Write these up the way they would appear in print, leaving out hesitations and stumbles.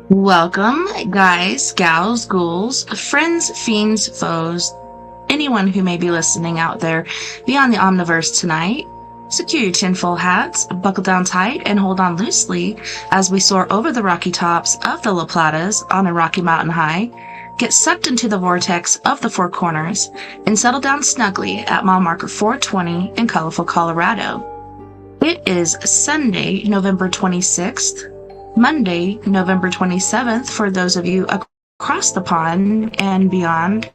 Welcome, guys, gals, ghouls, friends, fiends, foes, anyone who may be listening out there beyond the Omniverse tonight. Secure your tinfoil hats, buckle down tight, and hold on loosely as we soar over the rocky tops of the La Platas on a rocky mountain high, get sucked into the vortex of the Four Corners, and settle down snugly at mile marker 420 in colorful Colorado. It is Sunday, November 26th, Monday, November 27th, for those of you across the pond and beyond.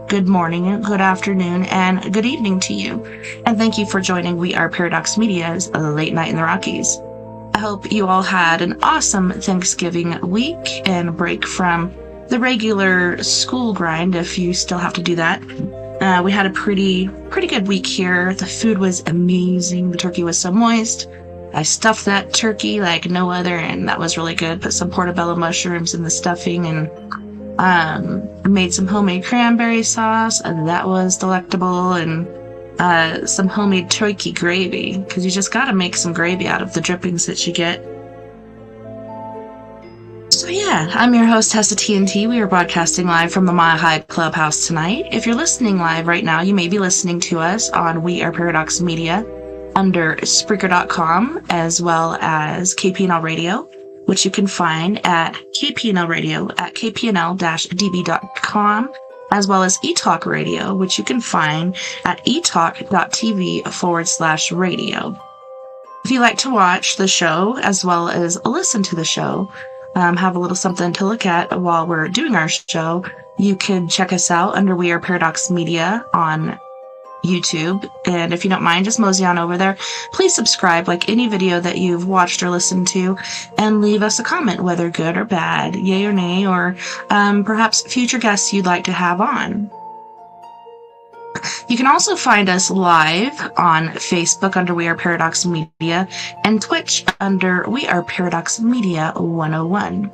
Good morning, good afternoon, and good evening to you. And thank you for joining We Are Paradox Media's Late Night in the Rockies. I hope you all had an awesome Thanksgiving week and break from the regular school grind, if you still have to do that. We had a pretty good week here. The food was amazing. The turkey was so moist. I stuffed that turkey like no other, and that was really good. Put some portobello mushrooms in the stuffing and made some homemade cranberry sauce, and that was delectable, and some homemade turkey gravy, because you just got to make some gravy out of the drippings that you get. So yeah, I'm your host, TessaTNT. We are broadcasting live from the Mile High Clubhouse tonight. If you're listening live right now, you may be listening to us on We Are Paradox Media under Spreaker.com, as well as KPNL Radio, which you can find at KPNL Radio at kpnl-db.com, as well as eTalk Radio, which you can find at etalk.tv/radio. If you like to watch the show as well as listen to the show, have a little something to look at while we're doing our show, you can check us out under We Are Paradox Media on YouTube. And if you don't mind, just mosey on over there. Please subscribe, like any video that you've watched or listened to, and leave us a comment, whether good or bad, yay or nay, or perhaps future guests you'd like to have on. You can also find us live on Facebook under We Are Paradox Media and Twitch under We Are Paradox Media 101.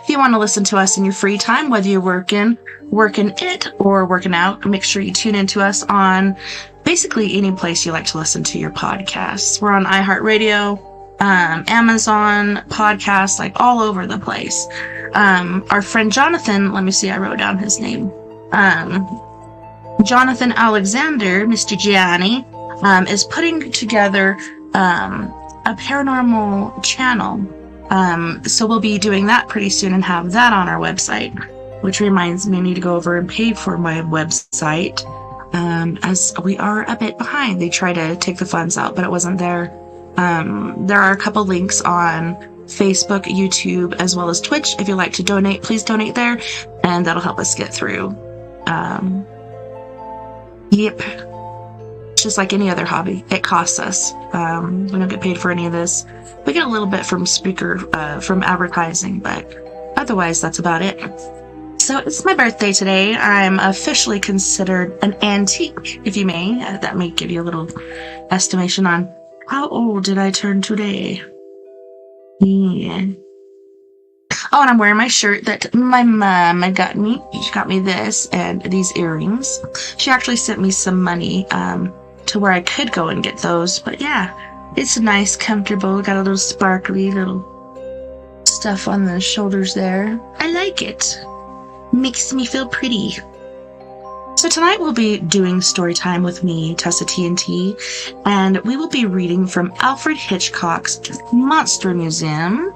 If you want to listen to us in your free time, whether you're working it or working out, make sure you tune into us on basically any place you like to listen to your podcasts. We're on iHeartRadio, Amazon podcasts, like all over the place. Our friend Jonathan, let me see, I wrote down his name. Jonathan Alexander, Mr. Gianni, is putting together a paranormal channel. So we'll be doing that pretty soon and have that on our website, which reminds me I need to go over and pay for my website, as we are a bit behind. They tried to take the funds out, but it wasn't there. There are a couple links on Facebook, YouTube, as well as Twitch. If you'd like to donate, please donate there, and that'll help us get through. Yep. Just like any other hobby, it costs us. We don't get paid for any of this. We get a little bit from Spreaker, from advertising, but otherwise that's about it. So it's my birthday today. I'm officially considered an antique, if you may. That may give you a little estimation on how old did I turn today. Yeah. Oh, and I'm wearing my shirt that my mom had got me. She got me this and these earrings. She actually sent me some money to where I could go and get those. But yeah, it's nice, comfortable. Got a little sparkly little stuff on the shoulders there. I like it. Makes me feel pretty. So tonight we'll be doing story time with me, TessaTNT, and we will be reading from Alfred Hitchcock's Monster Museum.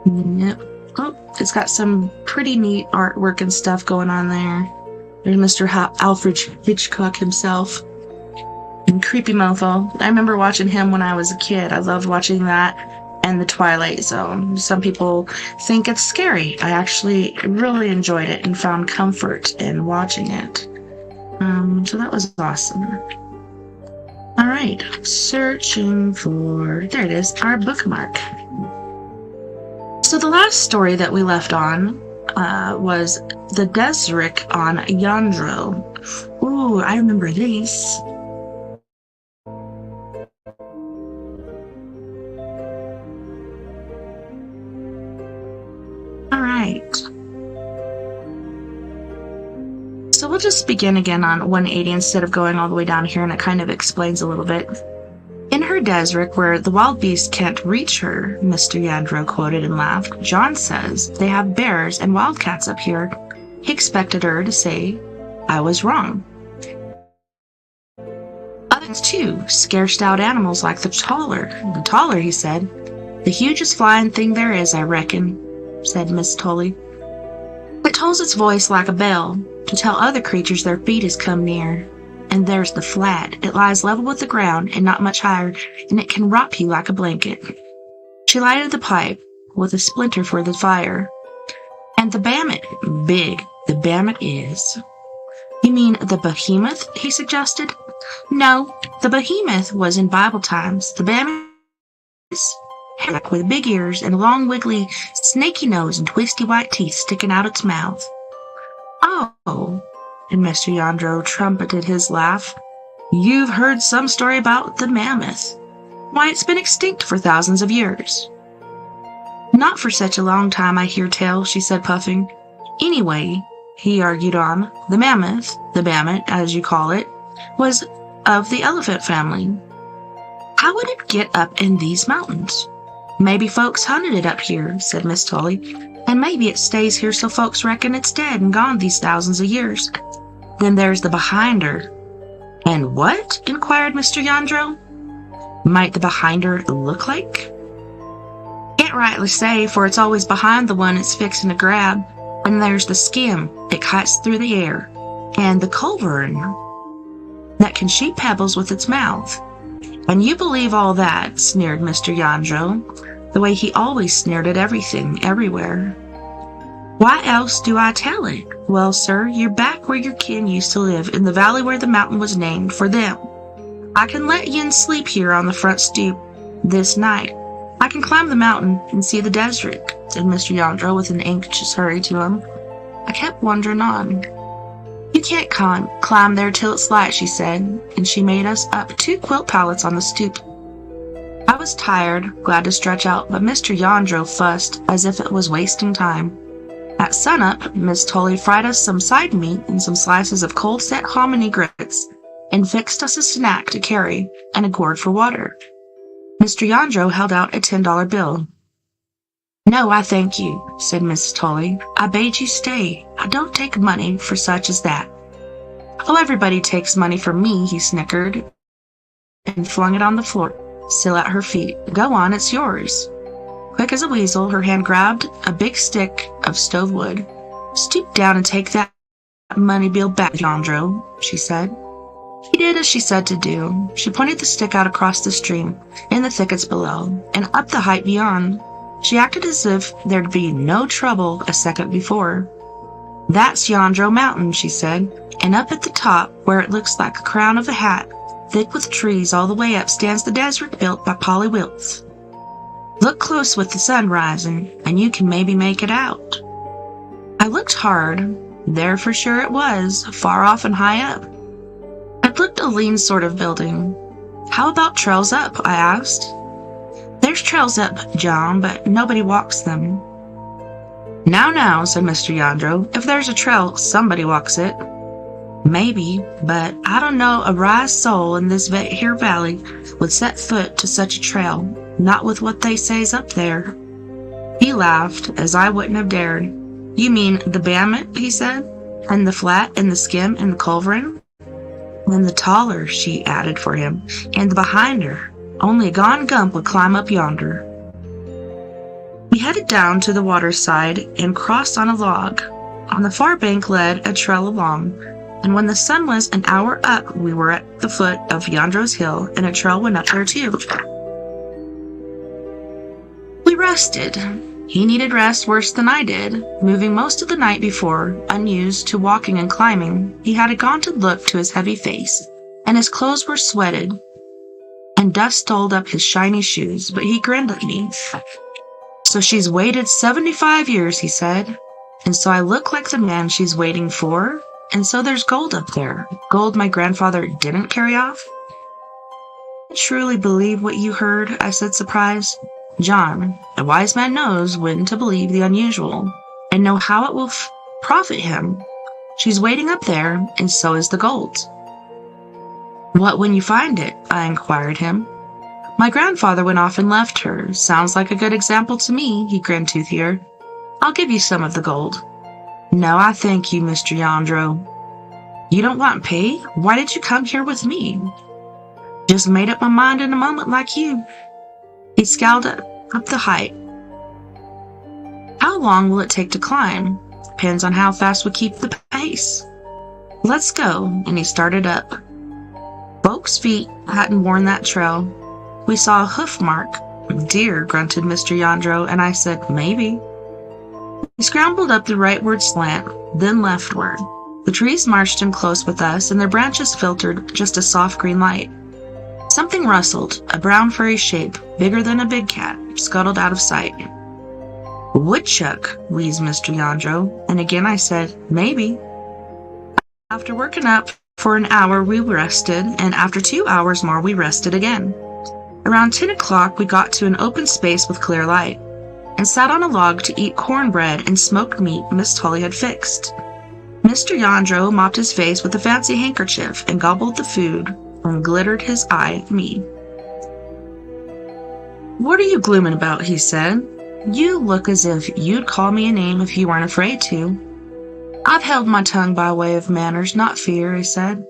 Yep. Oh, it's got some pretty neat artwork and stuff going on there. There's Mr. Alfred Hitchcock himself. And creepy mofo. I remember watching him when I was a kid. I loved watching that and The Twilight Zone. Some people think it's scary. I actually really enjoyed it and found comfort in watching it. So that was awesome. Alright, searching for... There it is, our bookmark. So the last story that we left on was The Desric on Yandro. Ooh, I remember this. Alright. So we'll just begin again on 180 instead of going all the way down here, and it kind of explains a little bit. In her desert where the wild beasts can't reach her," Mr. Yandro quoted and laughed. "John says they have bears and wildcats up here." He expected her to say, "I was wrong." Others, too, scarced out animals like the taller. "The taller," he said. "The hugest flying thing there is, I reckon," said Miss Tully. "It tolls its voice like a bell to tell other creatures their feet has come near. And there's the flat. It lies level with the ground and not much higher, and it can wrap you like a blanket." She lighted the pipe with a splinter for the fire. "And the Bammet, big, the Bammet is." "You mean the behemoth?" he suggested. "No, the behemoth was in Bible times. The Bammet is with big ears and a long wiggly snaky nose and twisty white teeth sticking out its mouth." "Oh," and Mr. Yandro trumpeted his laugh. "You've heard some story about the mammoth. Why, it's been extinct for thousands of years." "Not for such a long time, I hear tell," she said, puffing. "Anyway," he argued on, "the mammoth, the Bammet, as you call it, was of the elephant family. How would it get up in these mountains?" "Maybe folks hunted it up here," said Miss Tully, "and maybe it stays here so folks reckon it's dead and gone these thousands of years. Then there's the behinder." "And what?" inquired Mr. Yandro. "Might the behinder look like?" "Can't rightly say, for it's always behind the one it's fixing to grab. And there's the skim, it kites through the air, and the culverin that can shoot pebbles with its mouth." "And you believe all that?" sneered Mr. Yandro, the way he always sneered at everything, everywhere. "Why else do I tell it? Well, sir, you're back where your kin used to live, in the valley where the mountain was named for them. I can let yin sleep here on the front stoop this night. I can climb the mountain and see the desert," said Mr. Yandro with an anxious hurry to him. I kept wondering on. "You can't climb there till it's light," she said, and she made us up 2 quilt pallets on the stoop. I was tired, glad to stretch out, but Mr. Yandro fussed as if it was wasting time. At sunup, Miss Tully fried us some side meat and some slices of cold-set hominy grits, and fixed us a snack to carry and a gourd for water. Mr. Yandro held out a $10 bill. "No, I thank you," said Miss Tully. "I bade you stay. I don't take money for such as that." "Oh, everybody takes money from me," he snickered, and flung it on the floor, still at her feet. "Go on, it's yours." Quick as a weasel, her hand grabbed a big stick of stove wood. "Stoop down and take that money bill back, Yandro," she said. He did as she said to do. She pointed the stick out across the stream, in the thickets below, and up the height beyond. She acted as if there'd be no trouble a second before. "That's Yandro Mountain," she said, "and up at the top, where it looks like a crown of a hat, thick with trees all the way up, stands the desert built by Polly Wilts. Look close with the sun rising, and you can maybe make it out." I looked hard. There for sure it was, far off and high up. It looked a lean sort of building. "How about trails up?" I asked. "There's trails up, John, but nobody walks them." Now, said Mr. Yandro, "if there's a trail, somebody walks it." "Maybe, but I don't know a wise soul in this here valley would set foot to such a trail, not with what they say's up there." He laughed, as I wouldn't have dared. "You mean the Bammet," he said, "and the flat, and the skim, and the culverin?" "And the taller," she added for him, "and the behinder. Only a gone gump would climb up yonder." We headed down to the water side and crossed on a log. On the far bank led a trail along, and when the sun was an hour up, we were at the foot of Yandro's hill, and a trail went up there too. We rested. He needed rest worse than I did, moving most of the night before, unused to walking and climbing. He had a gaunted look to his heavy face, and his clothes were sweated, and dust stole up his shiny shoes, but he grinned at me. "So she's waited 75 years, he said. "And so I look like the man she's waiting for? And so there's gold up there, gold my grandfather didn't carry off?" "I truly believe what you heard," I said, surprised. "John, a wise man knows when to believe the unusual, and know how it will profit him. She's waiting up there, and so is the gold." "What when you find it?" I inquired him. My grandfather went off and left her. Sounds like a good example to me, he grinned toothier. I'll give you some of the gold. No, I thank you, Mr. Yandro. You don't want pay? Why did you come here with me? Just made up my mind in a moment like you. He scowled up the height. How long will it take to climb? Depends on how fast we keep the pace. Let's go, and he started up. Folks' feet hadn't worn that trail. We saw a hoof mark. Dear, grunted Mr. Yandro, and I said, maybe. He scrambled up the rightward slant, then leftward. The trees marched in close with us, and their branches filtered just a soft green light. Something rustled, a brown furry shape, bigger than a big cat, scuttled out of sight. Woodchuck, wheezed Mr. Yandro, and again I said, maybe. After working up for an hour, we rested, and after 2 hours more, we rested again. Around 10 o'clock, we got to an open space with clear light, and sat on a log to eat cornbread and smoked meat Miss Tully had fixed. Mr. Yandro mopped his face with a fancy handkerchief and gobbled the food and glittered his eye at me. What are you glooming about, he said. You look as if you'd call me a name if you weren't afraid to. I've held my tongue by way of manners, not fear, I said.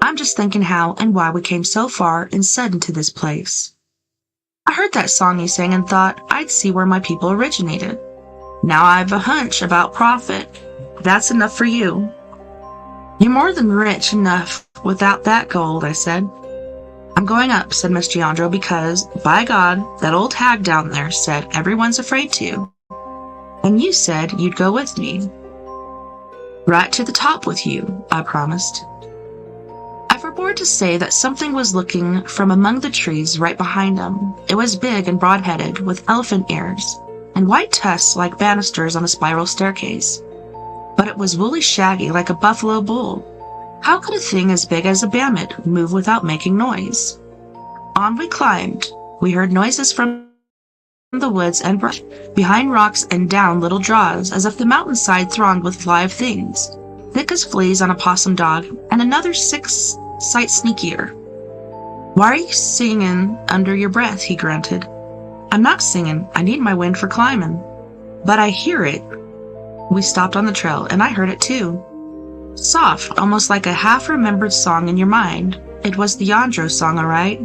I'm just thinking how and why we came so far and sudden to this place. I heard that song you sang and thought I'd see where my people originated. Now I've a hunch about profit. That's enough for you. You're more than rich enough without that gold, I said. I'm going up, said Mr. Yandro, because, by God, that old hag down there said everyone's afraid to. And you said you'd go with me. Right to the top with you, I promised. I forbore to say that something was looking from among the trees right behind him. It was big and broad-headed, with elephant ears, and white tusks like banisters on a spiral staircase. But it was woolly shaggy like a buffalo bull. How could a thing as big as a mammoth move without making noise? On we climbed. We heard noises from the woods and brush, behind rocks and down little draws, as if the mountainside thronged with live things, thick as fleas on a possum dog, and another 6 sight sneakier. Why are you singing under your breath? He grunted. I'm not singing. I need my wind for climbing. But I hear it. We stopped on the trail, and I heard it too. Soft, almost like a half-remembered song in your mind. It was the Yandro song, all right.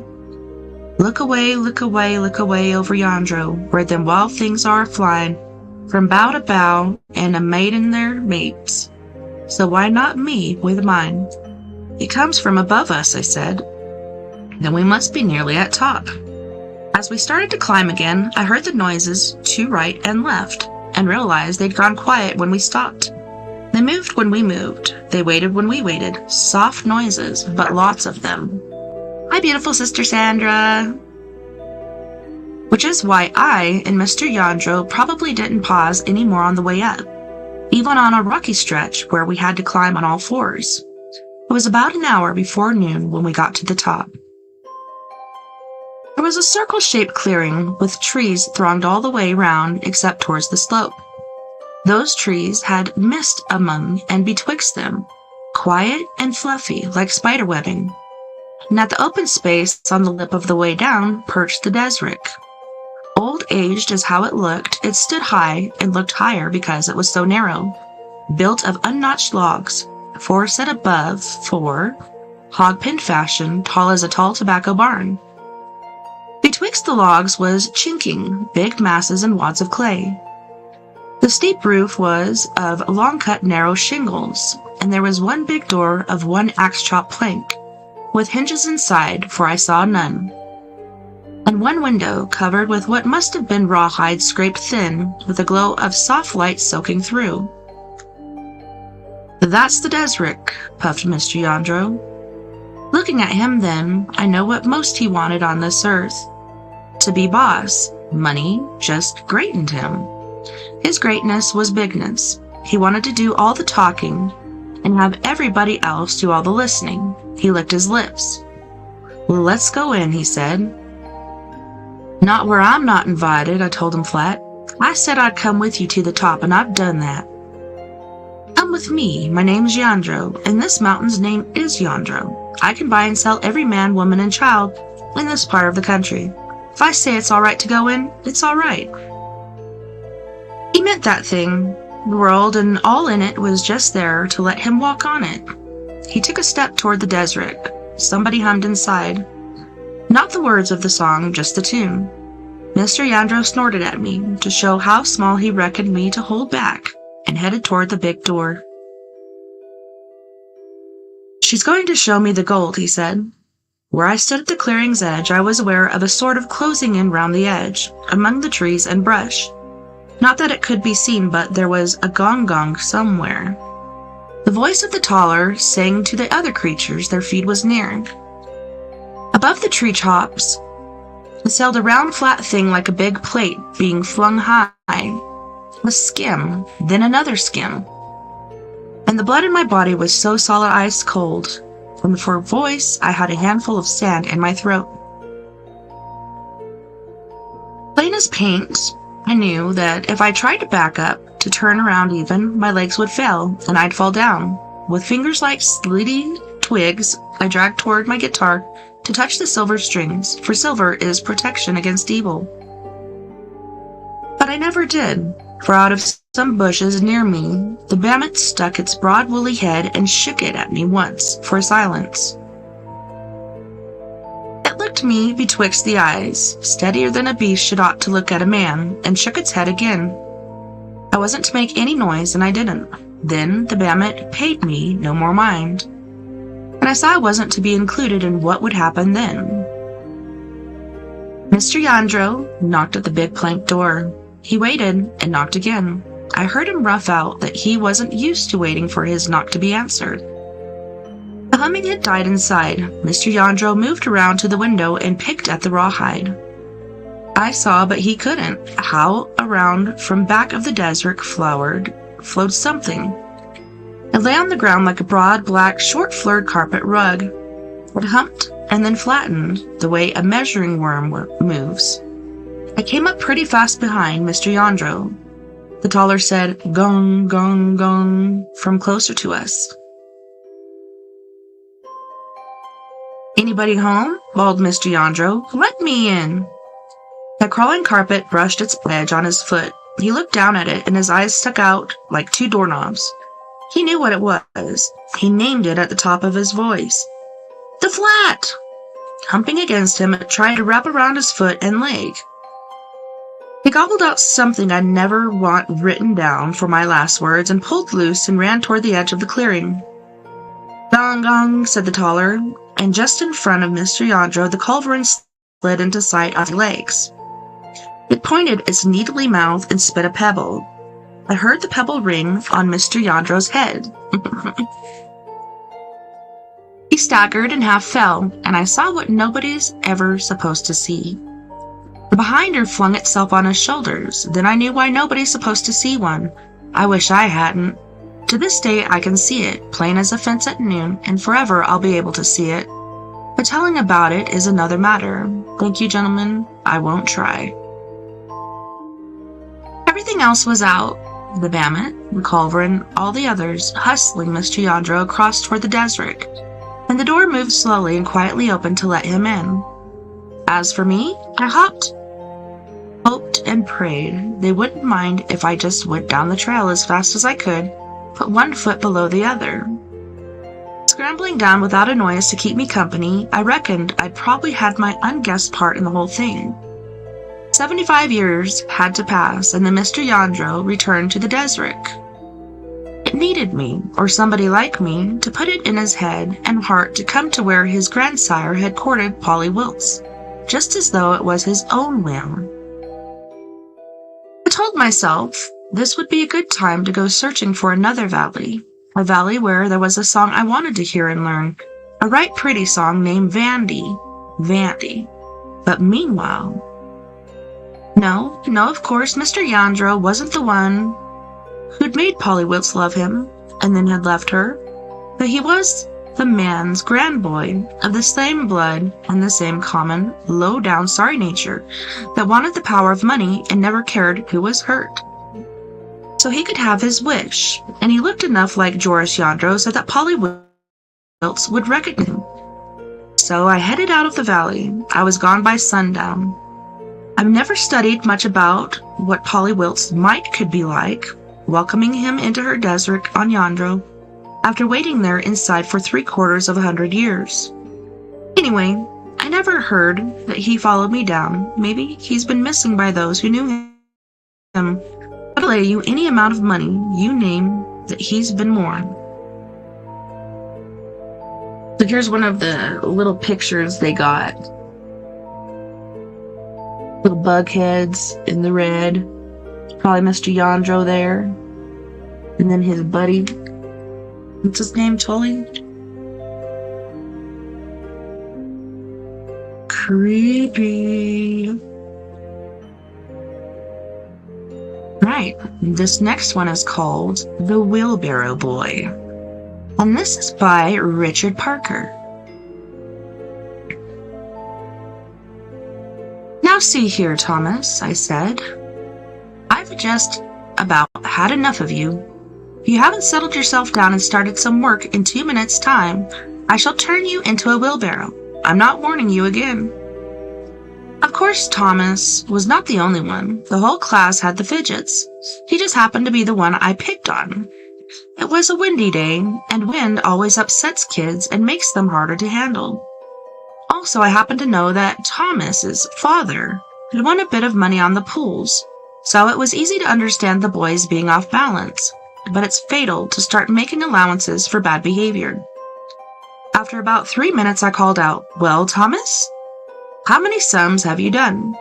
Look away, look away, look away over Yandro, where them wild things are flying, from bough to bough, and a maiden their mates. So why not me with mine? It comes from above us, I said. Then we must be nearly at top. As we started to climb again, I heard the noises to right and left, and realized they'd gone quiet when we stopped. They moved when we moved. They waited when we waited. Soft noises, but lots of them. Hi, beautiful Sister Sandra. Which is why I and Mr. Yandro probably didn't pause any more on the way up, even on a rocky stretch where we had to climb on all fours. It was about an hour before noon when we got to the top. There was a circle-shaped clearing with trees thronged all the way round except towards the slope. Those trees had mist among and betwixt them, quiet and fluffy like spider webbing. And at the open space on the lip of the way down perched the desrick. Old-aged as how it looked, it stood high and looked higher because it was so narrow, built of unnotched logs, 4 set above 4, hog-pin fashion, tall as a tall tobacco barn. Betwixt the logs was chinking, big masses and wads of clay. The steep roof was of long-cut narrow shingles, and there was one big door of 1 axe-chop plank, with hinges inside, for I saw none, and 1 window covered with what must have been rawhide scraped thin, with a glow of soft light soaking through. That's the Desrick, puffed Mr. Yandro. Looking at him then, I know what most he wanted on this earth. To be boss. Money just greatened him. His greatness was bigness. He wanted to do all the talking and have everybody else do all the listening. He licked his lips. Well, let's go in, he said. Not where I'm not invited, I told him flat. I said I'd come with you to the top, and I've done that. Come with me. My name's Yandro, and this mountain's name is Yandro. I can buy and sell every man, woman, and child in this part of the country. If I say it's all right to go in, it's all right. He meant that thing. The world and all in it was just there to let him walk on it. He took a step toward the desert. Somebody hummed inside. Not the words of the song, just the tune. Mr. Yandro snorted at me to show how small he reckoned me to hold back, and headed toward the big door. "She's going to show me the gold," he said. Where I stood at the clearing's edge, I was aware of a sort of closing in round the edge, among the trees and brush. Not that it could be seen, but there was a gong-gong somewhere. The voice of the taller sang to the other creatures their feed was near. Above the tree tops sailed a round flat thing like a big plate being flung high. A skim, then another skim. And the blood in my body was so solid ice cold. And for voice, I had a handful of sand in my throat. Plain as paint, I knew that if I tried to back up, to turn around even, my legs would fail, and I'd fall down. With fingers like slitty twigs, I dragged toward my guitar to touch the silver strings, for silver is protection against evil. But I never did, for out of some bushes near me, the mammoth stuck its broad woolly head and shook it at me once, for silence. It looked me betwixt the eyes, steadier than a beast should ought to look at a man, and shook its head again. I wasn't to make any noise, and I didn't. Then the mammoth paid me no more mind, and I saw I wasn't to be included in what would happen then. Mr. Yandro knocked at the big plank door. He waited and knocked again. I heard him rough out that he wasn't used to waiting for his knock to be answered. The humming had died inside. Mr. Yandro moved around to the window and picked at the rawhide. I saw, but he couldn't, how around from back of the desert flowed something. It lay on the ground like a broad, black, short-furred carpet rug. It humped and then flattened, the way a measuring worm moves. I came up pretty fast behind Mr. Yandro. The taller said, "Gong, gong, gong," from closer to us. "Anybody home?" bawled Mr. Yandro. "Let me in." The crawling carpet brushed its edge on his foot. He looked down at it, and his eyes stuck out like two doorknobs. He knew what it was. He named it at the top of his voice. "The flat!" Humping against him, it tried to wrap around his foot and leg. He gobbled out something I'd never want written down for my last words and pulled loose and ran toward the edge of the clearing. "Gong, gong," said the taller, and just in front of Mr. Yandro, the culverin slid into sight on his legs. It pointed its needly mouth and spit a pebble. I heard the pebble ring on Mr. Yandro's head. He staggered and half fell, and I saw what nobody's ever supposed to see. The behinder flung itself on his shoulders. Then I knew why nobody's supposed to see one. I wish I hadn't. To this day I can see it, plain as a fence at noon, and forever I'll be able to see it. But telling about it is another matter. Thank you, gentlemen. I won't try. Everything else was out. The mammoth, the culverin, all the others, hustling Mr. Yandro across toward the desert, and the door moved slowly and quietly open to let him in. As for me, I hoped and prayed they wouldn't mind if I just went down the trail as fast as I could, put one foot below the other. Scrambling down without a noise to keep me company, I reckoned I'd probably had my unguessed part in the whole thing. 75 years had to pass, and then Mr. Yandro returned to the desert. It needed me, or somebody like me, to put it in his head and heart to come to where his grandsire had courted Polly Wilkes, just as though it was his own whim. I told myself this would be a good time to go searching for another valley, a valley where there was a song I wanted to hear and learn, a right pretty song named Vandy. But meanwhile... No, of course, Mr. Yandro wasn't the one who'd made Polly Wilkes love him and then had left her, but he was the man's grandboy of the same blood and the same common, low-down, sorry nature that wanted the power of money and never cared who was hurt. So he could have his wish, and he looked enough like Joris Yandro so that Polly Wilkes would recognize him. So I headed out of the valley. I was gone by sundown. I've never studied much about what Polly Wilt's might could be like, welcoming him into her desert on Yondro, after waiting there inside for 3/4 years. Anyway, I never heard that he followed me down. Maybe he's been missing by those who knew him. I'll lay you any amount of money you name that he's been mourned. So here's one of the little pictures they got. Little bug heads in the red. Probably Mr. Yondro there. And then his buddy. What's his name, Tully? Creepy. Right, this next one is called The Wheelbarrow Boy. And this is by Richard Parker. Now see here, Thomas, I said. I've just about had enough of you. If you haven't settled yourself down and started some work in 2 minutes' time, I shall turn you into a wheelbarrow. I'm not warning you again. Of course, Thomas was not the only one. The whole class had the fidgets. He just happened to be the one I picked on. It was a windy day, and wind always upsets kids and makes them harder to handle. Also, I happened to know that Thomas's father had won a bit of money on the pools, so it was easy to understand the boys being off balance, but it's fatal to start making allowances for bad behavior. After about 3 minutes, I called out, "Well, Thomas? How many sums have you done?"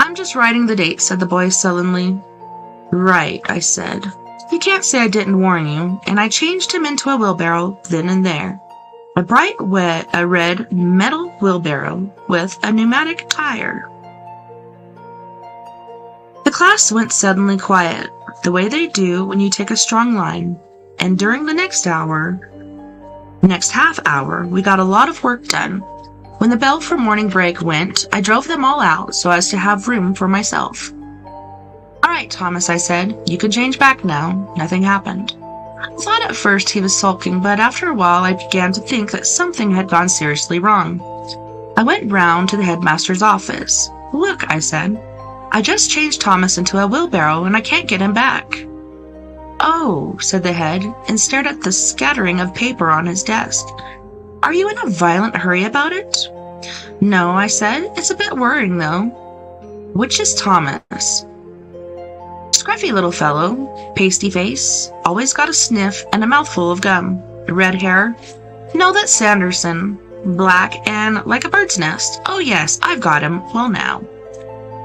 "I'm just writing the date," said the boy sullenly. "Right," I said. "You can't say I didn't warn you," and I changed him into a wheelbarrow then and there. A bright red metal wheelbarrow with a pneumatic tire. The class went suddenly quiet, the way they do when you take a strong line, and during the next half hour, we got a lot of work done. When the bell for morning break went, I drove them all out so as to have room for myself. "All right, Thomas," I said, "you can change back now." Nothing happened. I thought at first he was sulking, but after a while I began to think that something had gone seriously wrong. I went round to the headmaster's office. "Look," I said, "I just changed Thomas into a wheelbarrow and I can't get him back." "Oh," said the head, and stared at the scattering of paper on his desk. "Are you in a violent hurry about it?" "No," I said. "It's a bit worrying, though." "Which is Thomas?" "Scruffy little fellow, pasty face, always got a sniff and a mouthful of gum. Red hair." "No, that's Sanderson. Black and like a bird's nest. Oh yes, I've got him. Well now."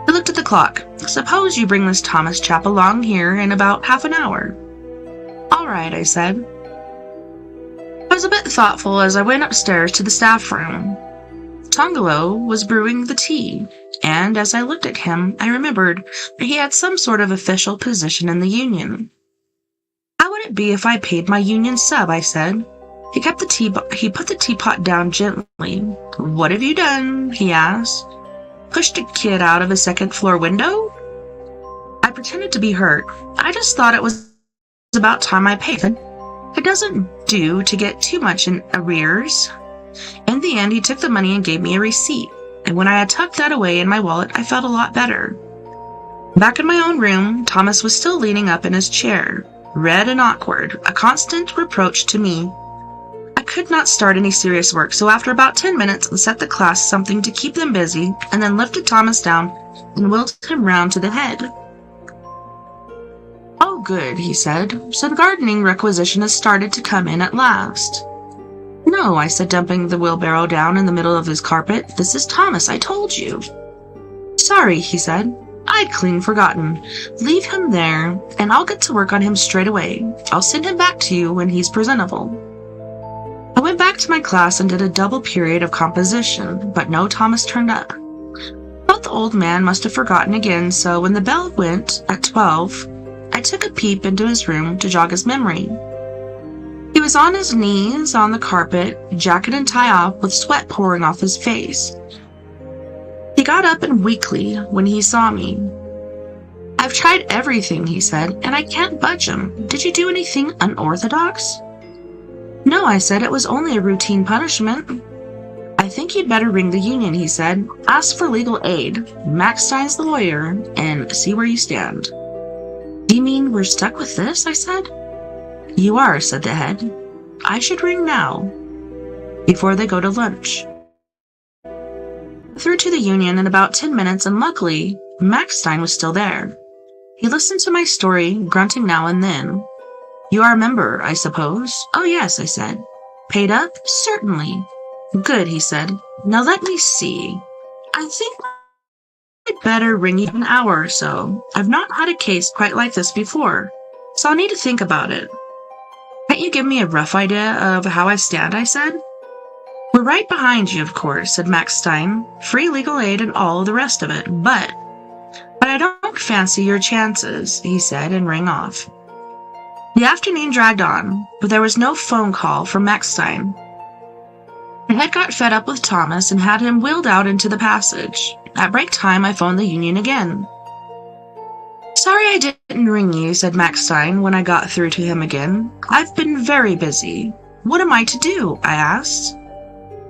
I looked at the clock. "Suppose you bring this Thomas chap along here in about half an hour." "All right," I said. I was a bit thoughtful as I went upstairs to the staff room. Tongolo was brewing the tea, and as I looked at him, I remembered that he had some sort of official position in the union. "How would it be if I paid my union sub?" I said. He put the teapot down gently. "What have you done?" he asked. "Pushed a kid out of a second-floor window?" I pretended to be hurt. "I just thought it was about time I paid. It doesn't do to get too much in arrears." In the end, he took the money and gave me a receipt, and when I had tucked that away in my wallet, I felt a lot better. Back in my own room, Thomas was still leaning up in his chair, red and awkward, a constant reproach to me. I could not start any serious work, so after about 10 minutes, I set the class something to keep them busy, and then lifted Thomas down and wheeled him round to the head. "Oh, good," he said. "So the gardening requisition has started to come in at last." "No," I said, dumping the wheelbarrow down in the middle of his carpet. "This is Thomas, I told you." "Sorry," he said. "I'd clean forgotten. Leave him there, and I'll get to work on him straight away. I'll send him back to you when he's presentable." I went back to my class and did a double period of composition, but no Thomas turned up. I thought the old man must have forgotten again, so when the bell went at 12, I took a peep into his room to jog his memory. He was on his knees on the carpet, jacket and tie off, with sweat pouring off his face. He got up and weakly when he saw me. "I've tried everything," he said, "and I can't budge him. Did you do anything unorthodox?" "No," I said, "it was only a routine punishment." I think you'd better ring the union, he said. Ask for legal aid. Max Stein's the lawyer, and see where you stand. Do you mean we're stuck with this? I said. You are, said the head. I should ring now, before they go to lunch. Through to the union in about 10 minutes, and luckily, Max Stein was still there. He listened to my story, grunting now and then. You are a member, I suppose? Oh, yes, I said. Paid up? Certainly. Good, he said. Now let me see. I think I'd better ring you in an hour or so. I've not had a case quite like this before, so I'll need to think about it. Can't you give me a rough idea of how I stand, I said. We're right behind you, of course, said Max Stein. Free legal aid and all the rest of it, but I don't fancy your chances, he said, and rang off. The afternoon dragged on, but there was no phone call from Max Stein. I had got fed up with Thomas and had him wheeled out into the passage. At break time, I phoned the union again. Sorry I didn't ring you, said Max Stein when I got through to him again. I've been very busy. What am I to do? I asked.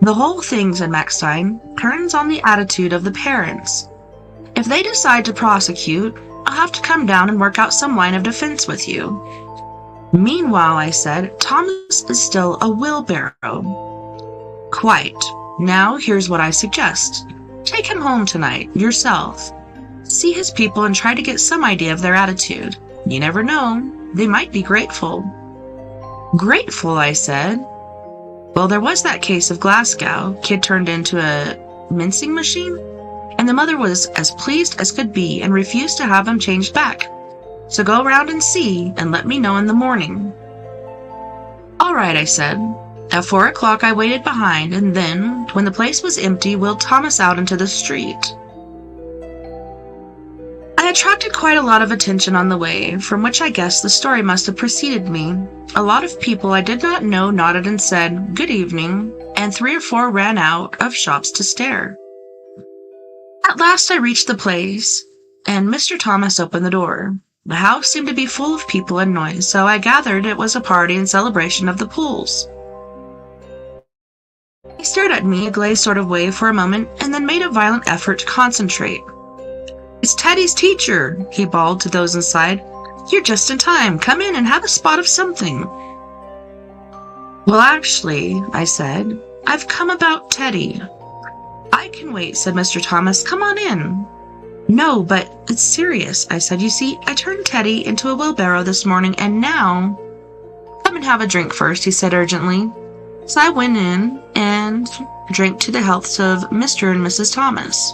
The whole thing, said Max Stein, turns on the attitude of the parents. If they decide to prosecute, I'll have to come down and work out some line of defense with you. Meanwhile, I said, Thomas is still a wheelbarrow. Quite. Now, here's what I suggest. Take him home tonight, yourself. See his people and try to get some idea of their attitude. You never know. They might be grateful. Grateful, I said. Well, there was that case of Glasgow. Kid turned into a mincing machine, and the mother was as pleased as could be and refused to have him changed back. So go around and see, and let me know in the morning. All right, I said. At 4 o'clock, I waited behind, and then, when the place was empty, wheeled Thomas out into the street. I attracted quite a lot of attention on the way, from which I guess the story must have preceded me. A lot of people I did not know nodded and said, "Good evening," and 3 or 4 ran out of shops to stare. At last I reached the place, and Mr. Thomas opened the door. The house seemed to be full of people and noise, so I gathered it was a party in celebration of the pools. He stared at me a glazed sort of way for a moment, and then made a violent effort to concentrate. It's Teddy's teacher, he bawled to those inside. You're just in time. Come in and have a spot of something. Well, actually, I said, I've come about Teddy. I can wait, said Mr. Thomas. Come on in. No, but it's serious, I said. You see, I turned Teddy into a wheelbarrow this morning, and now... Come and have a drink first, he said urgently. So I went in and drank to the healths of Mr. and Mrs. Thomas.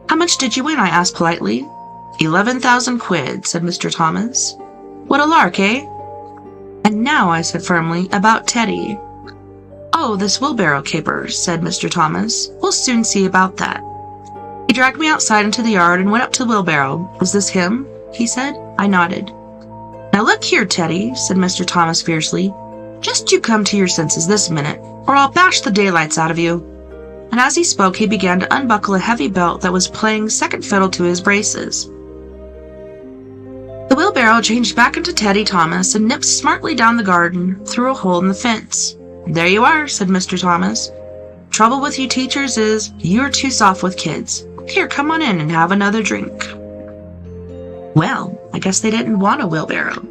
How much did you win? I asked politely. 11,000 quid, said Mr. Thomas. What a lark, eh? And now, I said firmly, about Teddy. Oh, this wheelbarrow caper, said Mr. Thomas. We'll soon see about that. He dragged me outside into the yard and went up to the wheelbarrow. Was this him? He said. I nodded. Now look here, Teddy, said Mr. Thomas fiercely. Just you come to your senses this minute, or I'll bash the daylights out of you. And as he spoke, he began to unbuckle a heavy belt that was playing second fiddle to his braces. The wheelbarrow changed back into Teddy Thomas and nipped smartly down the garden through a hole in the fence. There you are, said Mr. Thomas. Trouble with you teachers is you're too soft with kids. Here, come on in and have another drink. Well, I guess they didn't want a wheelbarrow.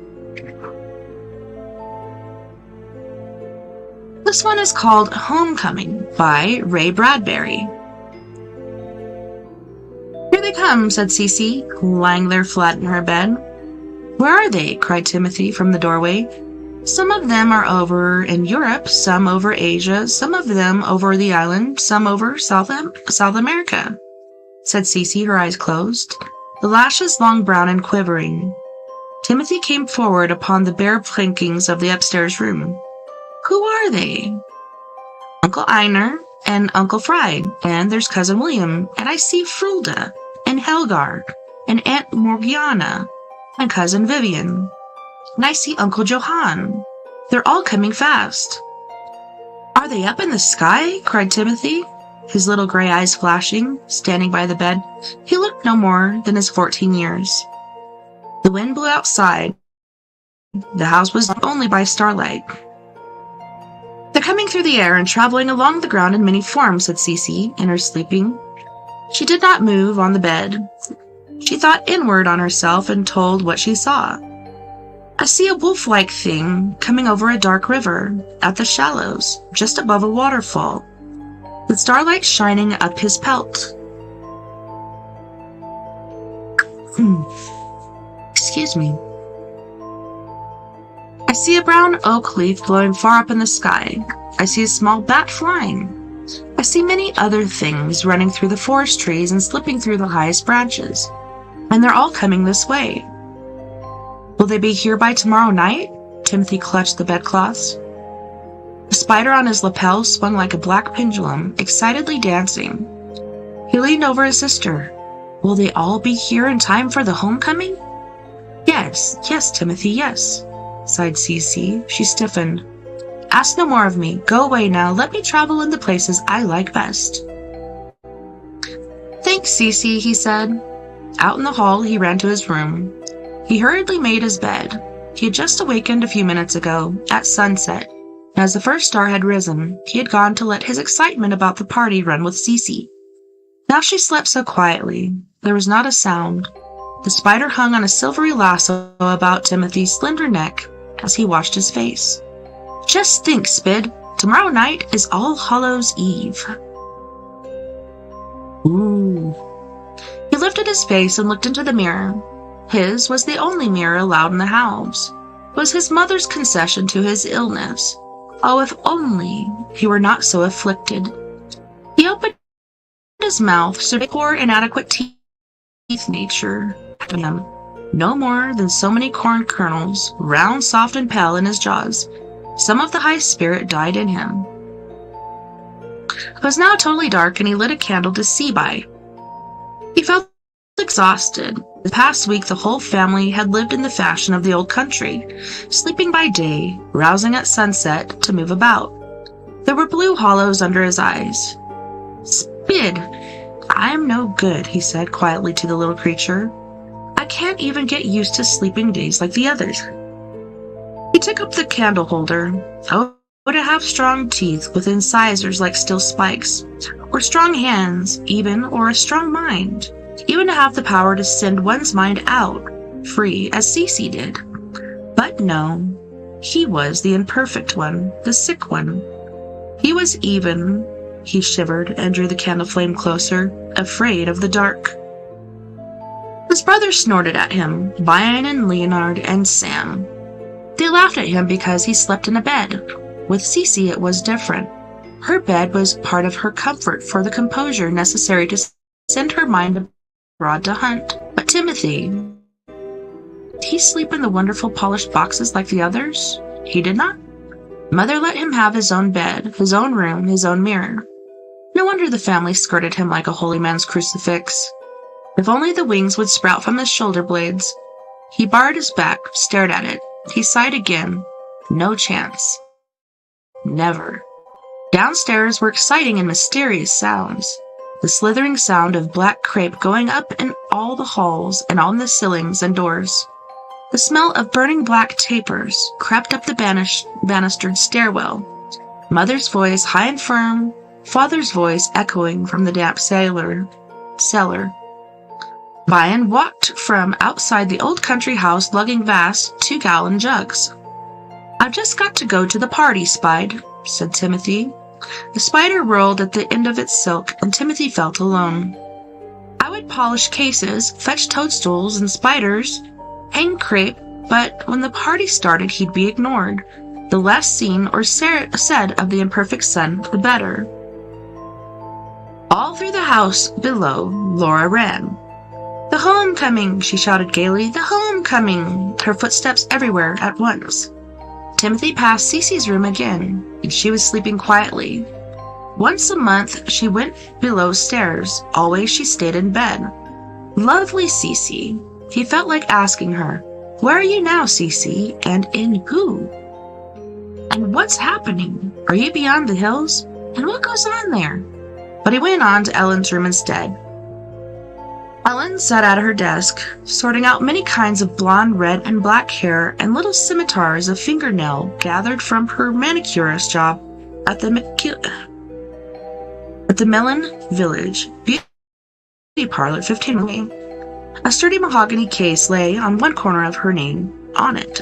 This one is called Homecoming by Ray Bradbury. Here they come, said Cece, lying there flat in her bed. Where are they? Cried Timothy from the doorway. Some of them are over in Europe, some over Asia, some of them over the island, some over South America, said Cece, her eyes closed, the lashes long brown and quivering. Timothy came forward upon the bare plankings of the upstairs room. Who are they? Uncle Einar and Uncle Fried, and there's Cousin William, and I see Frulda, and Helgar, and Aunt Morgiana, and Cousin Vivian, and I see Uncle Johann. They're all coming fast. Are they up in the sky? Cried Timothy, his little gray eyes flashing, standing by the bed. He looked no more than his 14 years. The wind blew outside. The house was only by starlight. "They're coming through the air and traveling along the ground in many forms," said Cece in her sleeping. She did not move on the bed. She thought inward on herself and told what she saw. "I see a wolf-like thing coming over a dark river, at the shallows, just above a waterfall, with starlight shining up his pelt." Excuse me. "I see a brown oak leaf blowing far up in the sky. I see a small bat flying. I see many other things running through the forest trees and slipping through the highest branches. And they're all coming this way." "Will they be here by tomorrow night?" Timothy clutched the bedclothes. The spider on his lapel swung like a black pendulum, excitedly dancing. He leaned over his sister. "Will they all be here in time for the homecoming?" Yes, Timothy, yes," sighed Cece. She stiffened. "Ask no more of me. Go away now. Let me travel in the places I like best." "Thanks, Cece," he said. Out in the hall, he ran to his room. He hurriedly made his bed. He had just awakened a few minutes ago, at sunset. As the first star had risen, he had gone to let his excitement about the party run with Cece. Now she slept so quietly. There was not a sound. The spider hung on a silvery lasso about Timothy's slender neck as he washed his face. "Just think, Spid, tomorrow night is All Hallows' Eve." Ooh. He lifted his face and looked into the mirror. His was the only mirror allowed in the house. It was his mother's concession to his illness. Oh, if only he were not so afflicted. He opened his mouth so poor inadequate teeth nature had him. No more than so many corn kernels, round, soft, and pale in his jaws. Some of the high spirit died in him. It was now totally dark, and he lit a candle to see by. He felt exhausted. The past week the whole family had lived in the fashion of the old country, sleeping by day, rousing at sunset to move about. There were blue hollows under his eyes. "Spid, I am no good," he said quietly to the little creature. "I can't even get used to sleeping days like the others." He took up the candle holder. Oh, to have strong teeth with incisors like steel spikes, or strong hands, even, or a strong mind, even to have the power to send one's mind out, free, as Cece did. But no, he was the imperfect one, the sick one. He was even. He shivered and drew the candle flame closer, afraid of the dark. His brothers snorted at him, Brian and Leonard and Sam. They laughed at him because he slept in a bed. With Cece it was different. Her bed was part of her comfort for the composure necessary to send her mind abroad to hunt. But Timothy, did he sleep in the wonderful polished boxes like the others? He did not. Mother let him have his own bed, his own room, his own mirror. No wonder the family skirted him like a holy man's crucifix. If only the wings would sprout from his shoulder blades. He barred his back, stared at it. He sighed again. No chance. Never. Downstairs were exciting and mysterious sounds. The slithering sound of black crepe going up in all the halls and on the ceilings and doors. The smell of burning black tapers crept up the banistered stairwell. Mother's voice high and firm, father's voice echoing from the damp cellar. Brian walked from outside the old country house lugging vast 2-gallon jugs. "I've just got to go to the party, Spide," said Timothy. The spider whirled at the end of its silk, and Timothy felt alone. "I would polish cases, fetch toadstools and spiders, hang crepe, but when the party started he'd be ignored. The less seen or said of the imperfect son, the better." All through the house below, Laura ran. "The homecoming!" she shouted gaily. "The homecoming!" Her footsteps everywhere at once. Timothy passed Cece's room again, and she was sleeping quietly. Once a month she went below stairs. Always she stayed in bed. Lovely Cece. He felt like asking her, "Where are you now, Cece? And in who? And what's happening? Are you beyond the hills? And what goes on there?" But he went on to Ellen's room instead. Ellen sat at her desk, sorting out many kinds of blonde, red, and black hair and little scimitars of fingernail gathered from her manicurist job at the Mellon Village beauty parlor, 15 away. A sturdy mahogany case lay on one corner of her name on it.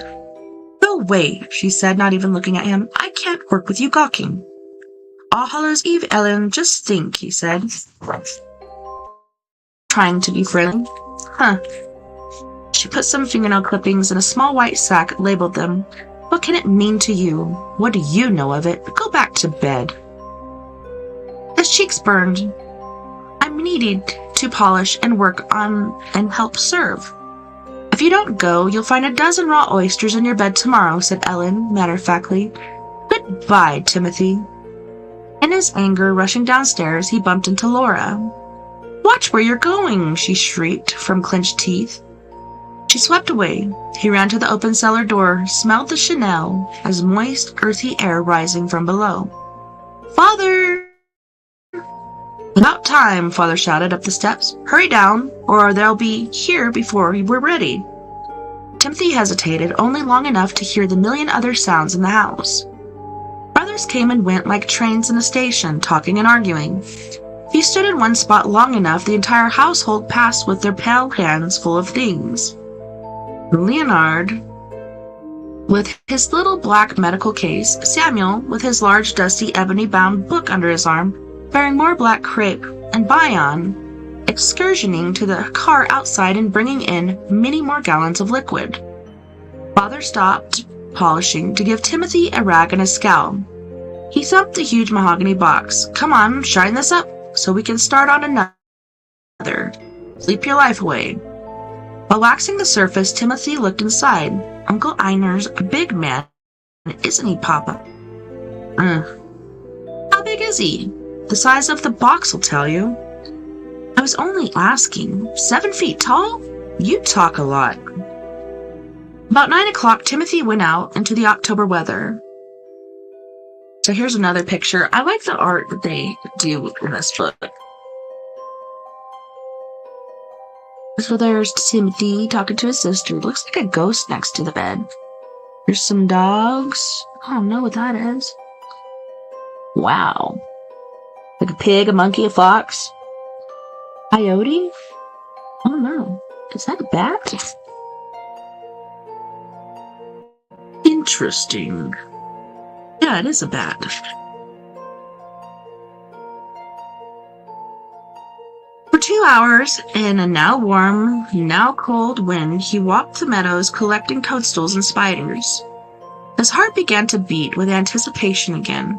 Go away, she said, not even looking at him. I can't work with you gawking. All Hallows Eve, Ellen, just think, he said, trying to be friendly. Huh. She put some fingernail clippings in a small white sack, labeled them. What can it mean to you? What do you know of it? Go back to bed. His cheeks burned. I'm needed to polish and work on and help serve. If you don't go, you'll find a dozen raw oysters in your bed tomorrow, said Ellen, matter-of-factly. Goodbye, Timothy. In his anger, rushing downstairs, he bumped into Laura. Watch where you're going, she shrieked from clenched teeth. She swept away. He ran to the open cellar door, smelled the Chanel as moist, earthy air rising from below. Father! About time, Father shouted up the steps. Hurry down, or they'll be here before we're ready. Timothy hesitated only long enough to hear the million other sounds in the house. Brothers came and went like trains in a station, talking and arguing. If you stood in one spot long enough, the entire household passed with their pale hands full of things. Leonard, with his little black medical case, Samuel, with his large dusty ebony-bound book under his arm, bearing more black crepe, and Bion, excursioning to the car outside and bringing in many more gallons of liquid. Father stopped polishing to give Timothy a rag and a scowl. He thumped the huge mahogany box. Come on, shine this up so we can start on another. Sleep your life away. While waxing the surface, Timothy looked inside. Uncle Einer's a big man, isn't he, Papa? How big is he? The size of the box will tell you. I was only asking. 7 feet tall? You talk a lot. About 9 o'clock, Timothy went out into the October weather. So here's another picture. I like the art that they do in this book. So there's Timothy talking to his sister. Looks like a ghost next to the bed. There's some dogs. I don't know what that is. Wow. Like a pig, a monkey, a fox. Coyote? I don't know. Is that a bat? Interesting. Yeah, it is a bat. For 2 hours, in a now warm, now cold wind, he walked the meadows collecting toadstools and spiders. His heart began to beat with anticipation again.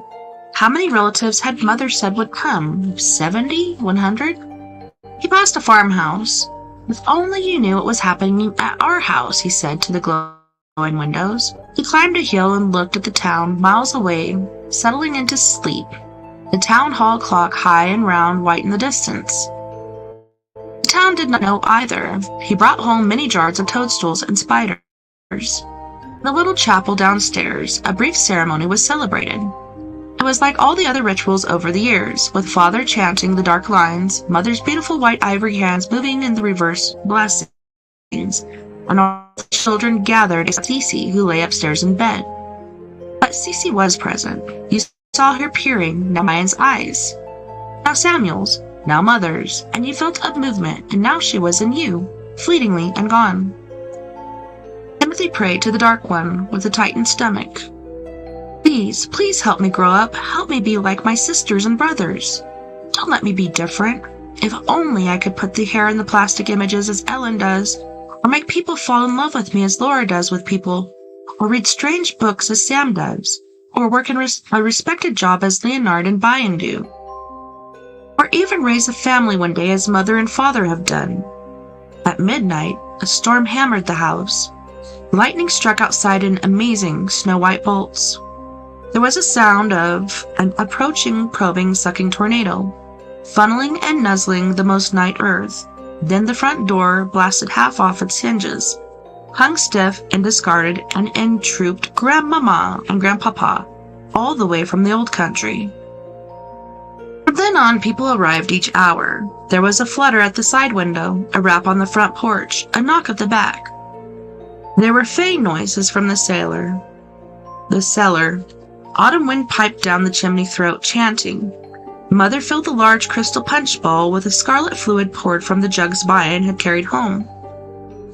How many relatives had Mother said would come? 70? 100? He passed a farmhouse. If only you knew what was happening at our house, he said to the glowing windows. He climbed a hill and looked at the town miles away, settling into sleep. The town hall clock, high and round, white in the distance. The town did not know either. He brought home many jars of toadstools and spiders. In the little chapel downstairs, a brief ceremony was celebrated. It was like all the other rituals over the years, with Father chanting the dark lines, Mother's beautiful white ivory hands moving in the reverse blessings, and all the children gathered except Cece, who lay upstairs in bed. But Cece was present. You saw her peering, now Mayan's eyes, now Samuel's, now Mother's, and you felt a movement, and now she was in you, fleetingly and gone. Timothy prayed to the Dark One with a tightened stomach. Please, please help me grow up. Help me be like my sisters and brothers. Don't let me be different. If only I could put the hair in the plastic images as Ellen does, or make people fall in love with me as Laura does with people, or read strange books as Sam does, or work in a respected job as Leonard and Bion do, or even raise a family one day as Mother and Father have done. At midnight, a storm hammered the house. Lightning struck outside in amazing snow-white bolts. There was a sound of an approaching, probing, sucking tornado, funneling and nuzzling the most night earth. Then the front door blasted half off its hinges, hung stiff and discarded, and in trooped Grandmama and Grandpapa, all the way from the old country. From then on, people arrived each hour. There was a flutter at the side window, a rap on the front porch, a knock at the back. There were fey noises from the cellar. autumn wind piped down the chimney throat, chanting. Mother filled the large crystal punch bowl with a scarlet fluid poured from the jugs Bion had carried home.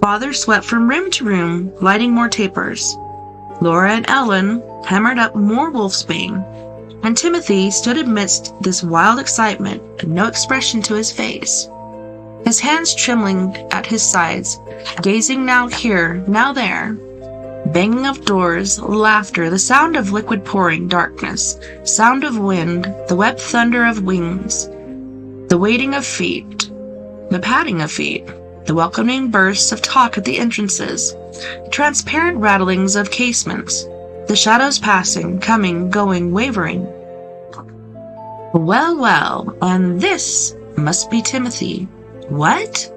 Father swept from room to room, lighting more tapers. Laura and Ellen hammered up more wolfsbane, and Timothy stood amidst this wild excitement and no expression to his face, his hands trembling at his sides, gazing now here, now there. Banging of doors, laughter, the sound of liquid pouring, darkness, sound of wind, the web thunder of wings, the waiting of feet, the patting of feet, the welcoming bursts of talk at the entrances, transparent rattlings of casements, the shadows passing, coming, going, wavering. Well, well, and this must be Timothy. What?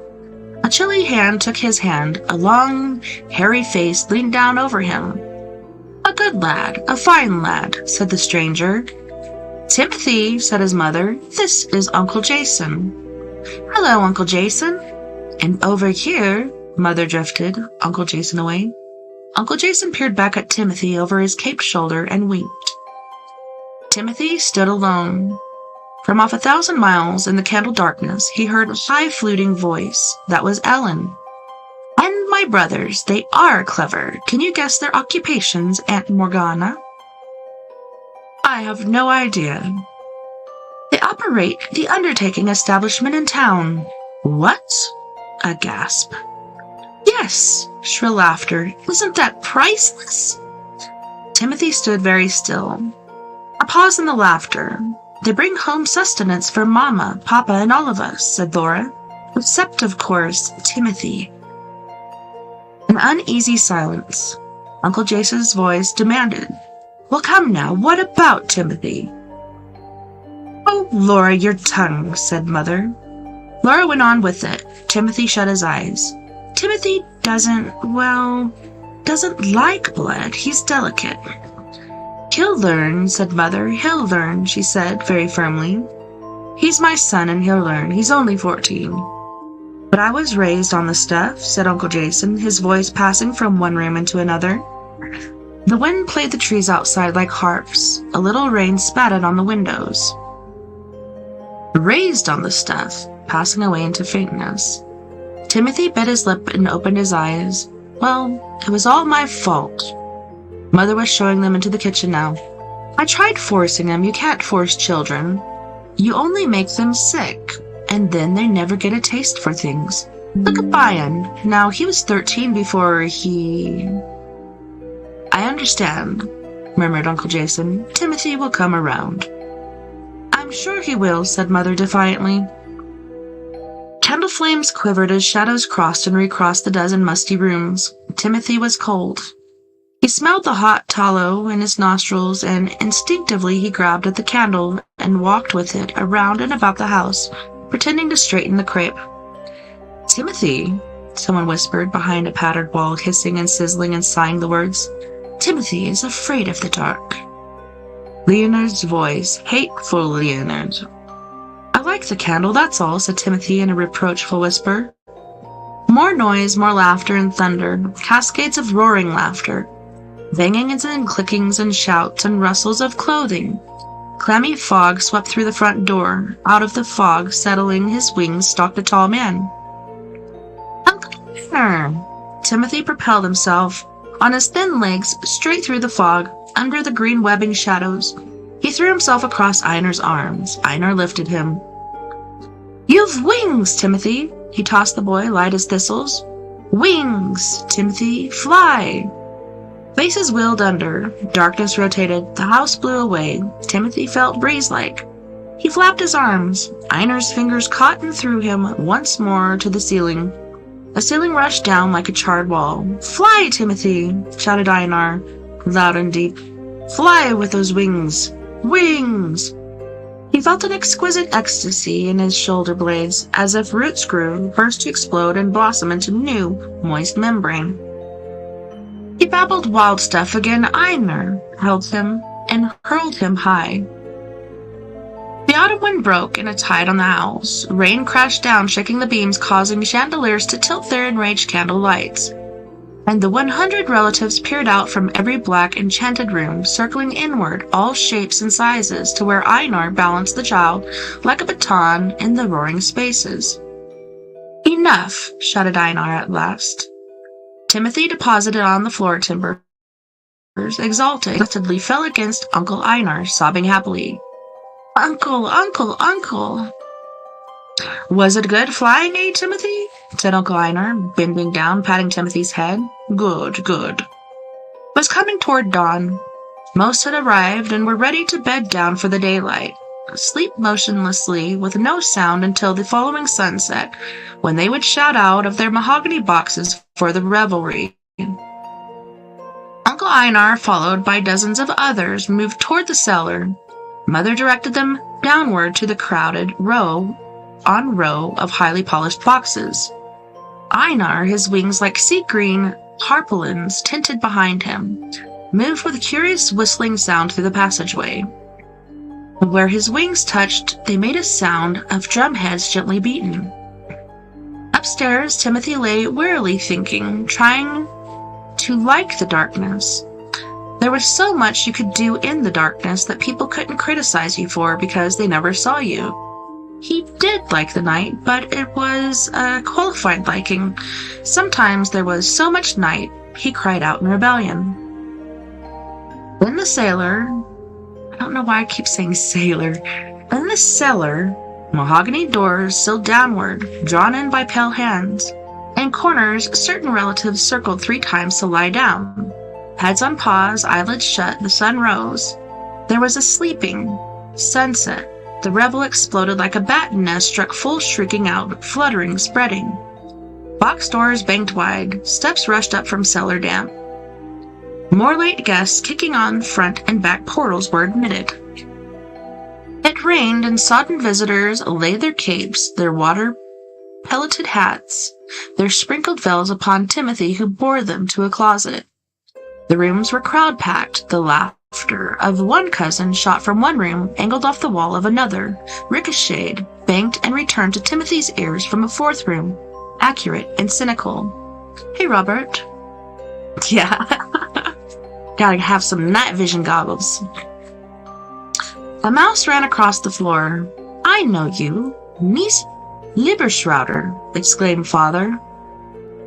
A chilly hand took his hand, a long, hairy face leaned down over him. A good lad, a fine lad, said the stranger. Timothy, said his mother, this is Uncle Jason. Hello, Uncle Jason. And over here, Mother drifted Uncle Jason away. Uncle Jason peered back at Timothy over his caped shoulder and winked. Timothy stood alone. From off 1,000 miles in the candle darkness, he heard a high-fluting voice. That was Ellen. And my brothers, they are clever. Can you guess their occupations, Aunt Morgana? I have no idea. They operate the undertaking establishment in town. What? A gasp. Yes, shrill laughter. Isn't that priceless? Timothy stood very still. A pause in the laughter. They bring home sustenance for Mama, Papa, and all of us, said Laura. Except, of course, Timothy. An uneasy silence. Uncle Jason's voice demanded, Well, come now, what about Timothy? Oh, Laura, your tongue, said Mother. Laura went on with it. Timothy shut his eyes. Timothy doesn't like blood. He's delicate. He'll learn, said Mother. He'll learn, she said very firmly. He's my son and he'll learn. He's only 14. But I was raised on the stuff, said Uncle Jason, his voice passing from one room into another. The wind played the trees outside like harps. A little rain spattered on the windows. Raised on the stuff, passing away into faintness. Timothy bit his lip and opened his eyes. Well, it was all my fault. Mother was showing them into the kitchen now. I tried forcing them. You can't force children. You only make them sick, and then they never get a taste for things. Look at Bion. Now, he was 13 before he... I understand, murmured Uncle Jason. Timothy will come around. I'm sure he will, said Mother defiantly. Candle flames quivered as shadows crossed and recrossed the dozen musty rooms. Timothy was cold. He smelled the hot tallow in his nostrils, and instinctively he grabbed at the candle and walked with it around and about the house, pretending to straighten the crepe. Timothy, someone whispered behind a patterned wall, hissing and sizzling and sighing the words. Timothy is afraid of the dark. Leonard's voice, hateful Leonard. I like the candle, that's all, said Timothy in a reproachful whisper. More noise, more laughter and thunder, cascades of roaring laughter. Bangings and clickings and shouts and rustles of clothing. Clammy fog swept through the front door. Out of the fog, settling his wings, stalked a tall man. Uncle Timothy propelled himself on his thin legs straight through the fog, under the green webbing shadows. He threw himself across Einar's arms. Einar lifted him. You've wings, Timothy. He tossed the boy, light as thistles. Wings, Timothy, fly. Faces wheeled under. Darkness rotated. The house blew away. Timothy felt breeze-like. He flapped his arms. Einar's fingers caught and threw him once more to the ceiling. The ceiling rushed down like a charred wall. Fly, Timothy, shouted Einar, loud and deep. Fly with those wings. Wings! He felt an exquisite ecstasy in his shoulder blades, as if roots grew, burst to explode and blossom into new, moist membrane. He babbled wild stuff again. Einar held him and hurled him high. The autumn wind broke in a tide on the house. Rain crashed down, shaking the beams, causing chandeliers to tilt their enraged candle lights. and the 100 relatives peered out from every black enchanted room, circling inward, all shapes and sizes, to where Einar balanced the child like a baton in the roaring spaces. "Enough!" shouted Einar at last. Timothy, deposited on the floor timbers, exaltedly fell against Uncle Einar, sobbing happily. "Uncle, uncle, uncle!" "Was it good flying, eh, Timothy?" said Uncle Einar, bending down, patting Timothy's head. "Good, good." It was coming toward dawn. Most had arrived and were ready to bed down for the daylight, sleep motionlessly with no sound until the following sunset, when they would shout out of their mahogany boxes for the revelry. Uncle Einar, followed by dozens of others, moved toward the cellar. Mother directed them downward to the crowded row on row of highly polished boxes. Einar, his wings like sea-green harpulins tinted behind him, moved with a curious whistling sound through the passageway. Where his wings touched, they made a sound of drumheads gently beaten. Upstairs, Timothy lay wearily thinking, trying to like the darkness. There was so much you could do in the darkness that people couldn't criticize you for because they never saw you. He did like the night, but it was a qualified liking. Sometimes there was so much night, he cried out in rebellion. In the sailor, I don't know why I keep saying sailor. In the cellar, mahogany doors sealed downward, drawn in by pale hands. In corners, certain relatives circled 3 times to lie down. Heads on paws, eyelids shut, the sun rose. There was a sleeping sunset. The revel exploded like a bat nest struck full, shrieking out, fluttering, spreading. Box doors banged wide, steps rushed up from cellar damp. More late guests kicking on front and back portals were admitted. It rained, and sodden visitors laid their capes, their water-pelleted hats, their sprinkled veils upon Timothy, who bore them to a closet. The rooms were crowd-packed, the laughter of one cousin shot from one room, angled off the wall of another, ricocheted, banked, and returned to Timothy's ears from a 4th room, accurate and cynical. "Hey, Robert." "Yeah." "Gotta have some night vision goggles." A mouse ran across the floor. "I know you, Miss Lieberschrauder," exclaimed Father.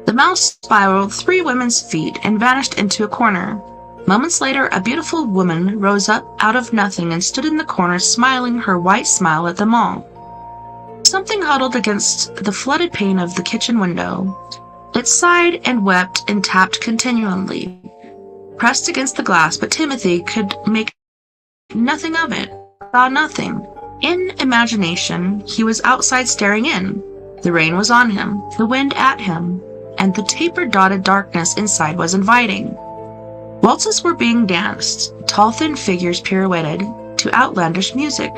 The mouse spiraled 3 women's feet and vanished into a corner. Moments later, a beautiful woman rose up out of nothing and stood in the corner, smiling her white smile at them all. Something huddled against the flooded pane of the kitchen window. It sighed and wept and tapped continually, pressed against the glass, but Timothy could make nothing of it, saw nothing. In imagination, he was outside staring in. The rain was on him, the wind at him, and the taper-dotted darkness inside was inviting. Waltzes were being danced, tall thin figures pirouetted to outlandish music.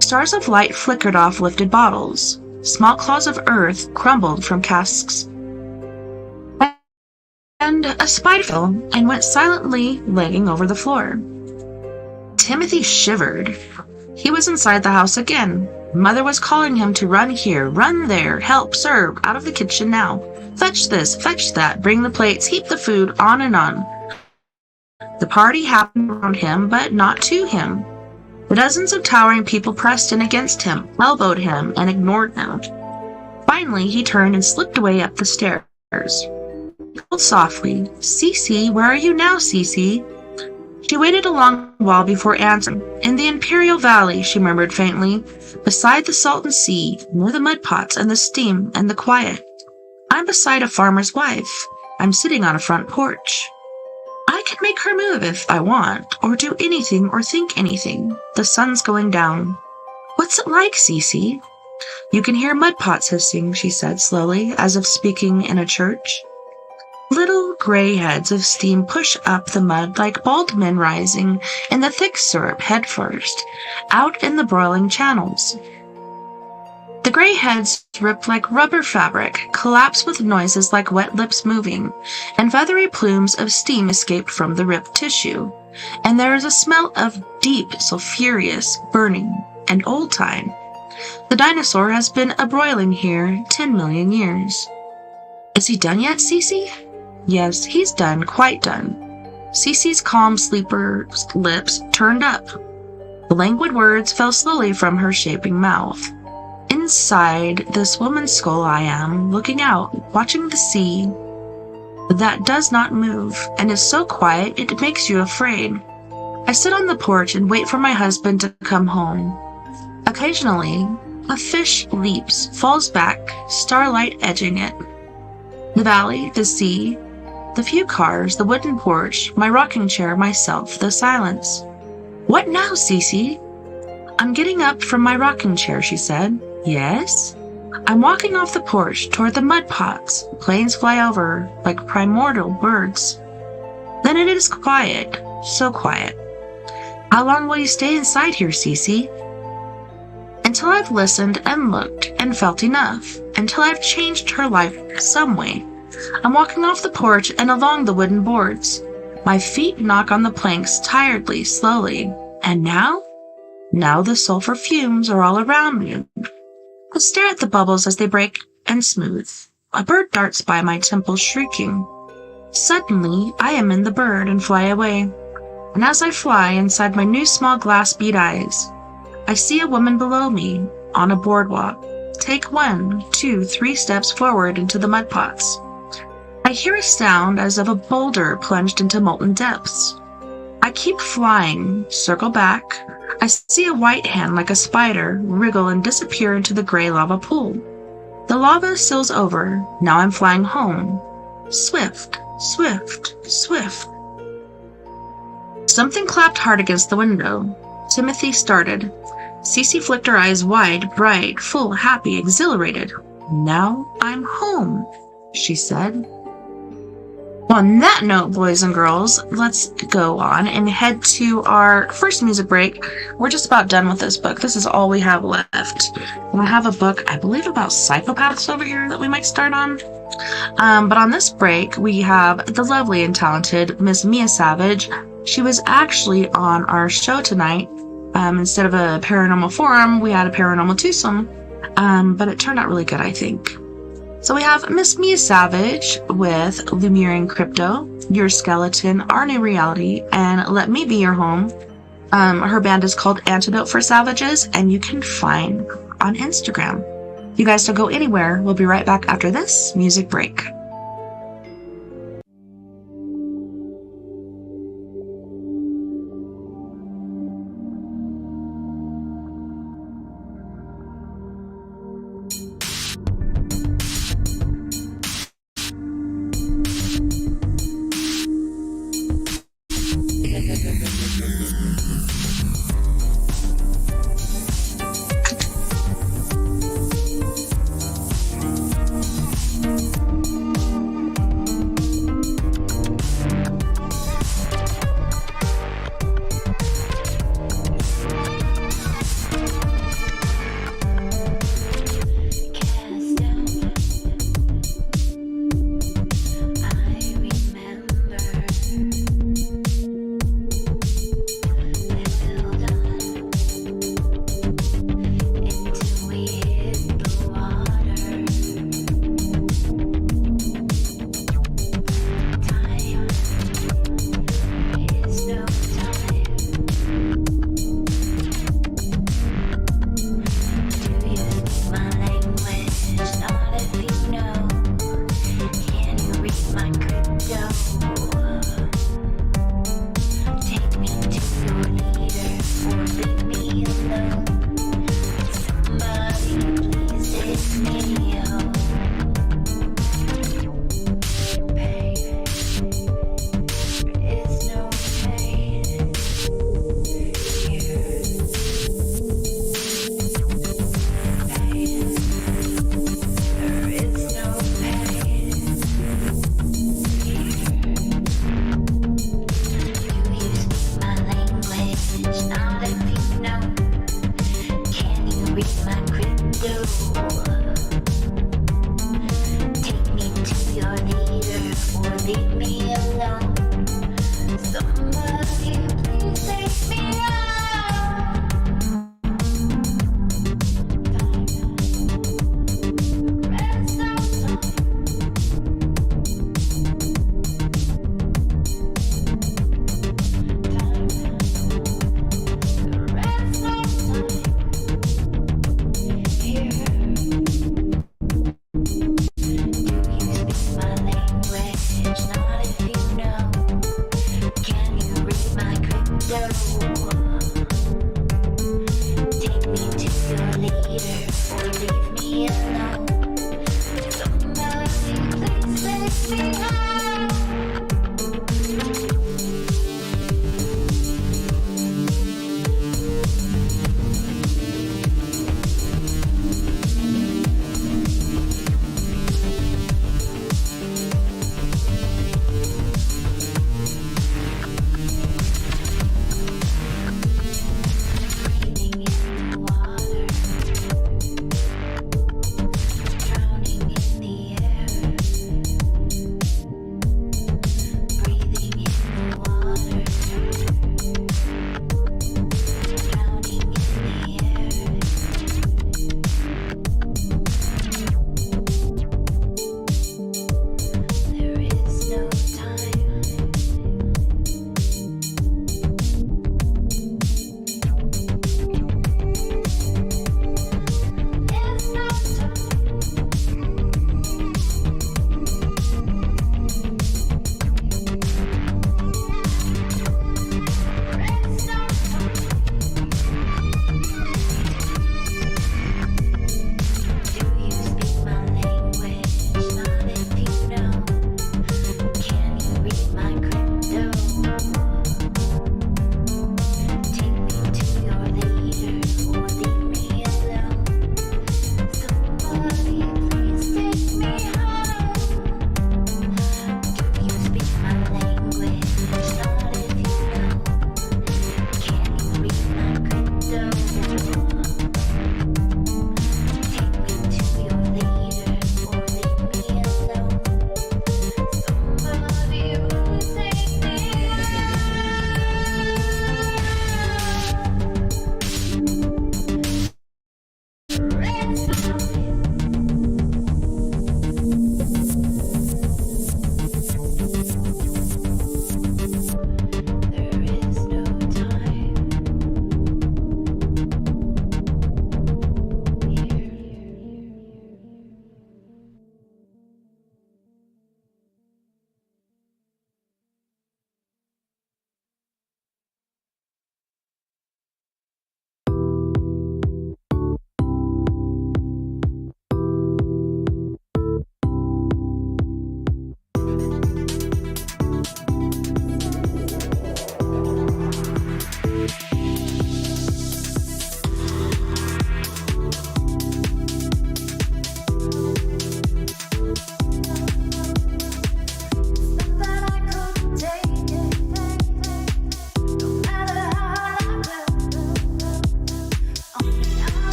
Stars of light flickered off lifted bottles. Small clods of earth crumbled from casks. And a spider fell and went silently lagging over the floor. Timothy shivered. He was inside the house again. Mother was calling him to run here, run there, help, serve, out of the kitchen now. Fetch this, fetch that, bring the plates, heap the food, on and on. The party happened around him, but not to him. The dozens of towering people pressed in against him, elbowed him, and ignored him. Finally, he turned and slipped away up the stairs. He called softly, "Cece, where are you now, Cece?" She waited a long while before answering. "In the Imperial Valley," she murmured faintly, "beside the Salton Sea, near the mud pots and the steam and the quiet. I'm beside a farmer's wife. I'm sitting on a front porch. I can make her move if I want, or do anything or think anything. The sun's going down. What's it like, Cece?" "You can hear mud pots hissing," she said slowly, as if speaking in a church. Little gray heads of steam push up the mud like bald men rising in the thick syrup head first, out in the broiling channels. The gray heads rip like rubber fabric, collapse with noises like wet lips moving, and feathery plumes of steam escape from the ripped tissue, and there is a smell of deep, sulphurous burning and old time. The dinosaur has been a-broiling here 10 million years. "Is he done yet, Cece?" Yes, he's done, quite done. Cece's calm sleeper's lips turned up. The languid words fell slowly from her shaping mouth. Inside this woman's skull I am, looking out, watching the sea that does not move and is so quiet it makes you afraid. I sit on the porch and wait for my husband to come home. Occasionally, a fish leaps, falls back, starlight edging it. The valley, the sea, the few cars, the wooden porch, my rocking chair, myself, the silence. What now, Cece? I'm getting up from my rocking chair, she said. Yes? I'm walking off the porch toward the mud pots. Planes fly over like primordial birds. Then it is quiet, so quiet. How long will you stay inside here, Cece? Until I've listened and looked and felt enough. Until I've changed her life some way. I'm walking off the porch and along the wooden boards. My feet knock on the planks tiredly, slowly. And now? Now the sulfur fumes are all around me. I stare at the bubbles as they break and smooth. A bird darts by my temples shrieking. Suddenly, I am in the bird and fly away. And as I fly inside my new small glass bead eyes, I see a woman below me on a boardwalk. Take 1, 2, 3 steps forward into the mud pots. I hear a sound as of a boulder plunged into molten depths. I keep flying, circle back. I see a white hand like a spider wriggle and disappear into the gray lava pool. The lava seals over. Now I'm flying home. Swift, swift, swift. Something clapped hard against the window. Timothy started. Cece flicked her eyes wide, bright, full, happy, exhilarated. Now I'm home, she said. On that note, boys and girls, let's go on and head to our first music break. We're just about done with this book. This is all we have left. And I have a book, I believe, about psychopaths over here that we might start on. But on this break, we have the lovely and talented Miss Mia Savage. She was actually on our show tonight. Instead of a paranormal forum, we had a paranormal twosome. But it turned out really good, I think. So we have Miss Mia Savage with Lemurian Crypto, Your Skeleton, Our New Reality, and Let Me Be Your Home. Her band is called Antidote for Savages, and you can find on Instagram. You guys don't go anywhere. We'll be right back after this music break.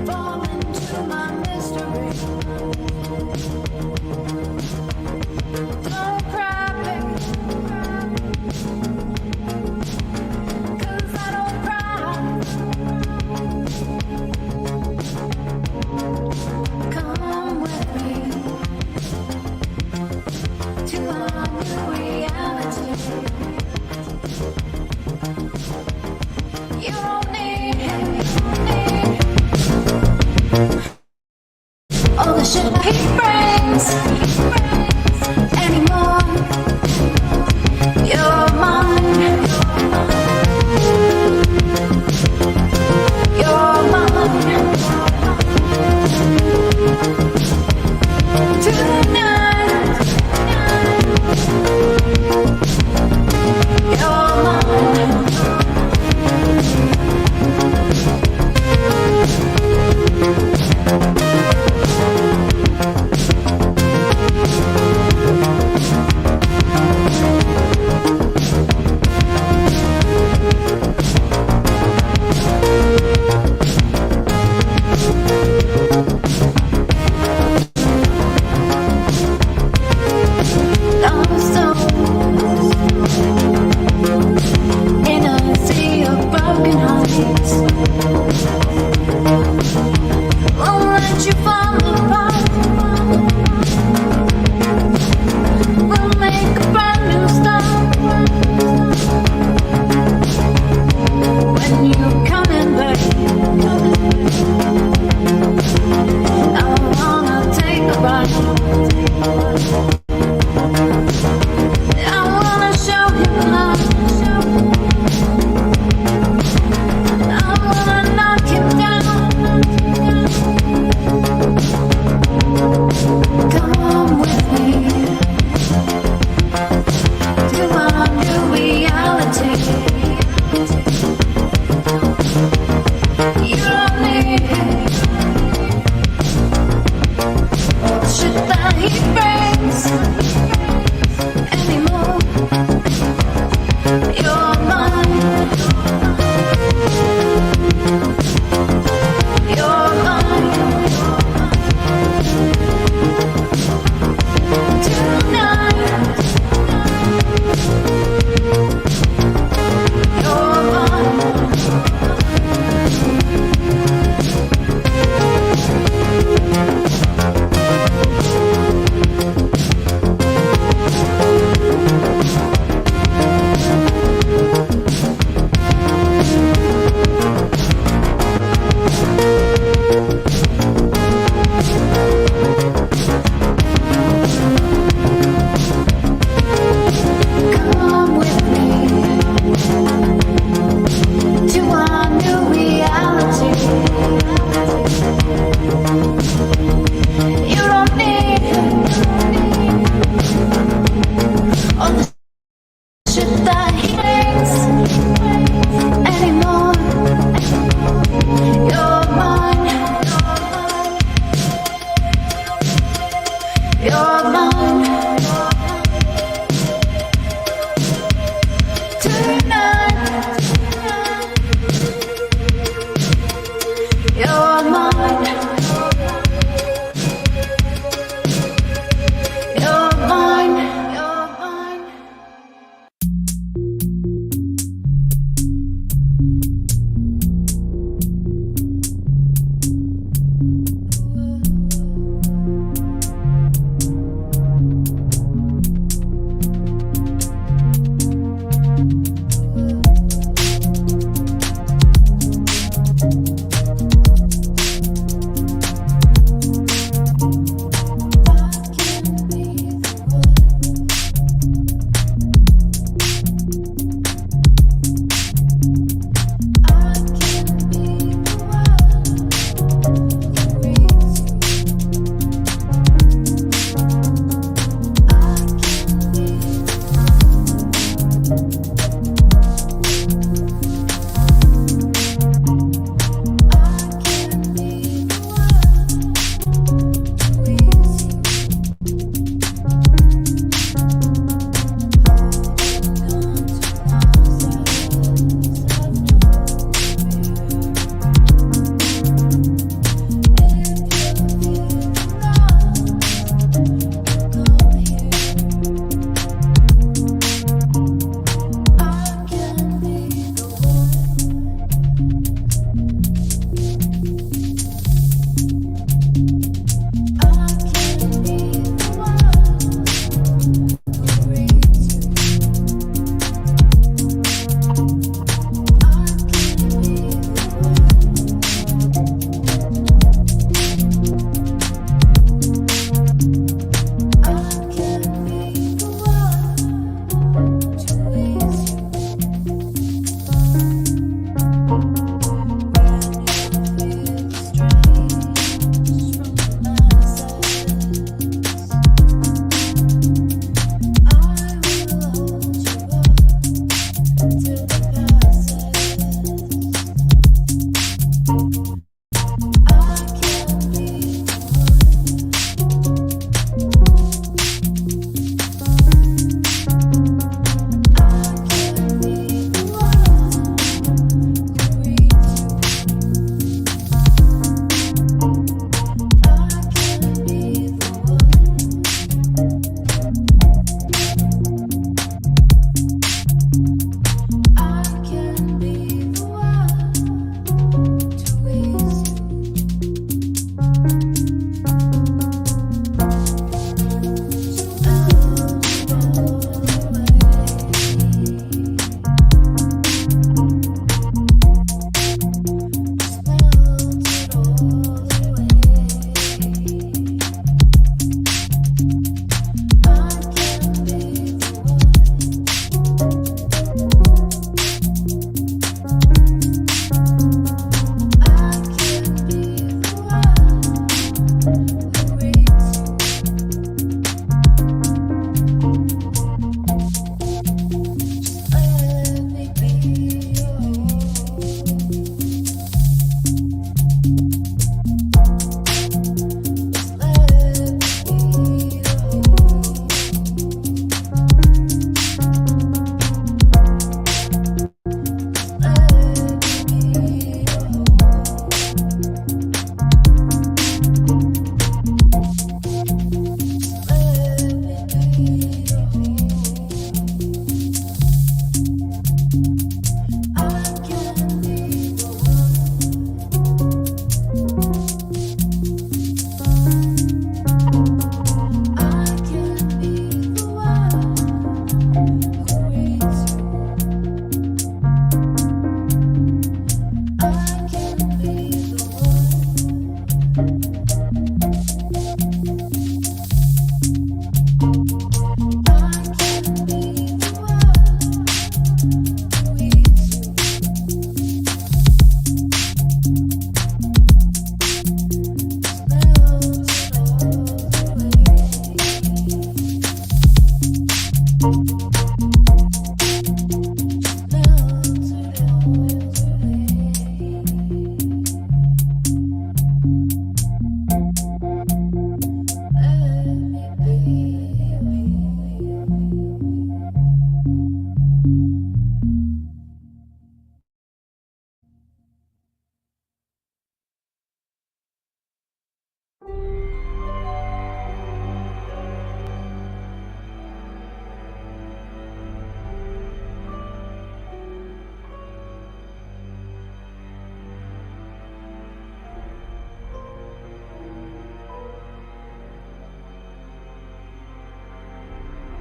Fall into my mystery. Don't cry, baby, 'cause I don't cry. Come with me to our new reality. You don't need him.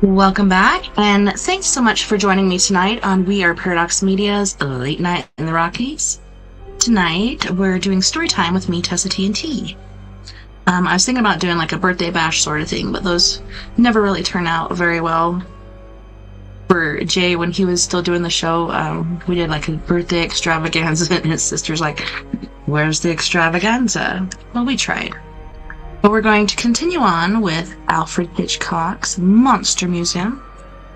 Welcome back, and thanks so much for joining me tonight on We Are Paradox Media's Late Night in the Rockies. Tonight, we're doing story time with me, TessaTNT. I was thinking about doing like a birthday bash sort of thing, but those never really turn out very well. For Jay, when he was still doing the show, we did like a birthday extravaganza, and his sister's like, "Where's the extravaganza?" Well, we tried. But we're going to continue on with Alfred Hitchcock's Monster Museum.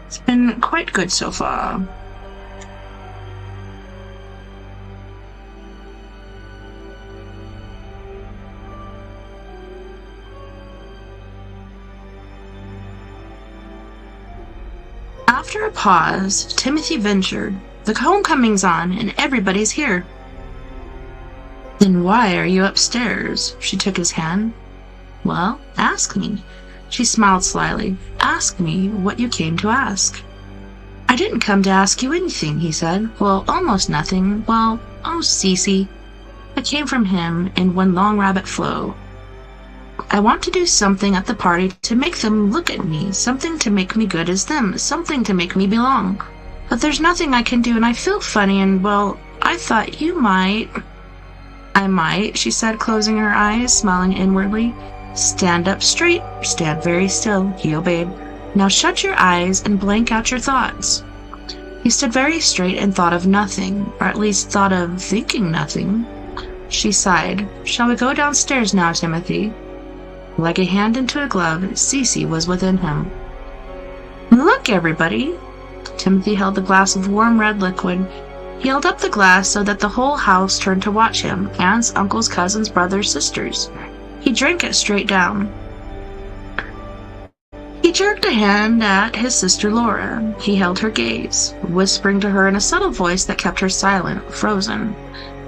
It's been quite good so far. After a pause, Timothy ventured, "The homecoming's on, and everybody's here." "Then why are you upstairs?" She took his hand. "Well, ask me." She smiled slyly. "Ask me what you came to ask." "I didn't come to ask you anything," he said. "Well, almost nothing. Well, oh, Cece." It came from him in one long rabbit flow. "I want to do something at the party to make them look at me, something to make me good as them, something to make me belong. But there's nothing I can do, and I feel funny, and, well, I thought you might." "I might," she said, closing her eyes, smiling inwardly. "Stand up straight, stand very still," he obeyed. "Now shut your eyes and blank out your thoughts." He stood very straight and thought of nothing, or at least thought of thinking nothing. She sighed. "Shall we go downstairs now, Timothy?" Like a hand into a glove, Cece was within him. "Look, everybody!" Timothy held the glass of warm red liquid. He held up the glass so that the whole house turned to watch him, aunts, uncles, cousins, brothers, sisters. He drank it straight down. He jerked a hand at his sister Laura. He held her gaze, whispering to her in a subtle voice that kept her silent, frozen.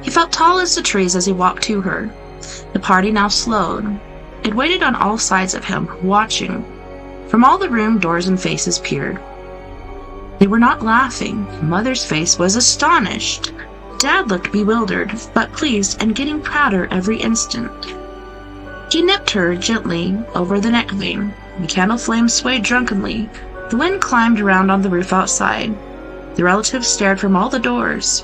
He felt tall as the trees as he walked to her. The party now slowed. It waited on all sides of him, watching. From all the room doors and faces peered. They were not laughing. Mother's face was astonished. Dad looked bewildered, but pleased and getting prouder every instant. He nipped her gently over the neck vein. The candle flame swayed drunkenly. The wind climbed around on the roof outside. The relatives stared from all the doors.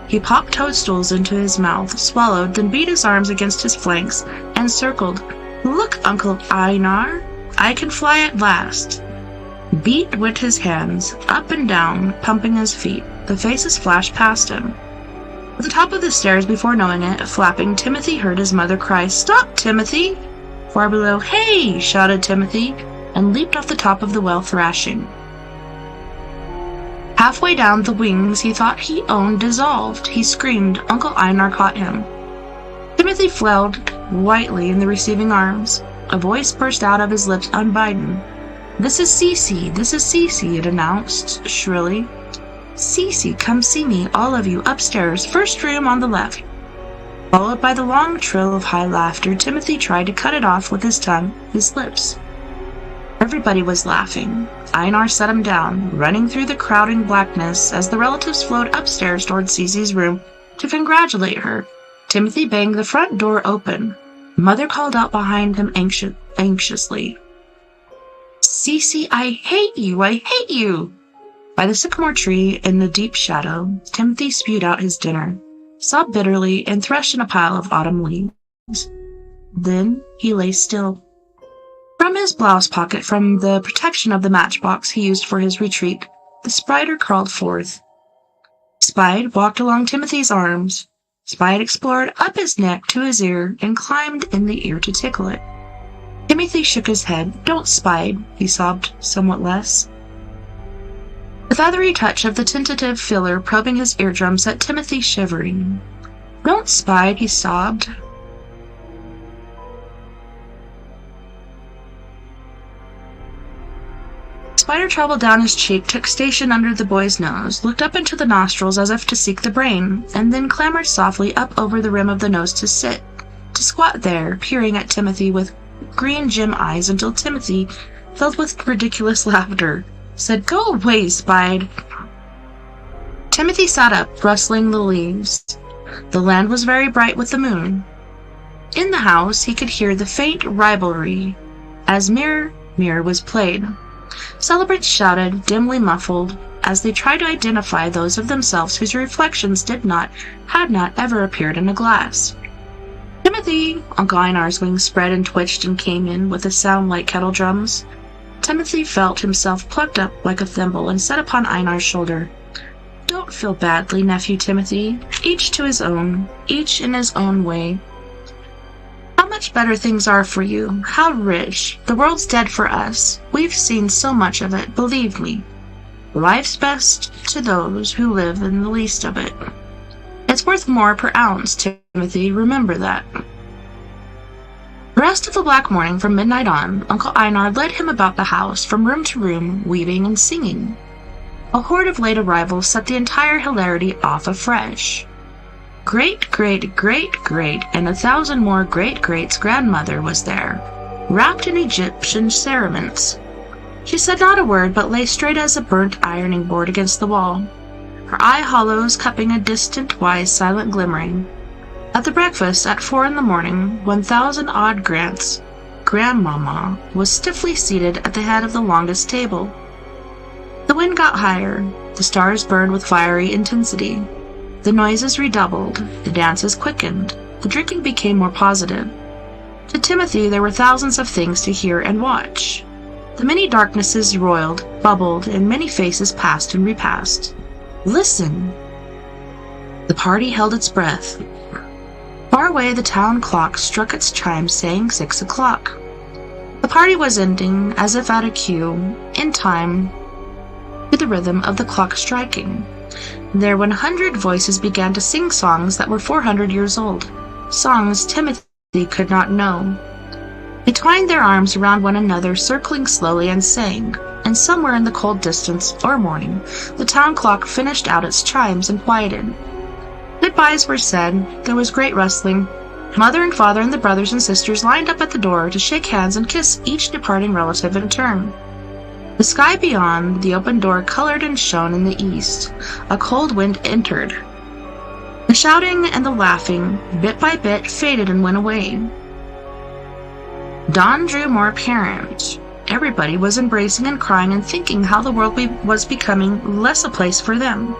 He popped toadstools into his mouth, swallowed, then beat his arms against his flanks, and circled. "Look, Uncle Einar, I can fly at last." Beat went his hands, up and down, pumping his feet. The faces flashed past him. At the top of the stairs, before knowing it, flapping, Timothy heard his mother cry, "Stop, Timothy!" Far below, "Hey!" shouted Timothy, and leaped off the top of the well, thrashing. Halfway down, the wings he thought he owned dissolved. He screamed. Uncle Einar caught him. Timothy flailed whitely in the receiving arms. A voice burst out of his lips unbidden. "This is Cece, this is Cece," it announced shrilly. "Cece, come see me, all of you, upstairs, first room on the left." Followed by the long trill of high laughter, Timothy tried to cut it off with his tongue, his lips. Everybody was laughing. Einar set him down, running through the crowding blackness as the relatives flowed upstairs toward Cece's room to congratulate her. Timothy banged the front door open. Mother called out behind him anxiously. "Cece, I hate you, I hate you!" By the sycamore tree in the deep shadow, Timothy spewed out his dinner, sobbed bitterly, and threshed in a pile of autumn leaves. Then he lay still. From his blouse pocket, from the protection of the matchbox he used for his retreat, the spider crawled forth. Spide walked along Timothy's arms. Spide explored up his neck to his ear and climbed in the ear to tickle it. Timothy shook his head. "Don't, Spide," he sobbed, somewhat less. The feathery touch of the tentative filler probing his eardrum set Timothy shivering. "Don't, Spide," he sobbed. Spider traveled down his cheek, took station under the boy's nose, looked up into the nostrils as if to seek the brain, and then clambered softly up over the rim of the nose to squat there, peering at Timothy with green gem eyes until Timothy, filled with ridiculous laughter, said, "Go away, Spide." Timothy sat up, rustling the leaves. The land was very bright with the moon. In the house he could hear the faint ribaldry as Mirror, Mirror was played. Celebrants shouted, dimly muffled, as they tried to identify those of themselves whose reflections had not ever appeared in a glass. "Timothy!" Uncle Einar's wings spread and twitched and came in with a sound like kettle drums. Timothy felt himself plucked up like a thimble and set upon Einar's shoulder. "Don't feel badly, nephew Timothy. Each to his own, each in his own way. How much better things are for you. How rich. The world's dead for us. We've seen so much of it, believe me. Life's best to those who live in the least of it. It's worth more per ounce, Timothy. Remember that." The rest of the black morning from midnight on, Uncle Einar led him about the house from room to room, weaving and singing. A horde of late arrivals set the entire hilarity off afresh. Great, and 1,000 more great-greats grandmother was there, wrapped in Egyptian cerements. She said not a word, but lay straight as a burnt ironing board against the wall, her eye hollows cupping a distant, wise, silent glimmering. At the breakfast at 4 in the morning, 1,000 odd grants, Grandmama was stiffly seated at the head of the longest table. The wind got higher, the stars burned with fiery intensity. The noises redoubled, the dances quickened, the drinking became more positive. To Timothy there were thousands of things to hear and watch. The many darknesses roiled, bubbled, and many faces passed and repassed. Listen! The party held its breath. Far away the town clock struck its chime, saying 6 o'clock. The party was ending, as if at a cue, in time to the rhythm of the clock striking. Their 100 voices began to sing songs that were 400 years old, songs Timothy could not know. They twined their arms around one another, circling slowly, and sang, and somewhere in the cold distance, or morning, the town clock finished out its chimes and quieted. Goodbyes were said, there was great rustling. Mother and father and the brothers and sisters lined up at the door to shake hands and kiss each departing relative in turn. The sky beyond the open door colored and shone in the east. A cold wind entered. The shouting and the laughing, bit by bit, faded and went away. Dawn drew more apparent. Everybody was embracing and crying and thinking how the world was becoming less a place for them.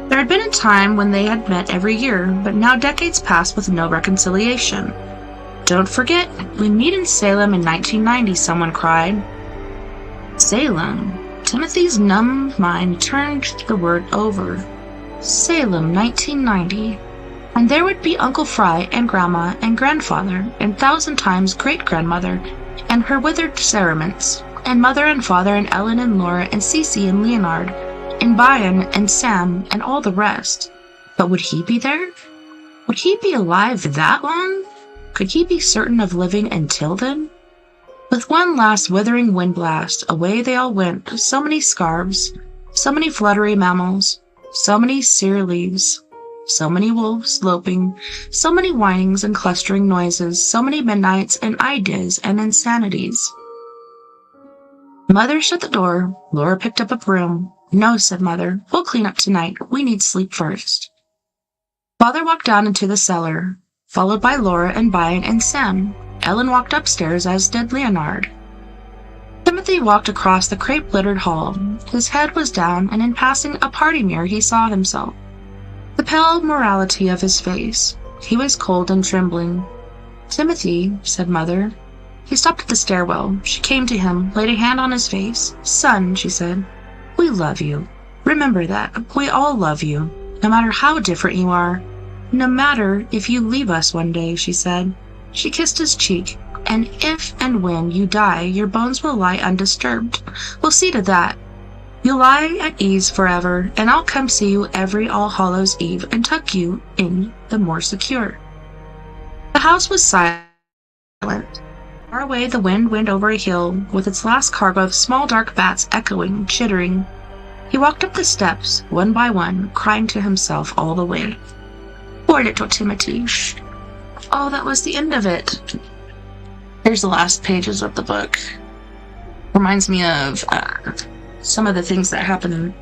There had been a time when they had met every year, but now decades passed with no reconciliation. "Don't forget, we meet in Salem in 1990, someone cried. Salem. Timothy's numb mind turned the word over. Salem, 1990. And there would be Uncle Fry and Grandma and Grandfather and 1,000 times great-grandmother and her withered cerements, and Mother and Father and Ellen and Laura and Cece and Leonard and Brian and Sam and all the rest. But would he be there? Would he be alive that long? Could he be certain of living until then? With one last withering wind blast, away they all went, so many scarves, so many fluttery mammals, so many sere leaves, so many wolves loping, so many whinings and clustering noises, so many midnights and ideas and insanities. Mother shut the door. Laura picked up a broom. "No," said Mother, "we'll clean up tonight. We need sleep first." Father walked down into the cellar, followed by Laura and Brian and Sam. Ellen walked upstairs, as did Leonard. Timothy walked across the crepe-littered hall. His head was down, and in passing a party mirror he saw himself. The pale morality of his face. He was cold and trembling. "Timothy," said Mother. He stopped at the stairwell. She came to him, laid a hand on his face. "Son," she said, "we love you. Remember that. We all love you, no matter how different you are. No matter if you leave us one day," she said. She kissed his cheek. "And if and when you die, your bones will lie undisturbed. We'll see to that. You'll lie at ease forever, and I'll come see you every All Hallows Eve and tuck you in the more secure." The house was silent. Far away the wind went over a hill, with its last cargo of small dark bats echoing, chittering. He walked up the steps, one by one, crying to himself all the way. Poor little Timothy. Oh, that was the end of it. Here's the last pages of the book. Reminds me of some of the things that happened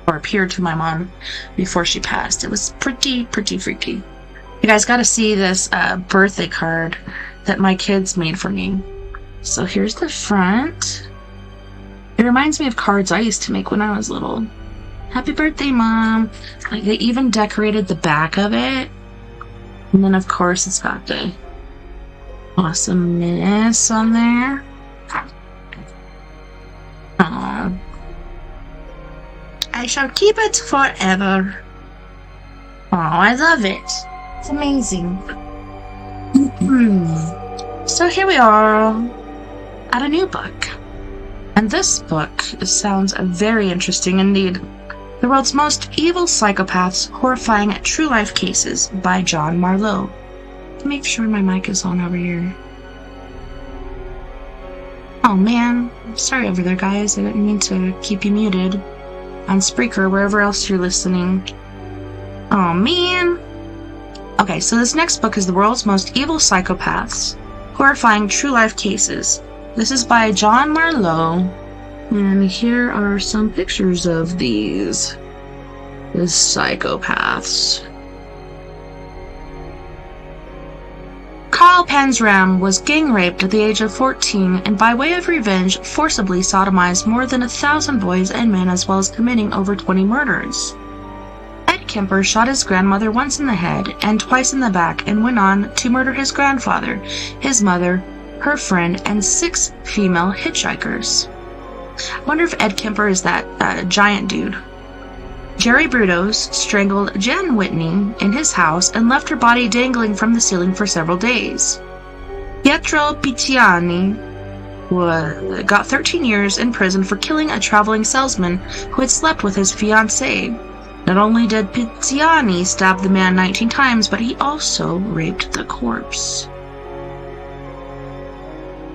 or appeared to my mom before she passed. It was pretty freaky. You guys got to see this birthday card that my kids made for me. So here's the front. It reminds me of cards I used to make when I was little. Happy birthday, Mom! Like, they even decorated the back of it. And then, of course, it's got the awesomeness on there. Aww. I shall keep it forever. Oh, I love it. It's amazing. So here we are at a new book. And this book sounds very interesting indeed. The World's Most Evil Psychopaths, Horrifying True-Life Cases by John Marlowe. Make sure my mic is on over here. Oh man, sorry over there guys, I didn't mean to keep you muted. On Spreaker, wherever else you're listening. Oh man. Okay, so this next book is The World's Most Evil Psychopaths, Horrifying True-Life Cases. This is by John Marlowe, and here are some pictures of these psychopaths. Carl Panzram was gang-raped at the age of 14 and by way of revenge forcibly sodomized more than 1,000 boys and men as well as committing over 20 murders. Ed Kemper shot his grandmother once in the head and twice in the back and went on to murder his grandfather, his mother, her friend, and 6 female hitchhikers. I wonder if Ed Kemper is that giant dude. Jerry Brudos strangled Jan Whitney in his house and left her body dangling from the ceiling for several days. Pietro Picciani got 13 years in prison for killing a traveling salesman who had slept with his fiancée. Not only did Picciani stab the man 19 times, but he also raped the corpse.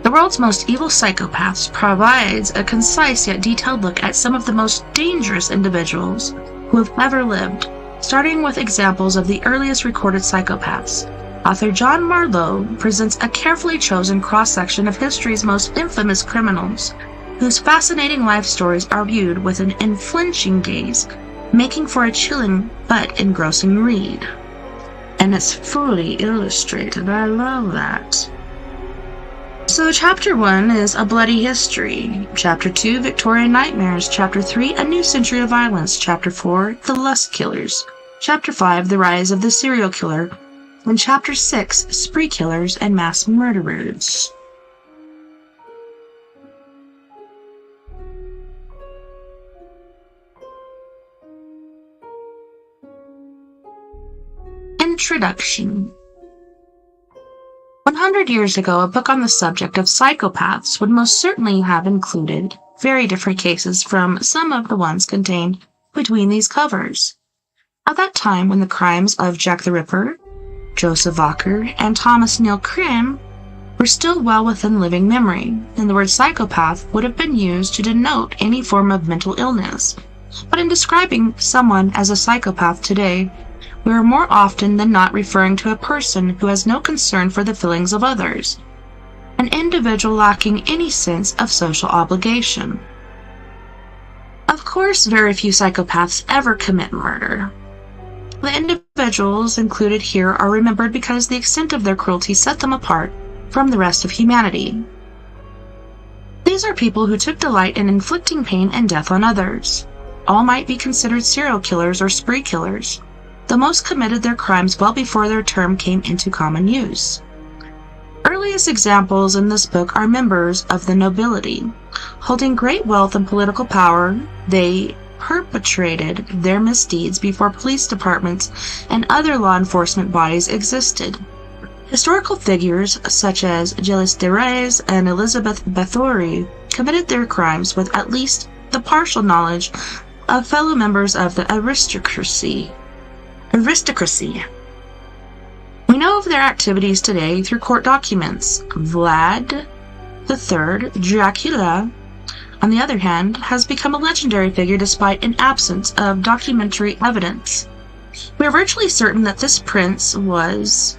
The World's Most Evil Psychopaths provides a concise yet detailed look at some of the most dangerous individuals who have ever lived, starting with examples of the earliest recorded psychopaths. Author John Marlowe presents a carefully chosen cross-section of history's most infamous criminals, whose fascinating life stories are viewed with an unflinching gaze, making for a chilling but engrossing read. And it's fully illustrated. I love that. So Chapter 1 is A Bloody History, Chapter 2, Victorian Nightmares, Chapter 3, A New Century of Violence, Chapter 4, The Lust Killers, Chapter 5, The Rise of the Serial Killer, and Chapter 6, Spree Killers and Mass Murderers. Introduction. 100 years ago, a book on the subject of psychopaths would most certainly have included very different cases from some of the ones contained between these covers. At that time, when the crimes of Jack the Ripper, Joseph Walker, and Thomas Neal Crim were still well within living memory, and the word psychopath would have been used to denote any form of mental illness. But in describing someone as a psychopath today, we are more often than not referring to a person who has no concern for the feelings of others, an individual lacking any sense of social obligation. Of course, very few psychopaths ever commit murder. The individuals included here are remembered because the extent of their cruelty set them apart from the rest of humanity. These are people who took delight in inflicting pain and death on others. All might be considered serial killers or spree killers. The most committed their crimes well before their term came into common use. Earliest examples in this book are members of the nobility. Holding great wealth and political power, they perpetrated their misdeeds before police departments and other law enforcement bodies existed. Historical figures such as Gilles de Rais and Elizabeth Bathory committed their crimes with at least the partial knowledge of fellow members of the aristocracy. We know of their activities today through court documents. Vlad III, Dracula, on the other hand, has become a legendary figure despite an absence of documentary evidence. We are virtually certain that this prince of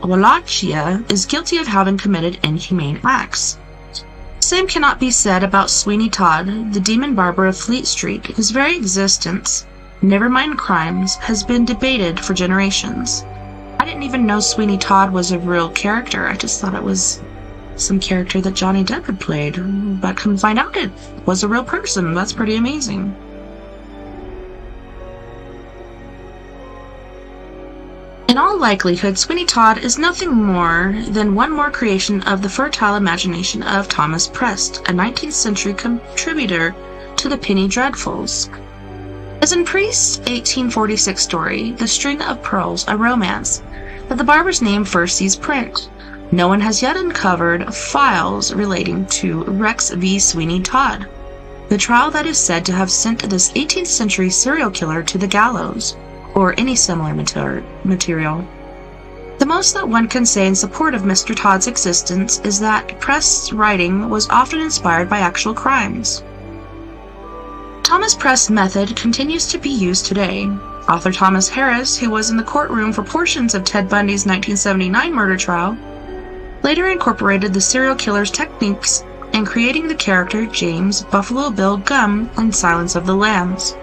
Wallachia is guilty of having committed inhumane acts. The same cannot be said about Sweeney Todd, the demon barber of Fleet Street, whose very existence, never mind crimes, has been debated for generations. I didn't even know Sweeney Todd was a real character. I just thought it was some character that Johnny Depp had played, but come find out it was a real person. That's pretty amazing. In all likelihood, Sweeney Todd is nothing more than one more creation of the fertile imagination of Thomas Prest, a 19th century contributor to the Penny Dreadfuls. As in Priest's 1846 story, The String of Pearls, a romance, that the barber's name first sees print, no one has yet uncovered files relating to Rex v. Sweeney Todd, the trial that is said to have sent this 18th century serial killer to the gallows, or any similar material. The most that one can say in support of Mr. Todd's existence is that Prest's writing was often inspired by actual crimes. Thomas Prest's method continues to be used today. Author Thomas Harris, who was in the courtroom for portions of Ted Bundy's 1979 murder trial, later incorporated the serial killer's techniques in creating the character James Buffalo Bill Gum in Silence of the Lambs.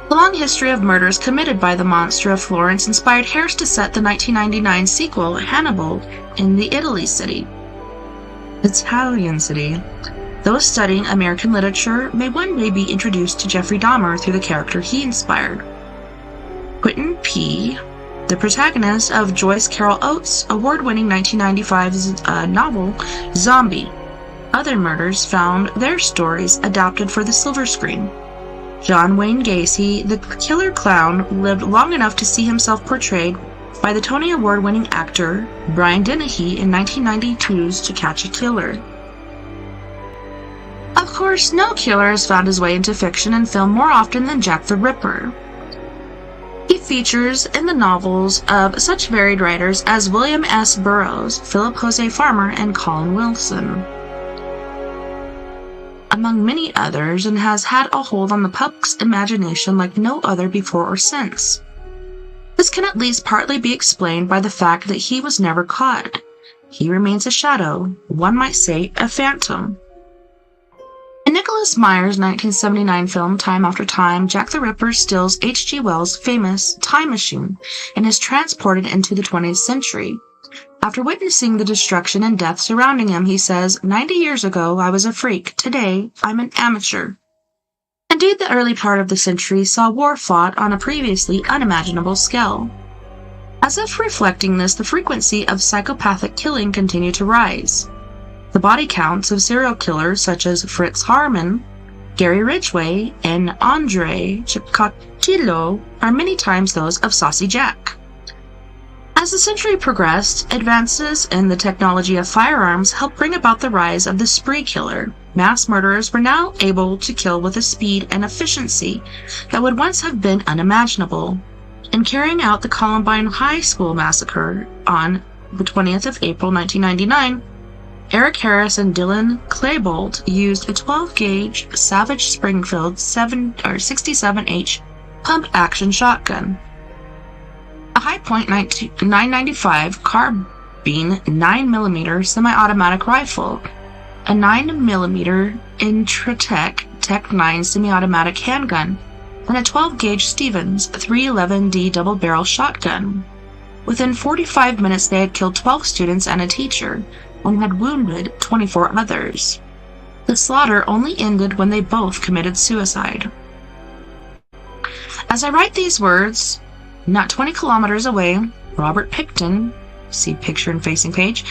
The long history of murders committed by the monster of Florence inspired Harris to set the 1999 sequel, Hannibal, in the Italian city. Those studying American literature may one day be introduced to Jeffrey Dahmer through the character he inspired. Quentin P., the protagonist of Joyce Carol Oates' award-winning 1995 novel, Zombie. Other murders found their stories adapted for the silver screen. John Wayne Gacy, the killer clown, lived long enough to see himself portrayed by the Tony Award-winning actor Brian Dennehy in 1992's To Catch a Killer. Of course, no killer has found his way into fiction and film more often than Jack the Ripper. He features in the novels of such varied writers as William S. Burroughs, Philip Jose Farmer, and Colin Wilson, among many others, and has had a hold on the public's imagination like no other before or since. This can at least partly be explained by the fact that he was never caught. He remains a shadow, one might say a phantom. In Nicholas Meyer's 1979 film Time After Time, Jack the Ripper steals H.G. Wells' famous time machine and is transported into the 20th century. After witnessing the destruction and death surrounding him, he says, 90 years ago, I was a freak. Today, I'm an amateur. Indeed, the early part of the century saw war fought on a previously unimaginable scale. As if reflecting this, the frequency of psychopathic killing continued to rise. The body counts of serial killers such as Fritz Harman, Gary Ridgway, and Andre Chikatilo are many times those of Saucy Jack. As the century progressed, advances in the technology of firearms helped bring about the rise of the spree killer. Mass murderers were now able to kill with a speed and efficiency that would once have been unimaginable. In carrying out the Columbine High School massacre on the 20th of April 1999, Eric Harris and Dylan Klebold used a 12-gauge Savage Springfield 67H pump-action shotgun, a High-Point 995 carbine 9mm semi-automatic rifle, a 9mm Intratec Tech 9 semi-automatic handgun, and a 12-gauge Stevens 311D double-barrel shotgun. Within 45 minutes, they had killed 12 students and a teacher, and had wounded 24 others. The slaughter only ended when they both committed suicide. As I write these words, not 20 kilometers away, Robert Picton, see picture and facing page,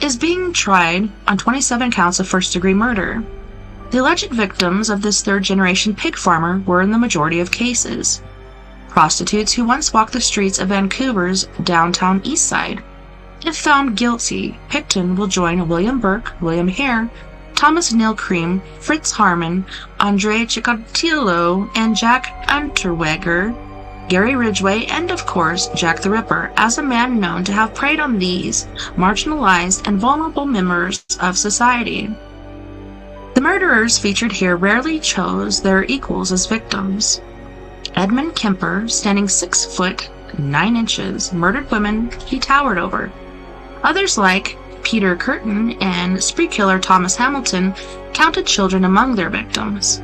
is being tried on 27 counts of first-degree murder. The alleged victims of this third-generation pig farmer were in the majority of cases prostitutes who once walked the streets of Vancouver's downtown east side. If found guilty, Picton will join William Burke, William Hare, Thomas Neil Cream, Fritz Harman, Andre Chikatilo, and Jack Unterweger, Gary Ridgway, and of course Jack the Ripper, as a man known to have preyed on these marginalized and vulnerable members of society. The murderers featured here rarely chose their equals as victims. Edmund Kemper, standing 6 foot 9 inches, murdered women he towered over. Others like Peter Curtin and spree killer Thomas Hamilton counted children among their victims.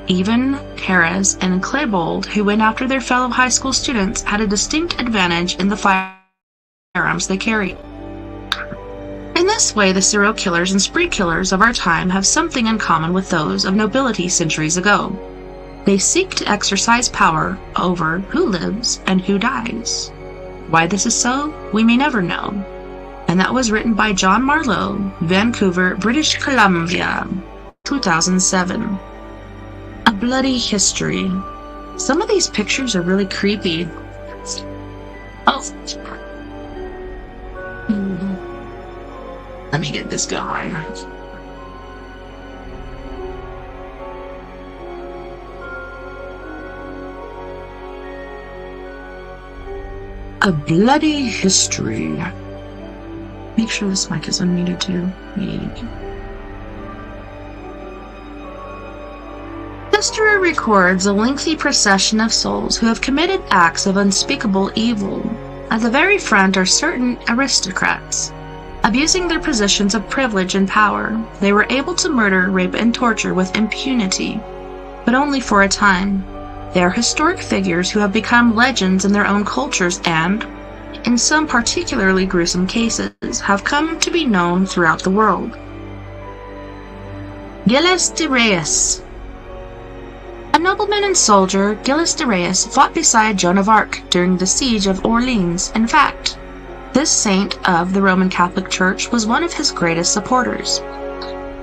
Even Harris and Klebold, who went after their fellow high school students, had a distinct advantage in the firearms they carried. In this way, the serial killers and spree killers of our time have something in common with those of nobility centuries ago. They seek to exercise power over who lives and who dies. Why this is so, we may never know. And that was written by John Marlowe, Vancouver, British Columbia, 2007. A Bloody History. Some of these pictures are really creepy. Oh. Let me get this going. A Bloody History. Make sure this mic is unmuted too. History records a lengthy procession of souls who have committed acts of unspeakable evil. At the very front are certain aristocrats. Abusing their positions of privilege and power, they were able to murder, rape, and torture with impunity, but only for a time. They are historic figures who have become legends in their own cultures and, in some particularly gruesome cases, have come to be known throughout the world. Gilles de Reyes. A nobleman and soldier, Gilles de Reyes fought beside Joan of Arc during the siege of Orleans. In fact, this saint of the Roman Catholic Church was one of his greatest supporters.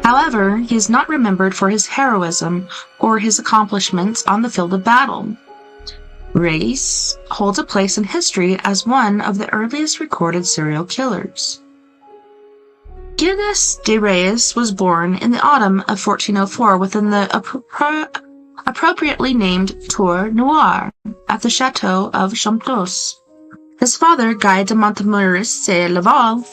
However, he is not remembered for his heroism or his accomplishments on the field of battle. Reyes holds a place in history as one of the earliest recorded serial killers. Gilles de Reyes was born in the autumn of 1404 within the appropriately named Tour Noire at the Chateau of Champtos. His father, Guy de Montmorency-Laval,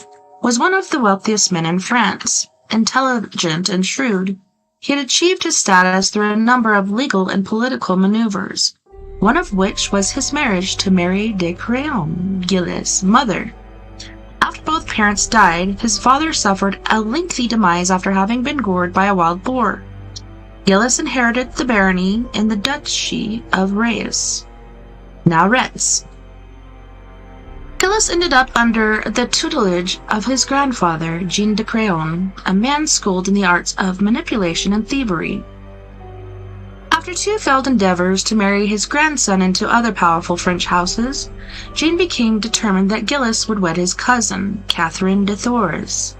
was one of the wealthiest men in France. Intelligent and shrewd, he had achieved his status through a number of legal and political maneuvers, one of which was his marriage to Mary de Craon, Gilles' mother. After both parents died, his father suffered a lengthy demise after having been gored by a wild boar. Gilles inherited the barony in the Duchy of Reyes, now Retz. Gilles ended up under the tutelage of his grandfather, Jean de Craon, a man schooled in the arts of manipulation and thievery. After two failed endeavors to marry his grandson into other powerful French houses, Jean became determined that Gilles would wed his cousin, Catherine de Thouars.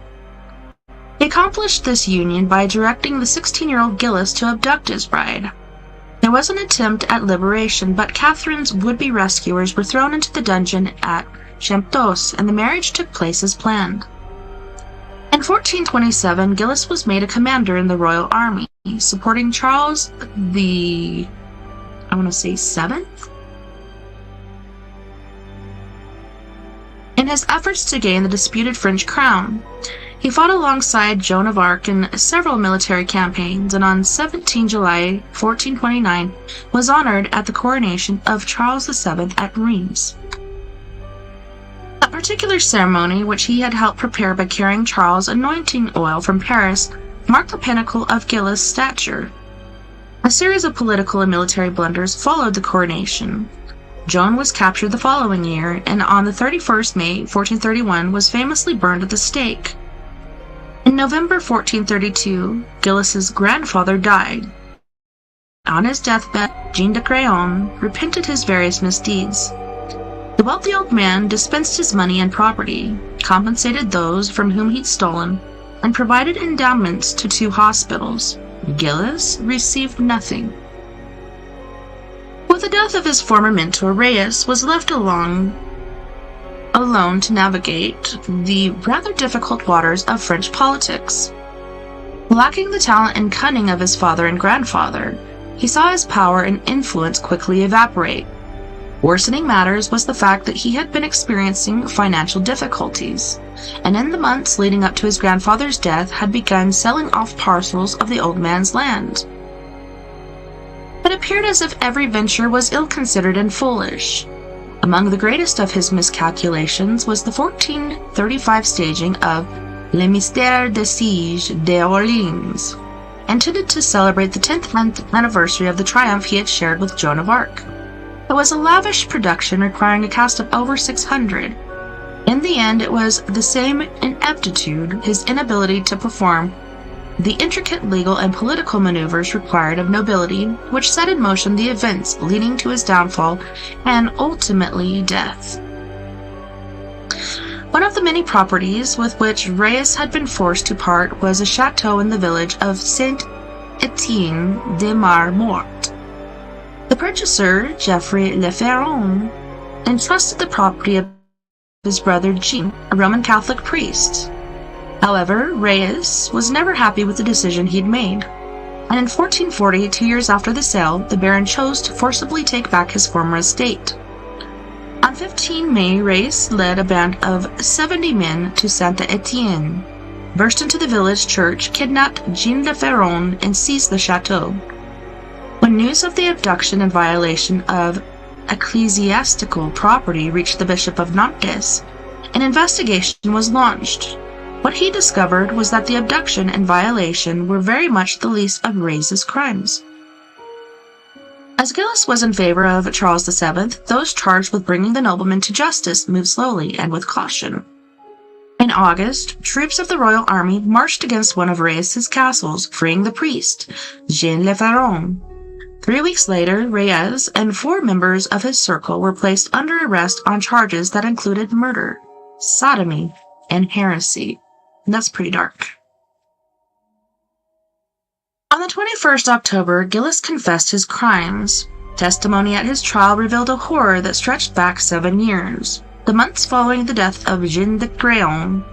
He accomplished this union by directing the 16-year-old Gilles to abduct his bride. There was an attempt at liberation, but Catherine's would-be rescuers were thrown into the dungeon at Champtos, and the marriage took place as planned. In 1427, Gilles was made a commander in the royal army, supporting Charles the, I want to say 7th? In his efforts to gain the disputed French crown. He fought alongside Joan of Arc in several military campaigns, and on 17 July 1429 was honored at the coronation of Charles VII at Reims. That particular ceremony, which he had helped prepare by carrying Charles' anointing oil from Paris, marked the pinnacle of Gilles' stature. A series of political and military blunders followed the coronation. Joan was captured the following year, and on the 31st May 1431 was famously burned at the stake. In November 1432, Gilles' grandfather died. On his deathbed, Jean de Craon repented his various misdeeds. The wealthy old man dispensed his money and property, compensated those from whom he'd stolen, and provided endowments to 2 hospitals. Gilles received nothing. With the death of his former mentor, Reyes was left alone to navigate the rather difficult waters of French politics. Lacking the talent and cunning of his father and grandfather, he saw his power and influence quickly evaporate. Worsening matters was the fact that he had been experiencing financial difficulties, and in the months leading up to his grandfather's death had begun selling off parcels of the old man's land. It appeared as if every venture was ill-considered and foolish. Among the greatest of his miscalculations was the 1435 staging of Le Mystère des Sieges d'Orléans, intended to celebrate the 10th anniversary of the triumph he had shared with Joan of Arc. It was a lavish production requiring a cast of over 600. In the end, it was the same ineptitude, his inability to perform the intricate legal and political maneuvers required of nobility, which set in motion the events leading to his downfall and ultimately death. One of the many properties with which Reyes had been forced to part was a chateau in the village of Saint-Étienne de Marmort. The purchaser, Geoffrey Le Ferron, entrusted the property of his brother Jean, a Roman Catholic priest. However, Reyes was never happy with the decision he'd made, and in 1440, 2 years after the sale, the Baron chose to forcibly take back his former estate. On 15 May, Reyes led a band of 70 men to Saint-Étienne, burst into the village church, kidnapped Jean Le Ferron, and seized the chateau. When news of the abduction and violation of ecclesiastical property reached the Bishop of Nantes, an investigation was launched. What he discovered was that the abduction and violation were very much the least of Reyes' crimes. As Gilles was in favor of Charles VII, those charged with bringing the nobleman to justice moved slowly and with caution. In August, troops of the royal army marched against one of Reyes' castles, freeing the priest, Jean Le Ferron. 3 weeks later, Reyes and 4 members of his circle were placed under arrest on charges that included murder, sodomy, and heresy. And that's pretty dark. On the 21st October, Gilles confessed his crimes. Testimony at his trial revealed a horror that stretched back 7 years, the months following the death of Jean de Craon.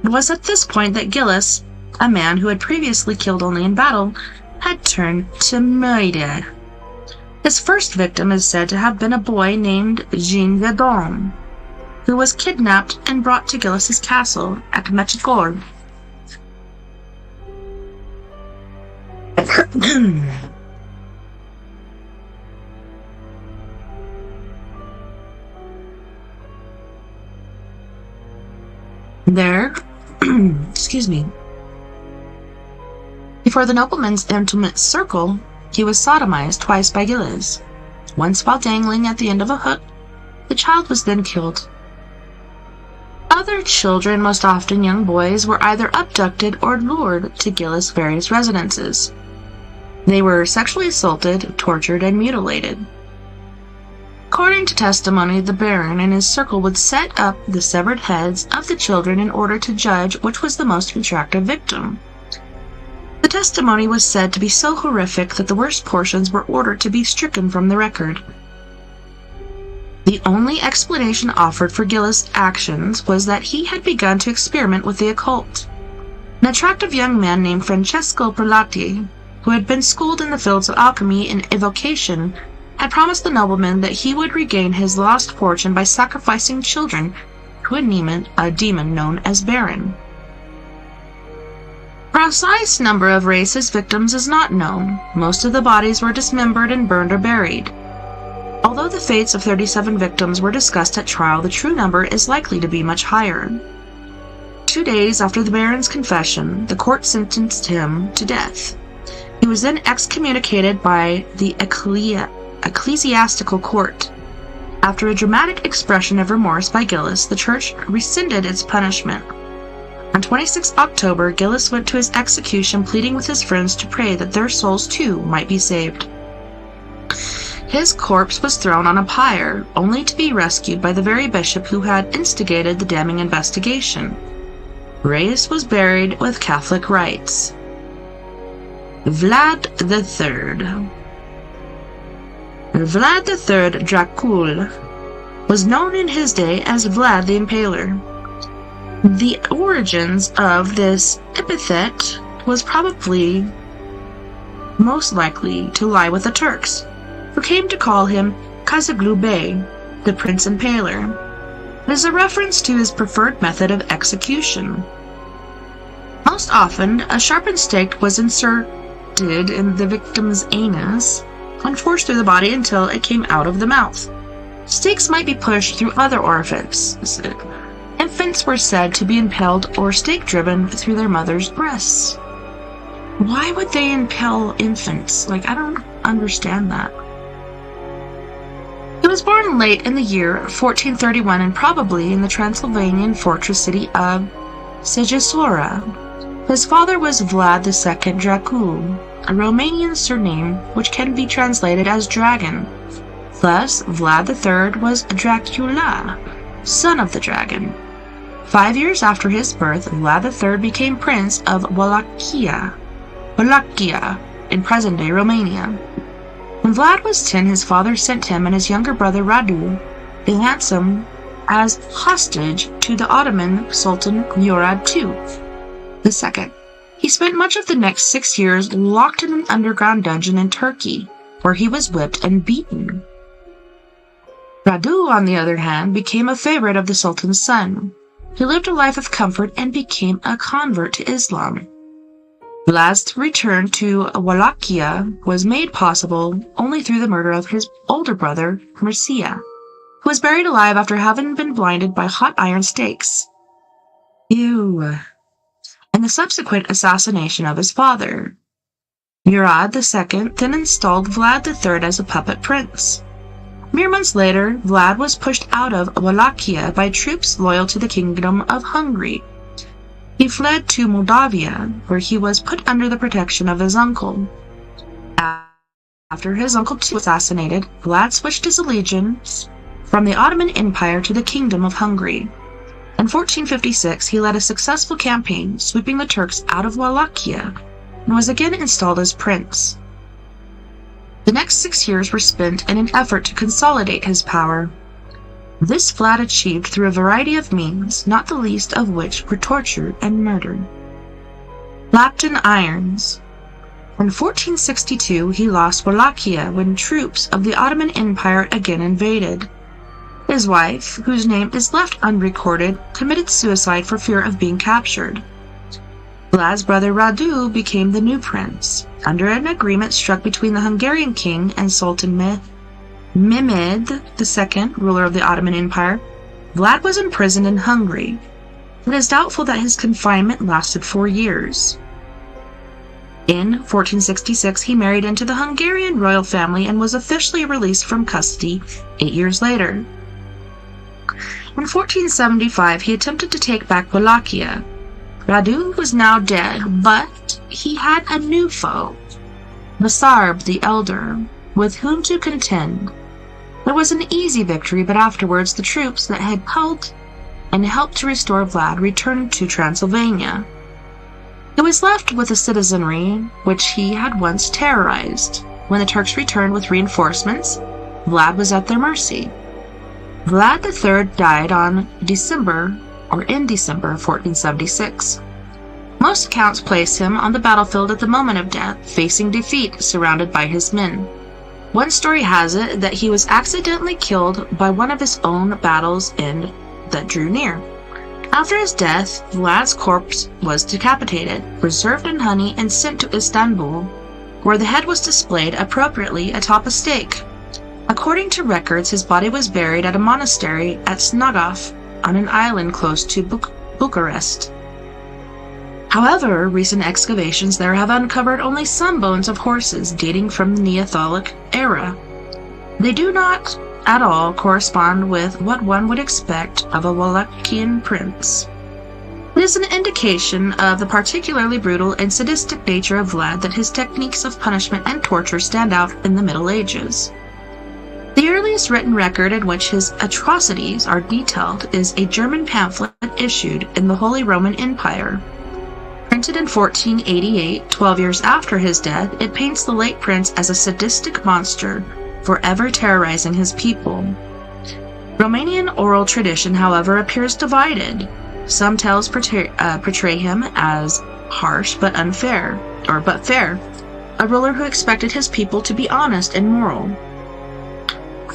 It was at this point that Gilles, a man who had previously killed only in battle, had turned to murder. His first victim is said to have been a boy named Jean Vedon, who was kidnapped and brought to Gilles' castle at Méticourt. There, excuse me. Before the nobleman's intimate circle, he was sodomized twice by Gilles. Once while dangling at the end of a hook, the child was then killed. Other children, most often young boys, were either abducted or lured to Gilles' various residences. They were sexually assaulted, tortured, and mutilated. According to testimony, the Baron and his circle would set up the severed heads of the children in order to judge which was the most attractive victim. The testimony was said to be so horrific that the worst portions were ordered to be stricken from the record. The only explanation offered for Gilles' actions was that he had begun to experiment with the occult. An attractive young man named Francesco Prelati, who had been schooled in the fields of alchemy and evocation, had promised the nobleman that he would regain his lost fortune by sacrificing children to a demon known as Baron. The precise number of Reyes' victims is not known. Most of the bodies were dismembered and burned or buried. Although the fates of 37 victims were discussed at trial, the true number is likely to be much higher. 2 days after the Baron's confession, the court sentenced him to death. He was then excommunicated by the ecclesiastical court. After a dramatic expression of remorse by Gilles, the church rescinded its punishment. On 26 October, Gilles went to his execution, pleading with his friends to pray that their souls too might be saved. His corpse was thrown on a pyre, only to be rescued by the very bishop who had instigated the damning investigation. Reyes was buried with Catholic rites. Vlad III. Vlad III Dracul was known in his day as Vlad the Impaler. The origins of this epithet was probably most likely to lie with the Turks, who came to call him Kazaglu Bey, the Prince Impaler. It is a reference to his preferred method of execution. Most often, a sharpened stake was inserted in the victim's anus and forced through the body until it came out of the mouth. Stakes might be pushed through other orifices. Infants were said to be impaled or stake-driven through their mother's breasts. Why would they impale infants? I don't understand that. He was born late in the year 1431 and probably in the Transylvanian fortress city of Sighisoara. His father was Vlad II Dracul, a Romanian surname which can be translated as dragon. Thus, Vlad III was Dracula, son of the dragon. 5 years after his birth, Vlad III became Prince of Wallachia in present-day Romania. When Vlad was 10, his father sent him and his younger brother Radu, the Handsome, as hostage to the Ottoman Sultan Murad II. He spent much of the next 6 years locked in an underground dungeon in Turkey, where he was whipped and beaten. Radu, on the other hand, became a favorite of the Sultan's son. He lived a life of comfort and became a convert to Islam. Vlad's return to Wallachia was made possible only through the murder of his older brother, Mircea, who was buried alive after having been blinded by hot iron stakes. And the subsequent assassination of his father. Murad II then installed Vlad III as a puppet prince. Mere months later, Vlad was pushed out of Wallachia by troops loyal to the Kingdom of Hungary. He fled to Moldavia, where he was put under the protection of his uncle. After his uncle too was assassinated, Vlad switched his allegiance from the Ottoman Empire to the Kingdom of Hungary. In 1456, he led a successful campaign, sweeping the Turks out of Wallachia, and was again installed as prince. The next 6 years were spent in an effort to consolidate his power. This Vlad achieved through a variety of means, not the least of which were torture and murder. Wrapped in irons. In 1462, he lost Wallachia when troops of the Ottoman Empire again invaded. His wife, whose name is left unrecorded, committed suicide for fear of being captured. Vlad's brother Radu became the new prince. Under an agreement struck between the Hungarian king and Sultan Mehmed II, ruler of the Ottoman Empire, Vlad was imprisoned in Hungary. It is doubtful that his confinement lasted 4 years. In 1466, he married into the Hungarian royal family and was officially released from custody 8 years later. In 1475, he attempted to take back Wallachia. Radu was now dead, but he had a new foe, Basarb the Elder, with whom to contend. It was an easy victory, but afterwards the troops that had held and helped to restore Vlad returned to Transylvania. He was left with a citizenry which he had once terrorized. When the Turks returned with reinforcements, Vlad was at their mercy. Vlad III died in December of 1476. Most accounts place him on the battlefield at the moment of death, facing defeat, surrounded by his men. One story has it that he was accidentally killed by one of his own battles that drew near. After his death, Vlad's corpse was decapitated, preserved in honey, and sent to Istanbul, where the head was displayed appropriately atop a stake. According to records, his body was buried at a monastery at Snagov, on an island close to Bucharest. However, recent excavations there have uncovered only some bones of horses dating from the Neolithic era. They do not at all correspond with what one would expect of a Wallachian prince. It is an indication of the particularly brutal and sadistic nature of Vlad that his techniques of punishment and torture stand out in the Middle Ages. The earliest written record in which his atrocities are detailed is a German pamphlet issued in the Holy Roman Empire. Printed in 1488, 12 years after his death, it paints the late prince as a sadistic monster, forever terrorizing his people. Romanian oral tradition, however, appears divided. Some tales portray him as harsh but fair, a ruler who expected his people to be honest and moral.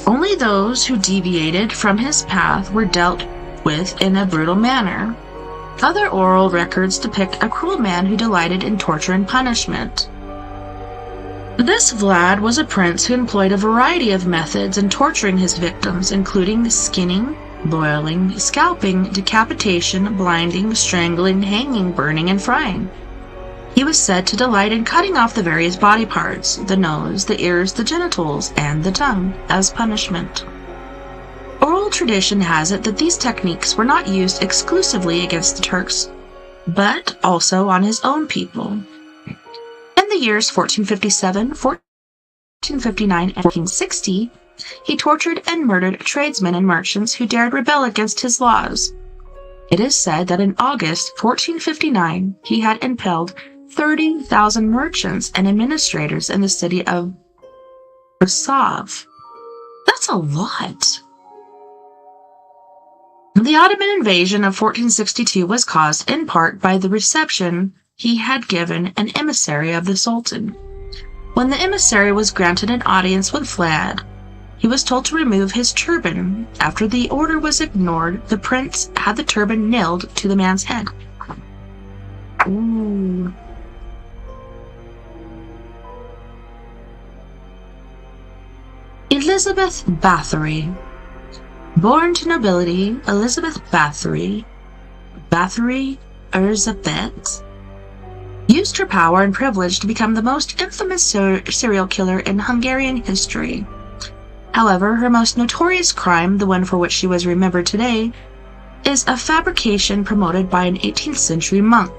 Only those who deviated from his path were dealt with in a brutal manner. Other oral records depict a cruel man who delighted in torture and punishment. This Vlad was a prince who employed a variety of methods in torturing his victims, including skinning, boiling, scalping, decapitation, blinding, strangling, hanging, burning, and frying. He was said to delight in cutting off the various body parts, the nose, the ears, the genitals, and the tongue, as punishment. Oral tradition has it that these techniques were not used exclusively against the Turks, but also on his own people. In the years 1457, 1459, and 1460, he tortured and murdered tradesmen and merchants who dared rebel against his laws. It is said that in August 1459, he had impaled 30,000 merchants and administrators in the city of Rosov. That's a lot. The Ottoman invasion of 1462 was caused in part by the reception he had given an emissary of the Sultan. When the emissary was granted an audience with Vlad, he was told to remove his turban. After the order was ignored, the prince had the turban nailed to the man's head. Ooh. Elizabeth Bathory. Born to nobility, Elizabeth Bathory Erzsébet, used her power and privilege to become the most infamous serial killer in Hungarian history. However, her most notorious crime, the one for which she was remembered today, is a fabrication promoted by an 18th century monk.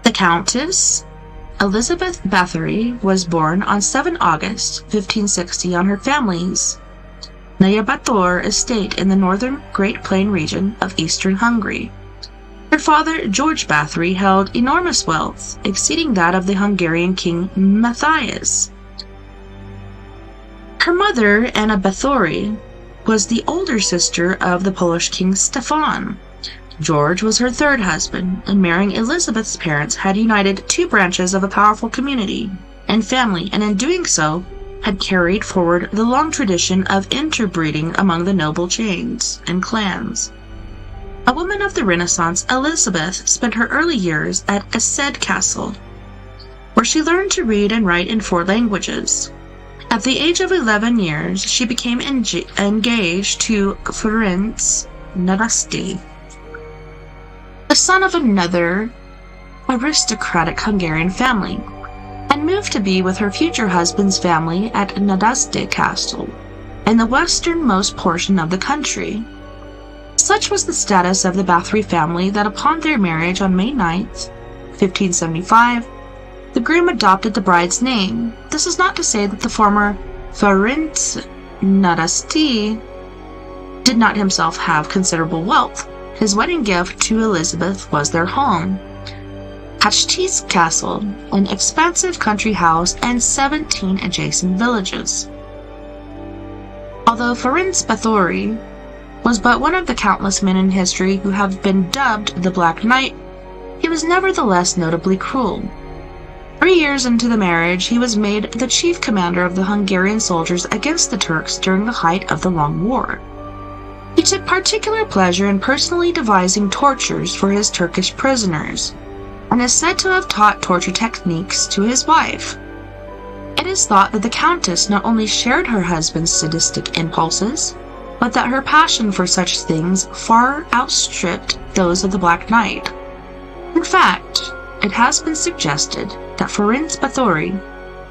The Countess Elizabeth Bathory was born on 7 August 1560 on her family's Nagybator estate in the northern Great Plain region of eastern Hungary. Her father, George Bathory, held enormous wealth, exceeding that of the Hungarian king Matthias. Her mother, Anna Bathory, was the older sister of the Polish king Stefan. George was her third husband, and marrying Elizabeth's parents had united two branches of a powerful community and family, and in doing so, had carried forward the long tradition of interbreeding among the noble chains and clans. A woman of the Renaissance, Elizabeth spent her early years at Eszed Castle, where she learned to read and write in 4 languages. At the age of 11 years, she became engaged to Ferenc Nadasdy, the son of another aristocratic Hungarian family, and moved to be with her future husband's family at Nadasdy Castle, in the westernmost portion of the country. Such was the status of the Bathory family that upon their marriage on May 9th, 1575, the groom adopted the bride's name. This is not to say that the former Ferenc Nadasdy did not himself have considerable wealth. His wedding gift to Elizabeth was their home, Hotchkiss Castle, an expansive country house, and 17 adjacent villages. Although Ferenc Bathory was but one of the countless men in history who have been dubbed the Black Knight, he was nevertheless notably cruel. 3 years into the marriage, he was made the chief commander of the Hungarian soldiers against the Turks during the height of the Long War. He took particular pleasure in personally devising tortures for his Turkish prisoners, and is said to have taught torture techniques to his wife. It is thought that the Countess not only shared her husband's sadistic impulses, but that her passion for such things far outstripped those of the Black Knight. In fact, it has been suggested that Ferenc Bathory,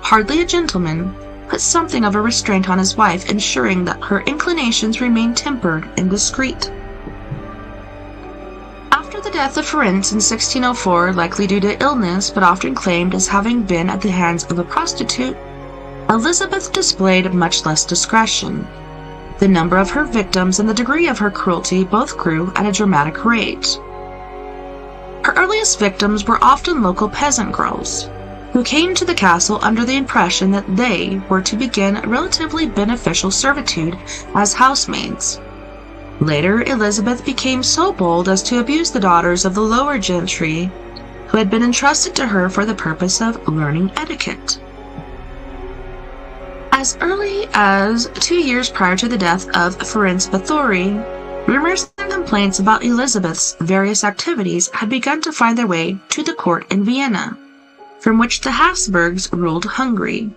hardly a gentleman, put something of a restraint on his wife, ensuring that her inclinations remained tempered and discreet. After the death of Ferenc in 1604, likely due to illness but often claimed as having been at the hands of a prostitute, Elizabeth displayed much less discretion. The number of her victims and the degree of her cruelty both grew at a dramatic rate. Her earliest victims were often local peasant girls, who came to the castle under the impression that they were to begin relatively beneficial servitude as housemaids. Later, Elizabeth became so bold as to abuse the daughters of the lower gentry, who had been entrusted to her for the purpose of learning etiquette. As early as 2 years prior to the death of Ferenc Bathory, rumors and complaints about Elizabeth's various activities had begun to find their way to the court in Vienna, from which the Habsburgs ruled Hungary.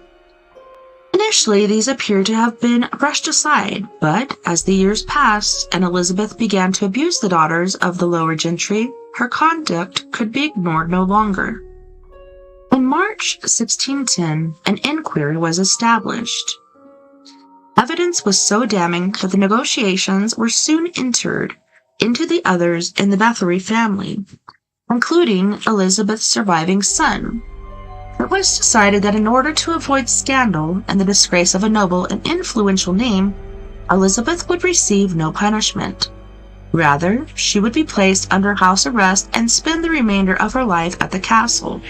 Initially, these appear to have been brushed aside, but as the years passed and Elizabeth began to abuse the daughters of the lower gentry, her conduct could be ignored no longer. In March 1610, an inquiry was established. Evidence was so damning that the negotiations were soon entered into the others in the Bathory family, including Elizabeth's surviving son. It was decided that in order to avoid scandal and the disgrace of a noble and influential name, Elizabeth would receive no punishment. Rather, she would be placed under house arrest and spend the remainder of her life at the castle.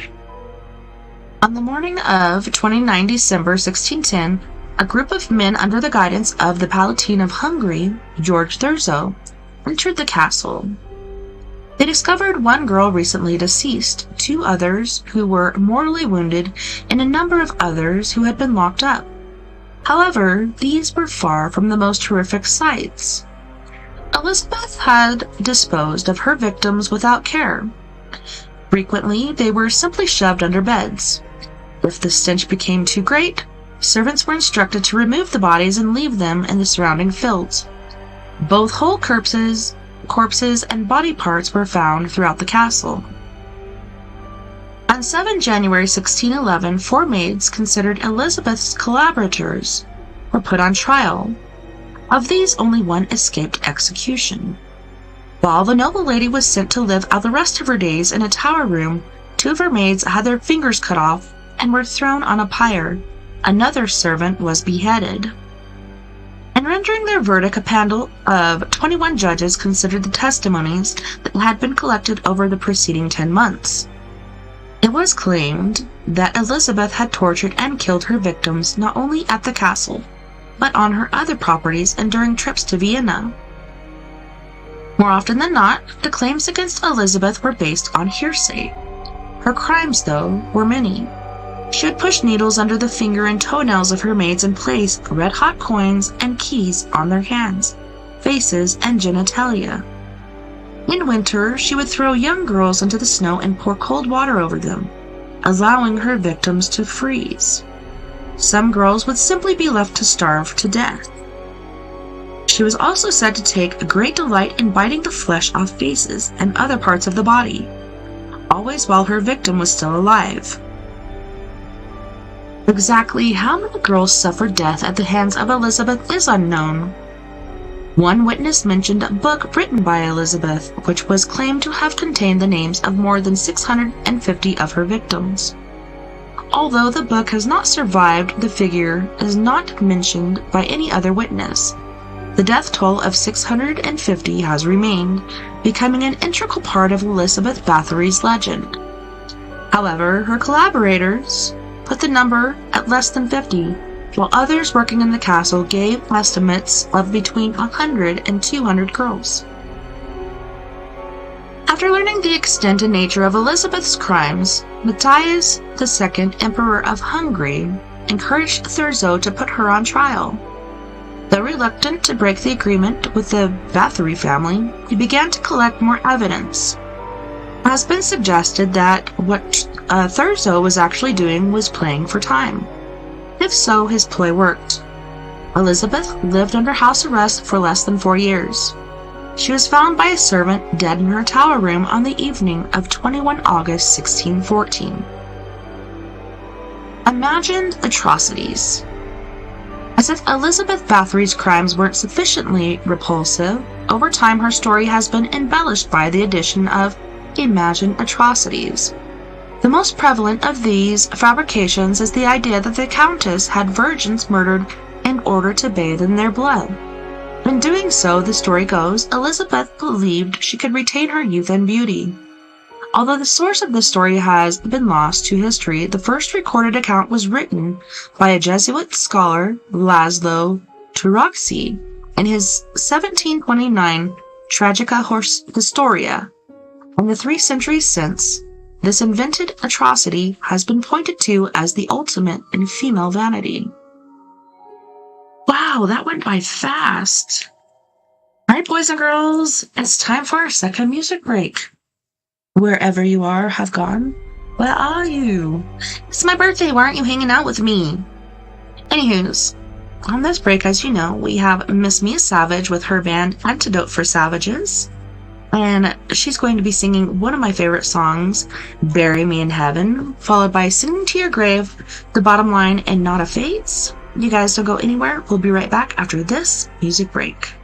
On the morning of 29 December 1610, a group of men under the guidance of the Palatine of Hungary, George Thurzo, entered the castle. They discovered one girl recently deceased, two others who were mortally wounded, and a number of others who had been locked up. However, these were far from the most horrific sights. Elizabeth had disposed of her victims without care. Frequently, they were simply shoved under beds. If the stench became too great, servants were instructed to remove the bodies and leave them in the surrounding fields. Both whole corpses and body parts were found throughout the castle. On 7 January 1611, 4 maids considered Elizabeth's collaborators were put on trial. Of these, only one escaped execution. While the noble lady was sent to live out the rest of her days in a tower room, 2 of her maids had their fingers cut off and were thrown on a pyre. Another servant was beheaded. In rendering their verdict, a panel of 21 judges considered the testimonies that had been collected over the preceding 10 months. It was claimed that Elizabeth had tortured and killed her victims not only at the castle, but on her other properties and during trips to Vienna. More often than not, the claims against Elizabeth were based on hearsay. Her crimes, though, were many. She would push needles under the finger and toenails of her maids and place red-hot coins and keys on their hands, faces, and genitalia. In winter, she would throw young girls into the snow and pour cold water over them, allowing her victims to freeze. Some girls would simply be left to starve to death. She was also said to take a great delight in biting the flesh off faces and other parts of the body, always while her victim was still alive. Exactly how many girls suffered death at the hands of Elizabeth is unknown. One witness mentioned a book written by Elizabeth, which was claimed to have contained the names of more than 650 of her victims. Although the book has not survived, the figure is not mentioned by any other witness. The death toll of 650 has remained, becoming an integral part of Elizabeth Bathory's legend. However, her collaborators put the number at less than 50, while others working in the castle gave estimates of between 100 and 200 girls. After learning the extent and nature of Elizabeth's crimes, Matthias II, Emperor of Hungary, encouraged Thurzo to put her on trial. Though reluctant to break the agreement with the Bathory family, he began to collect more evidence. It has been suggested that what Thurzo was actually doing was playing for time. If so, his ploy worked. Elizabeth lived under house arrest for less than 4 years. She was found by a servant dead in her tower room on the evening of 21 August 1614. Imagined atrocities. As if Elizabeth Bathory's crimes weren't sufficiently repulsive, over time her story has been embellished by the addition of imagined atrocities. The most prevalent of these fabrications is the idea that the Countess had virgins murdered in order to bathe in their blood. In doing so, the story goes, Elizabeth believed she could retain her youth and beauty. Although the source of the story has been lost to history, the first recorded account was written by a Jesuit scholar, Laszlo Turoczi, in his 1729 Tragica Historia. In the 3 centuries since, this invented atrocity has been pointed to as the ultimate in female vanity. Wow, that went by fast. Alright, boys and girls, it's time for our second music break. Wherever you are, have gone. Where are you? It's my birthday, why aren't you hanging out with me? Anywho's, on this break, as you know, we have Miss Mia Savage with her band Antidote for Savages. And she's going to be singing one of my favorite songs, Bury Me in Heaven, followed by Singing to Your Grave, The Bottom Line, and Not a Fates. You guys don't go anywhere. We'll be right back after this music break.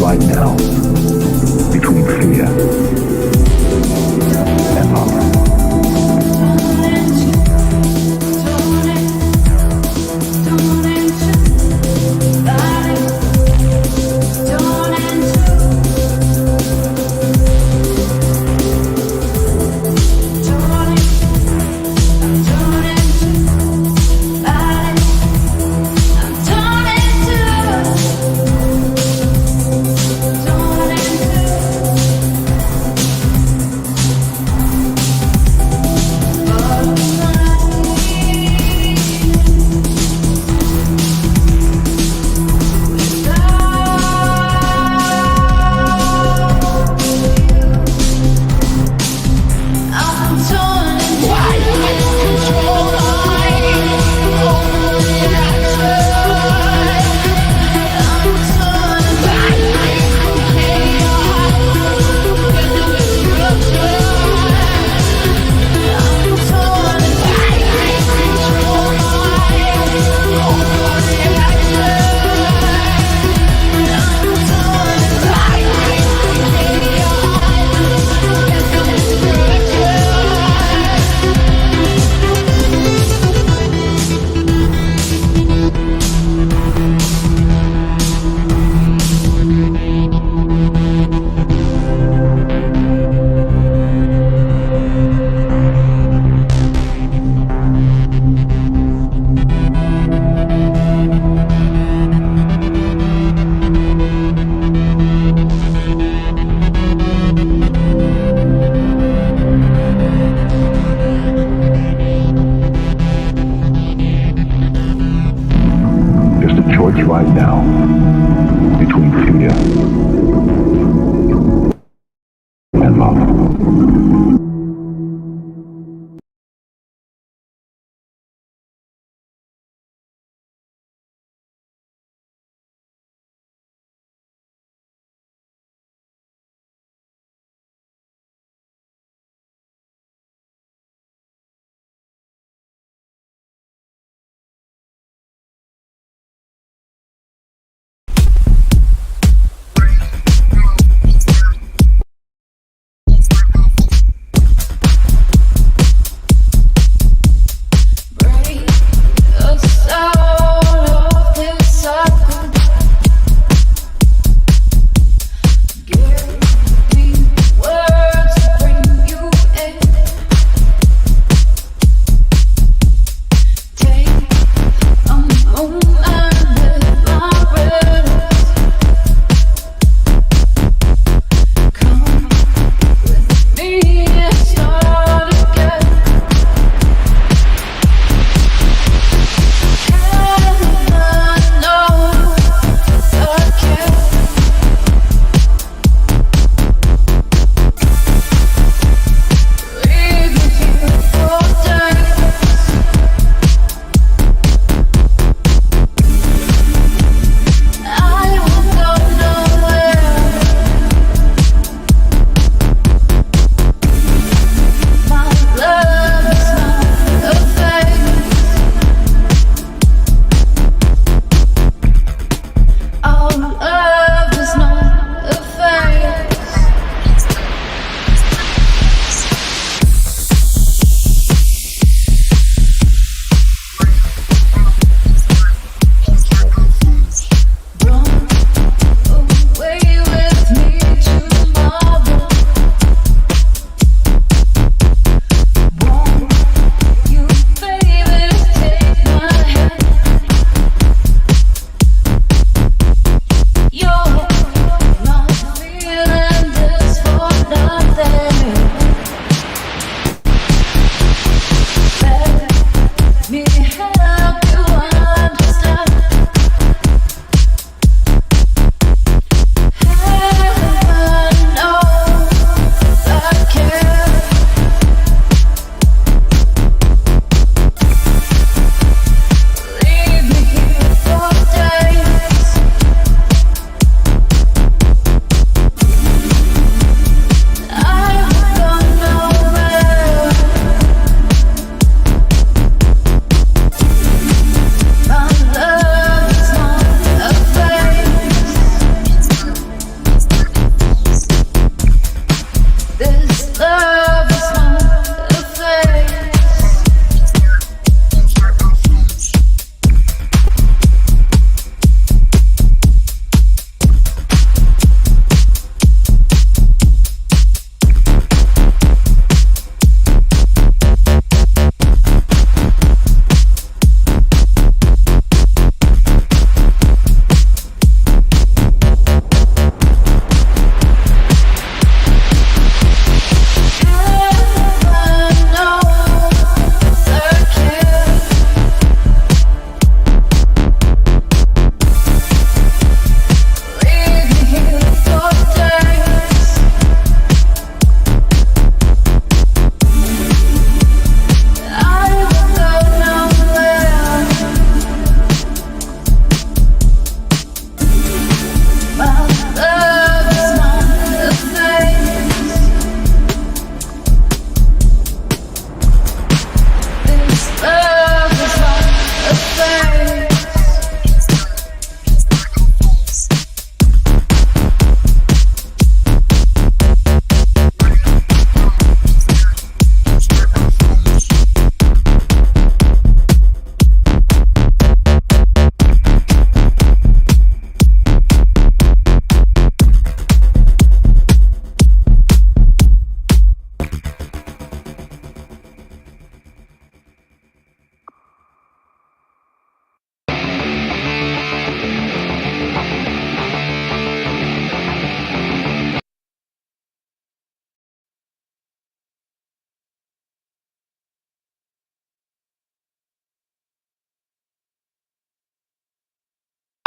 right now between fear and love.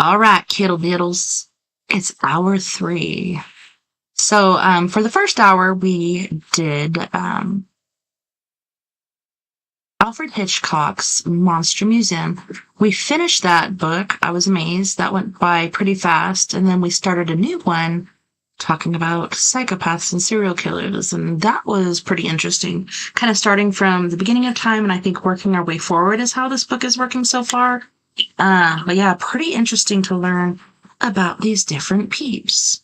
All right, kittle diddles. It's hour 3. So for the first hour, we did Alfred Hitchcock's Monster Museum. We finished that book. I was amazed. That went by pretty fast. And then we started a new one talking about psychopaths and serial killers. And that was pretty interesting. Kind of starting from the beginning of time and I think working our way forward is how this book is working so far. But yeah, pretty interesting to learn about these different peeps.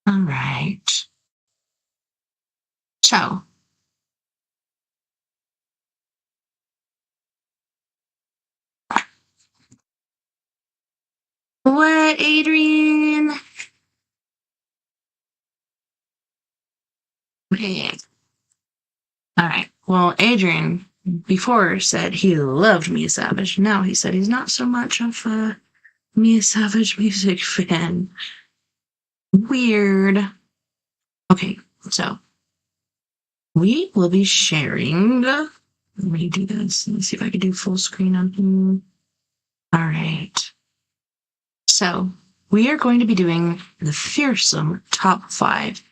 All right. So, what, Adrian? Okay. All right. Well, Adrian before said he loved Mia Savage. Now he said he's not so much of a Mia Savage music fan. Weird. Okay, so we will be sharing. Let me do this. Let me see if I can do full screen on here. All right. So we are going to be doing the fearsome top 5.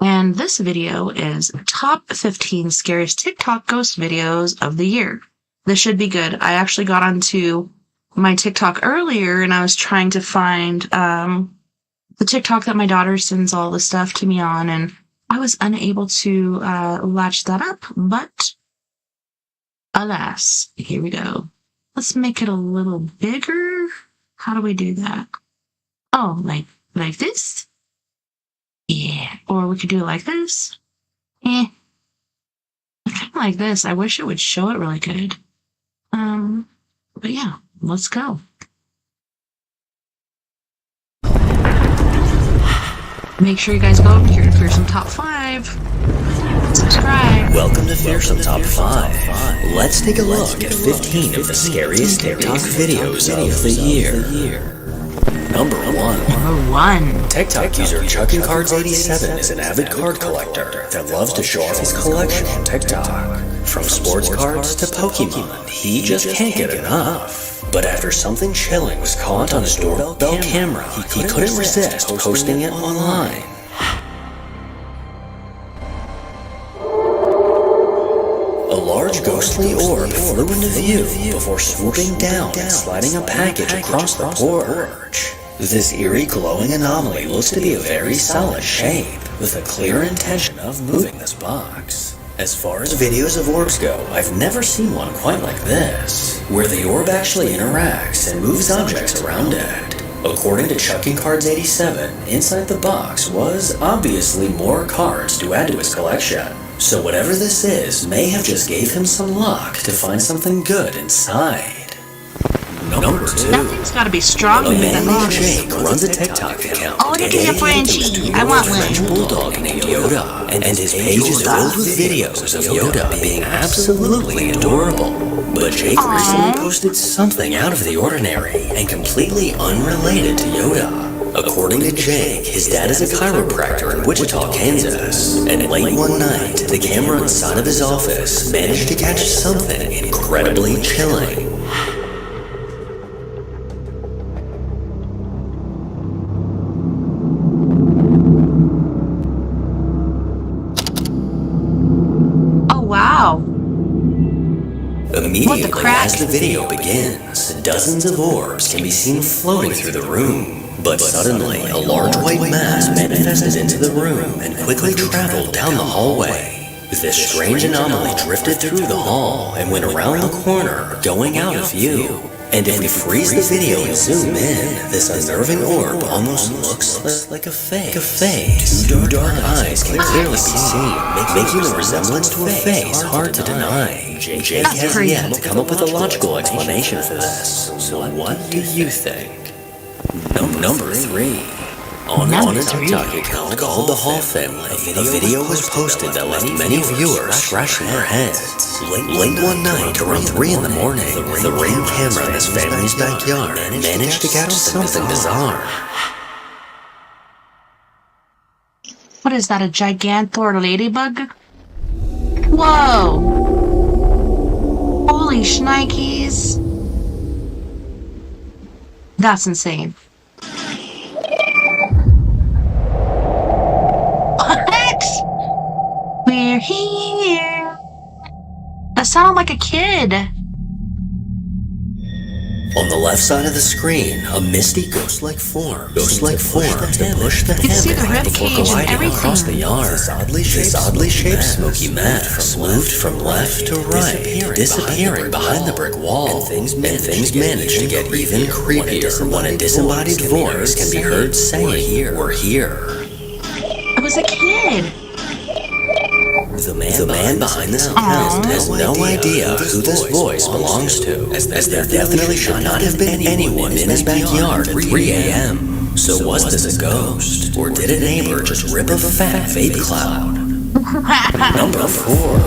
And this video is top 15 scariest TikTok ghost videos of the year. This should be good. I actually got onto my TikTok earlier and I was trying to find the TikTok that my daughter sends all the stuff to me on, and I was unable to latch that up, but alas, here we go. Let's make it a little bigger. How do we do that? Oh, like this? Yeah, or we could do it like this. Kind of like this. I wish it would show it really good. But yeah, let's go. Make sure you guys go over here to Fearsome Top 5. Subscribe. Welcome to Fearsome Top 5. Let's take a look at 15 of the scariest TikTok videos of the year. Number 1. Number 1. TikTok user ChuckingCards87 is an avid card collector that loves to show off his collection on TikTok. From sports cards to Pokemon, he just can't get enough. But after something chilling was caught on his doorbell camera, he couldn't resist posting it online. A large ghostly orb flew into view before swooping down and sliding a package across the porch. This eerie glowing anomaly looks to be a very solid shape, with a clear intention of moving this box. As far as videos of orbs go, I've never seen one quite like this, where the orb actually interacts and moves objects around it. According to ChuckingCards87, inside the box was obviously more cards to add to his collection. So whatever this is may have just gave him some luck to find something good inside. Number 2. That thing's gotta be stronger A than man named this. Jake runs a TikTok account. Oh, look at your Frenchie. I want one. French bulldog named Yoda, and his page is filled with videos of Yoda being absolutely adorable. But Jake recently posted something out of the ordinary and completely unrelated to Yoda. According to Jake, his dad is a chiropractor in Wichita, Kansas, and late one night, the camera inside of his office managed to catch something incredibly chilling. Immediately as the video begins, dozens of orbs can be seen floating through the room. But suddenly, a large white mass manifested into the room and quickly traveled down the hallway. This strange anomaly drifted through the hall and went around the corner, going out of view. And if we freeze the video and zoom in, this unnerving orb almost looks like a face. Two dark eyes can clearly be seen, making the resemblance to a face hard to deny. Jake has yet to come up with a logical explanation for this. So what do you think? Number 3. On a TikTok account called The Hall Family, a video was posted that left many viewers scratching their heads. Late one night, around 3 in the morning, the Ring camera in his family's backyard managed to catch something bizarre. What is that, a gigantor ladybug? Whoa! Holy shnikes! That's insane. What? We're here. That sounded like a kid. On the left side of the screen, a misty ghost-like form. Ghost-like form to push the You can see the hammock rib before cage and gliding everything. across the yard. This oddly shaped smoky mass moved from left to right, disappearing behind the brick wall. And things managed to get even creepier when a disembodied voice can be heard saying, "We're here." It was a kid. The man behind this account has no idea who this voice belongs to, as there definitely should not have been anyone in his backyard at 3 a.m. So was this a ghost, or did a neighbor just rip a fat vape cloud? Number 4.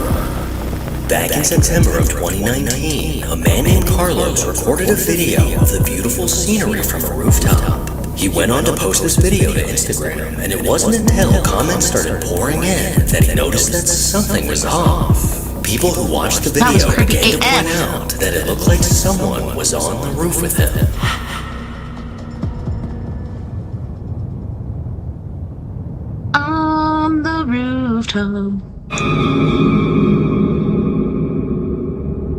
Back in September of 2019, a man named Carlos recorded a video of the beautiful scenery from a rooftop. He went on to post this video to Instagram, and it wasn't until comments started pouring in that he noticed that something was off. People who watched the That was video creepy began to point AF. out that it looked like someone was on the roof with him. On the rooftop.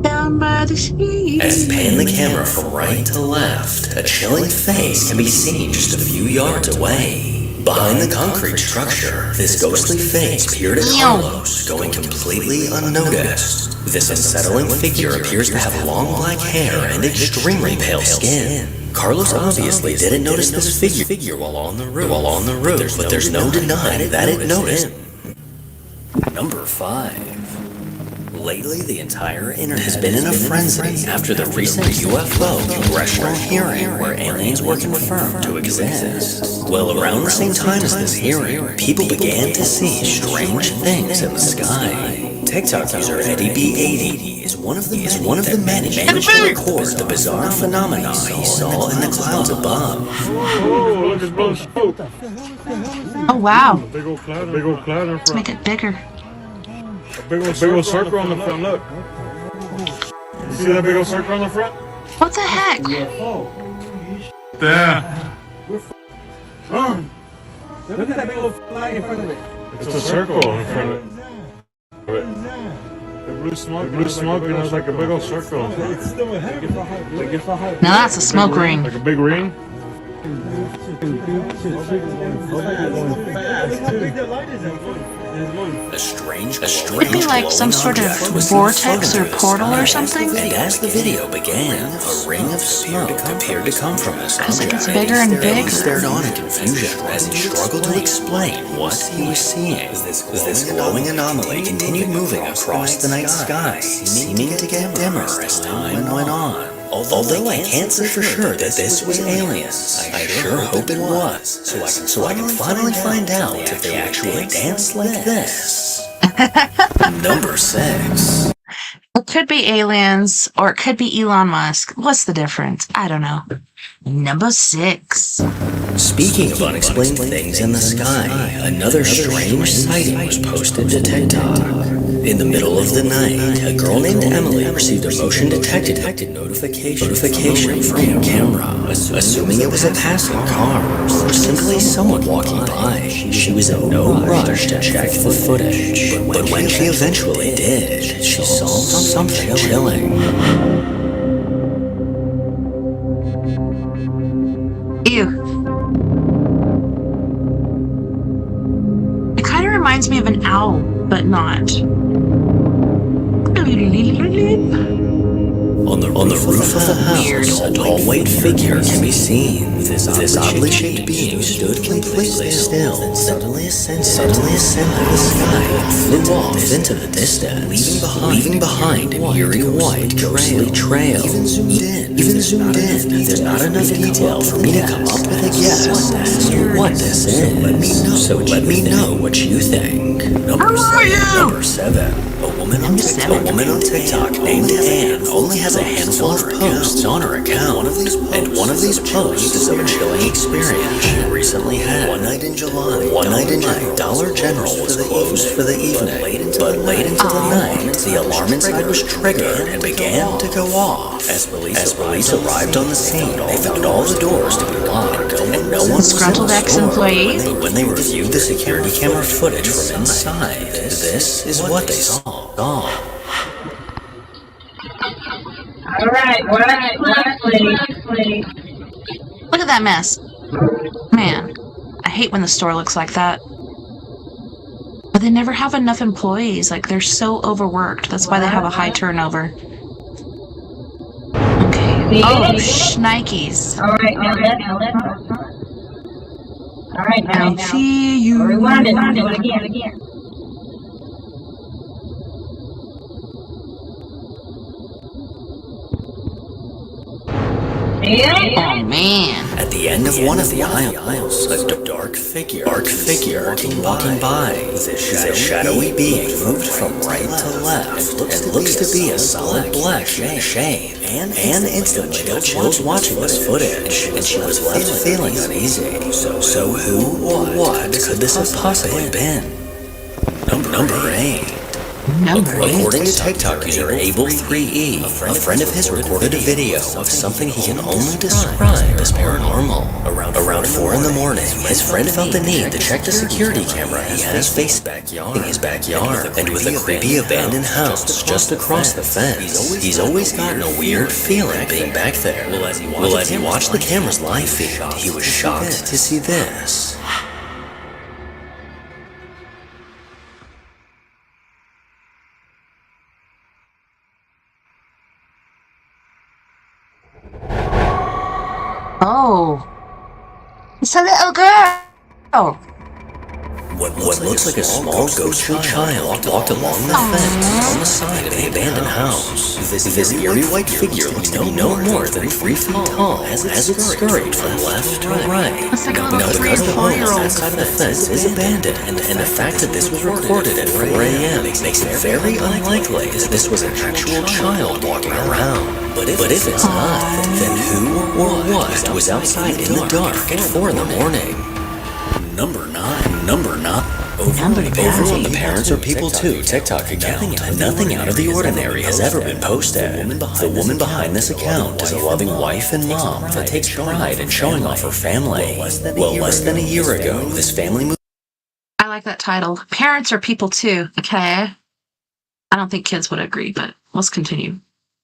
Down by the sea. As he panned the camera from right to left, a chilling face can be seen just a few yards away. Behind the concrete structure, this ghostly face peered at Carlos, going completely unnoticed. This unsettling figure appears to have long black hair and extremely pale skin. Carlos obviously didn't notice this figure while on the roof, but there's no denying that it noticed him. Number 5. Lately, the entire internet has been in a frenzy after the recent UFO congressional hearing where aliens were confirmed to exist. Well, around the same time as this hearing, people began to see strange things in the sky. TikTok user Eddie B80 is one of the men who managed to record the bizarre phenomena he saw in the clouds above. Oh, look at those smoke. Oh wow. Big old cloud in Let's front. make it bigger. A big old circle on the front, look. You see that big old circle on the front? What the heck? There. Look at that big old flag in front of it. It's a circle in front of it. The blue smoke, and it's like a big old circle. It's still a heck of a height. Now that's a smoke ring. Like a big ring. A strange It'd be like some sort of glowing object was seen vortex floating or through the portal or sky. something. And as the video began, a ring of smoke appeared to come from this As it gets object. bigger and Eddie bigger. stared on in confusion as he struggled to explain what he was seeing. This glowing anomaly continued moving across the night sky, seeming to get dimmer as time went on. Although I can't say for sure that this was aliens, I sure hope it was, so I can finally find out if they actually dance like this. Number 6. It could be aliens or it could be Elon Musk. What's the difference? I don't know. Number 6. Speaking of unexplained things in the sky, another strange sighting was posted to TikTok. In the middle of the night, a girl named Emily received a motion-detected notification from her camera, assuming it was a passing car or simply someone walking by. She was in no rush to check the footage, but when she eventually did, she saw something chilling. Ew. It kind of reminds me of an owl, but not. On the roof of the house, a tall white figure can be seen. This oddly shaped being stood completely still, and suddenly ascended the sky and flew off into the distance, leaving behind an eerie white ghostly trail. Even zoomed in, there's not enough detail for me to come up with a guess as to what this is. So let me know what you think. Number 7. A woman A woman on TikTok named Anne only has a handful of posts on her account, and one of these posts is of a chilling experience she recently had. One night in July, Dollar General was closed for the evening, but late into the night, the alarm inside was triggered and began to go off. As police arrived on the scene, they found all the doors to be locked, and no one was in Disgruntled the ex-employee? store. But when they reviewed the security camera footage from inside, this is what they saw. Alright, please. Look at that mess. Man, I hate when the store looks like that. But they never have enough employees. Like, they're so overworked. That's why they have a high turnover. Okay. Oh, shnikes. Alright, now let's. Alright, now. I'll see you. Rewind it, do it again. Oh, man. At the end of one of the aisles, a dark figure walking by. This shadowy being moved from right to left and looks to be a solid black shade. Anne instantly got chills watching this footage, and she was left feeling uneasy. So who or what could this have possibly been? Number 8. According to TikTok user Able3E, a friend of his recorded a video of something he can only describe as paranormal. Around 4 in the morning, his friend felt the need to check the security camera he has in his backyard. And with a creepy abandoned house just across the fence, he's always gotten a weird feeling being back there. Well, as he watched the camera's live feed, he was shocked to see this. Oh. It's a little girl. What looks like a small ghostly child walked along the fence on the side of the abandoned house. This eerie white figure looks to be no more than 3 feet tall as it scurried from left to right. It's like a little Now, because the home on 3-or-4-year-old. that side of the fence is abandoned, and the fact that this was recorded at 4 a.m. makes it very unlikely that this was an actual child walking around. But if it's not, then who or what was outside in the dark at 4 in the morning? Number 9. Over on the Parents Are People Too TikTok account, nothing out of the ordinary has ever been posted. The woman behind this account is a loving wife and mom that takes pride in showing off her family. Well, less than a year ago, this family moved. I like that title. Parents are people too, okay? I don't think kids would agree, but let's continue.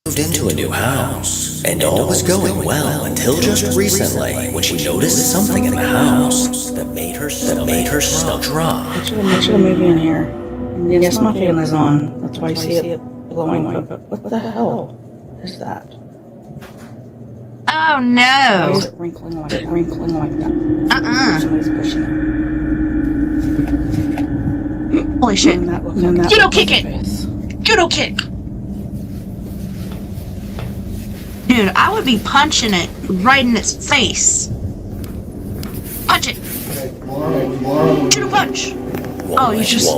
Into a new house, and all was going well until just recently when she noticed something in the house that made her stomach drop. I should have movie in here. And yes, my fan is on. That's why you see it glowing. But what the hell is that? Oh Why no. is it wrinkling like that? Somebody's pushing it. Holy shit. And that look on that Judo look kick on it. the face. Judo kick. Dude, I would be punching it right in its face. Punch it. Judo punch. While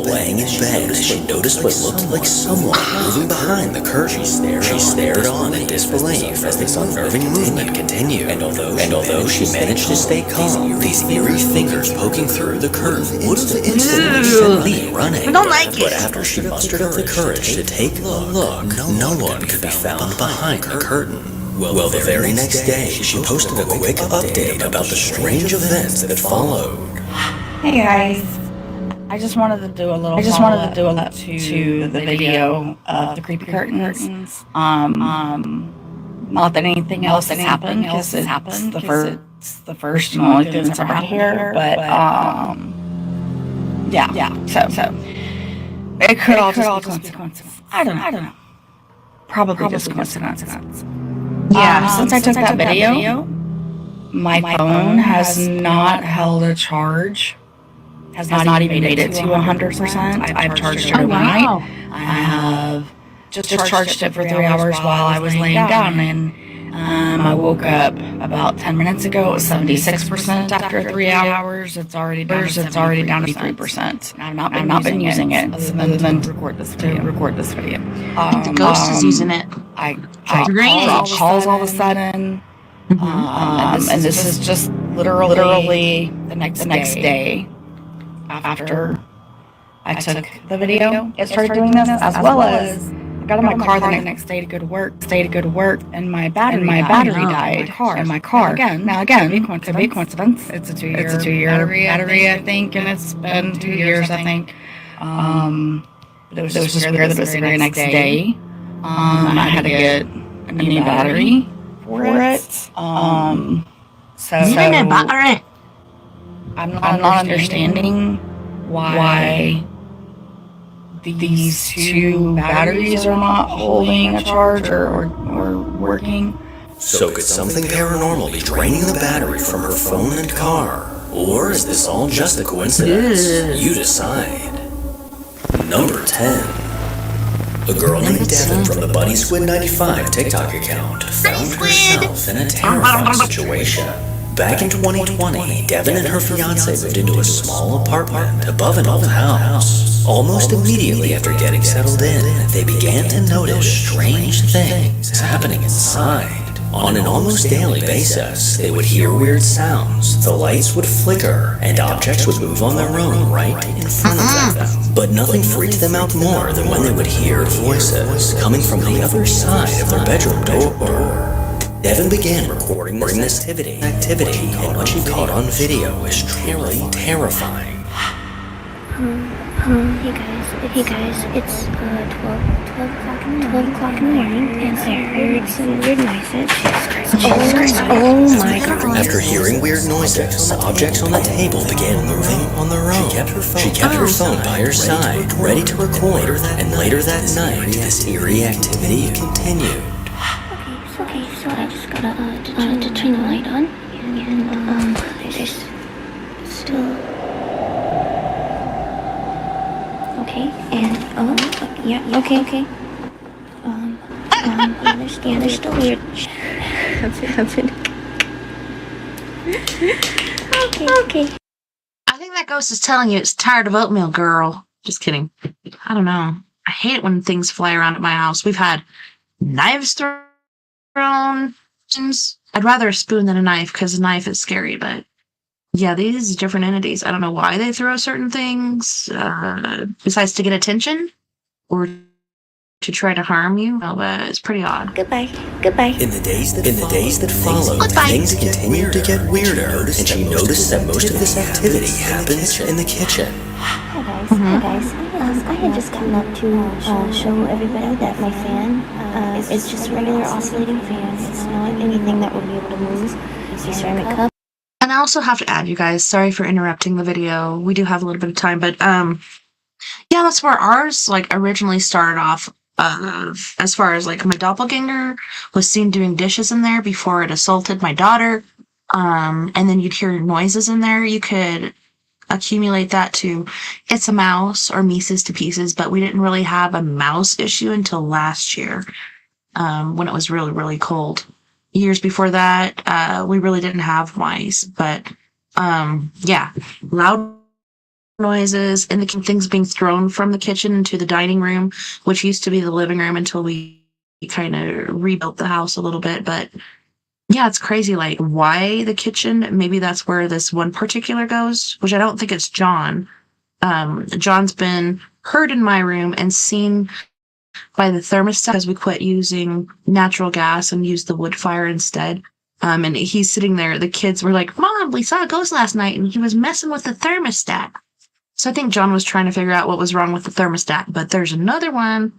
laying in bed, she noticed what looked like someone moving behind the curtain. She stared on in disbelief as this unnerving movement continued. And although she managed to stay calm, these eerie fingers poking through the curtain would have instantly sent me running. I don't like it. But after she mustered up the courage to take a look, no one could be found behind the curtain. Well, the very next day, she posted a quick update about the strange events that had followed. Hey guys. I just wanted to do a little follow-up to the video of the creepy curtains. Not that anything else has happened, because it's the first and only thing that's ever happened here. But yeah. So it could all just be coincidence. I don't know. Probably just coincidence. Yeah. Since I took that video, my phone has not held a charge. Has not even made it to 100%. I've charged it overnight. Wow. I have just charged it for 3 hours while I was laying down, and I woke up about 10 minutes ago. It was 76% after 3 hours. It's already down to 3%. I've not been using it other than to record this video. I think the ghost is using it. I Draining. drop calls all of a sudden. And this is just literally the next day after I took the video. It started doing this, as well as I got in my car the next day to go to work, and my battery died in my car. Again, could be coincidence. It's a 2-year battery, I think, and it's been 2 years, I think. But it was just weird that it was the very next day. I had to get a new battery for it. So Battery. I'm not understanding why these two batteries are not holding a charge or working. So could something paranormal be draining the battery from her phone and car? Or is this all just a coincidence? You decide. Number 10. A girl named Devin from the Bunny Squid 95 TikTok account found herself in a terrifying situation. Back in 2020, Devin and her fiance moved into a small apartment above an old house. Almost immediately after getting settled in, they began to notice strange things happening inside. On an almost daily basis, they would hear weird sounds, the lights would flicker, and objects would move on their own right in front of them. But nothing freaked them out more than when they would hear voices coming from the other side of their bedroom door. Devin began recording this activity, and what she caught on video is truly terrifying. Hey guys, it's 12 o'clock in the morning, and I heard some weird noises. Oh my god. After hearing weird noises, objects on the table began moving on their own. She kept her phone by her side, ready to record, and later that night, this eerie activity continued. Okay, so I just gotta turn the light on, and there's still. Okay, and yeah, okay. There's still weird shit happening. Okay. I think that ghost is telling you it's tired of oatmeal, girl. Just kidding. I don't know. I hate it when things fly around at my house. We've had knives thrown. I'd rather a spoon than a knife because a knife is scary, but yeah, these different entities. I don't know why they throw certain things, besides to get attention or to try to harm you. No, but it's pretty odd. Goodbye. In the days that followed, things continued to get weirder, and she noticed that most of this activity happens in the kitchen. Hi guys. I had just come up to show everybody that my fan is just a regular oscillating fan. It's not anything that would be able to move. It's a ceramic cup. And I also have to add, you guys, sorry for interrupting the video. We do have a little bit of time, but yeah, that's where ours like originally started off. As far as like my doppelganger was seen doing dishes in there before it assaulted my daughter. And then you'd hear noises in there. You could accumulate that to it's a mouse or Mises to pieces, but we didn't really have a mouse issue until last year, when it was really, really cold. Years before that, we really didn't have mice, but yeah, loud noises and things being thrown from the kitchen into the dining room, which used to be the living room until we kind of rebuilt the house a little bit. But yeah, it's crazy. Like, why the kitchen? Maybe that's where this one particular goes, which I don't think it's John. John's been heard in my room and seen by the thermostat because we quit using natural gas and used the wood fire instead. And he's sitting there. The kids were like, "Mom, we saw a ghost last night and he was messing with the thermostat." So I think John was trying to figure out what was wrong with the thermostat. But there's another one,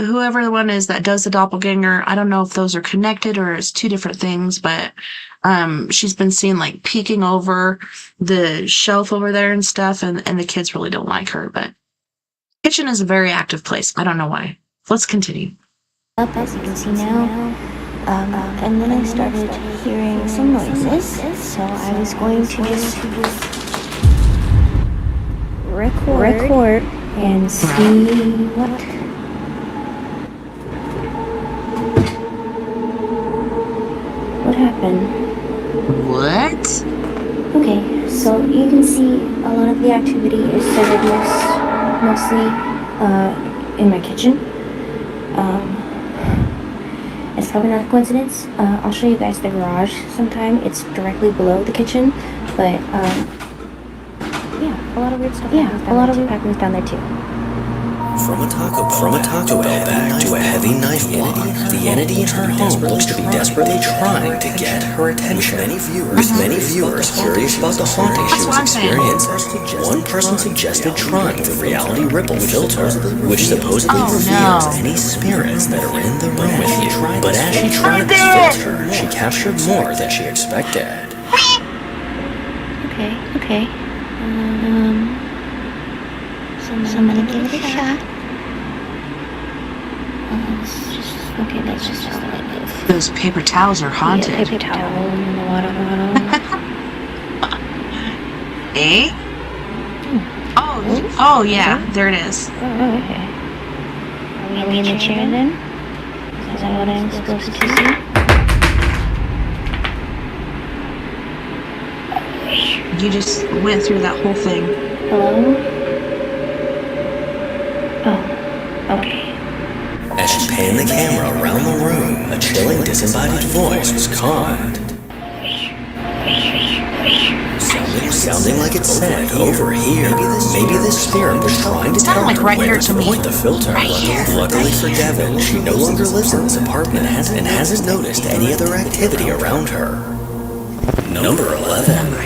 whoever the one is that does the doppelganger. I don't know if those are connected or it's two different things, but she's been seen like peeking over the shelf over there and stuff. And the kids really don't like her. But kitchen is a very active place. I don't know why. Let's continue. Up, as you can see now. And then I started hearing some noises. So I was going to just record and see what. happened. What? Okay, so you can see a lot of the activity is centered mostly in my kitchen. It's probably not a coincidence. I'll show you guys the garage sometime. It's directly below the kitchen, but yeah, a lot of weird stuff happens down there too. From a taco bell back to a heavy knife block, the entity in her home looks to be desperately trying to get her attention. With many viewers curious about the haunting she was experiencing, one person suggested trying the reality ripple filter, which supposedly reveals any spirits that are in the room with you. But as she tried this filter, she captured more than she expected. Okay. Somebody give it a shot. That's just how it is. Those paper towels are haunted. Yeah, paper towel and the water bottle. Eh? Oh yeah, there it is. Oh, okay. Are we in the chair then? Is that what I'm supposed to see? You just went through that whole thing. Hello? Oh, okay. As she panned the camera around the room, a chilling, disembodied voice was caught. Sounding like it said, over here. Maybe this spirit was trying to tell her where to point the filter. Luckily for Devin, she no longer lives in this apartment and hasn't noticed any other activity around her. Number 11.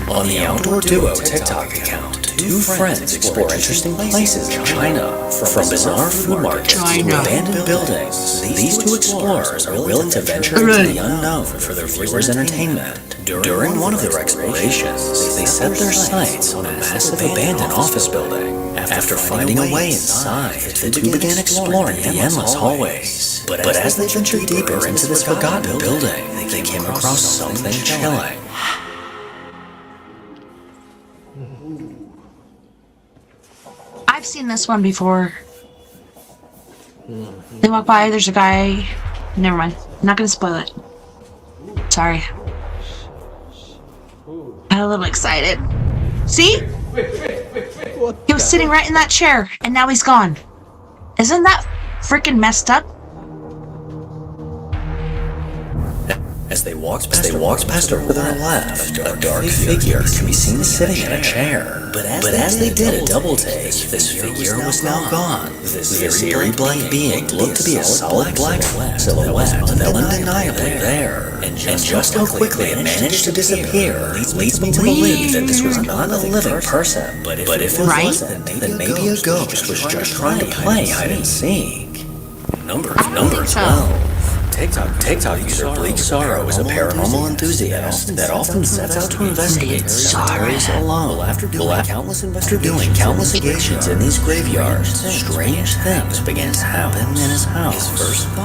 On the Outdoor Duo TikTok account, two friends explore interesting places in China. From bizarre food markets to abandoned buildings, these two explorers are willing to venture into the unknown for their viewers' entertainment. During one of their explorations, they set their sights on a massive abandoned office building. After finding a way inside, the two began exploring the endless hallways. But as they ventured deeper into this forgotten building, they came across something chilling. I've seen this one before. They walk by, there's a guy. Never mind. I'm not gonna spoil it. Sorry. Got a little excited. See? He was sitting right in that chair, and now he's gone. Isn't that freaking messed up? As they walked past her to their left, a dark figure can be seen sitting in a chair. But as they did a double take, this figure was now gone. This eerie black being looked to be a solid black silhouette that was undeniably there. And just how quickly it managed to disappear leads me to believe that this was not a living person. But if it wasn't, then maybe a ghost was just trying to play hide and seek. Number 12. TikTok user Bleak Sorrow is a paranormal enthusiast that often sets out to investigate cemeteries alone. After doing countless investigations in these graveyards, strange things began to happen in his house.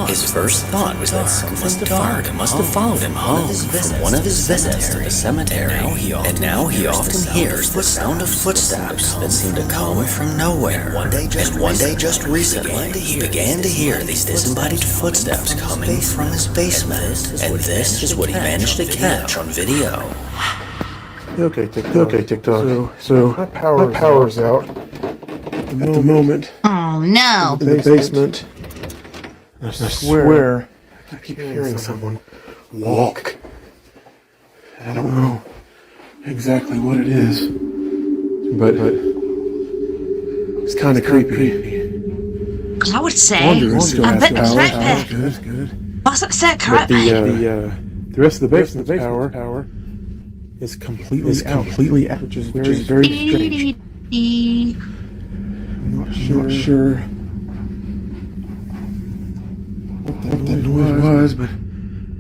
His first thought was that something dark must have followed him home from one of his visits to the cemetery. And now he often hears the sound of footsteps that seem to come from nowhere. And one day just recently, he began to hear these disembodied footsteps coming from his basement, and this is what he managed to catch on video. Okay, TikTok. So my power's out at the moment. Oh no. In the basement. I swear I keep hearing someone walk. I don't know exactly what it is, but it's kind of creepy. I would say a bit creepy. Good. What's it said, But creepy? the rest of the basement's power is completely out, which is very strange. I'm not sure what that noise was, but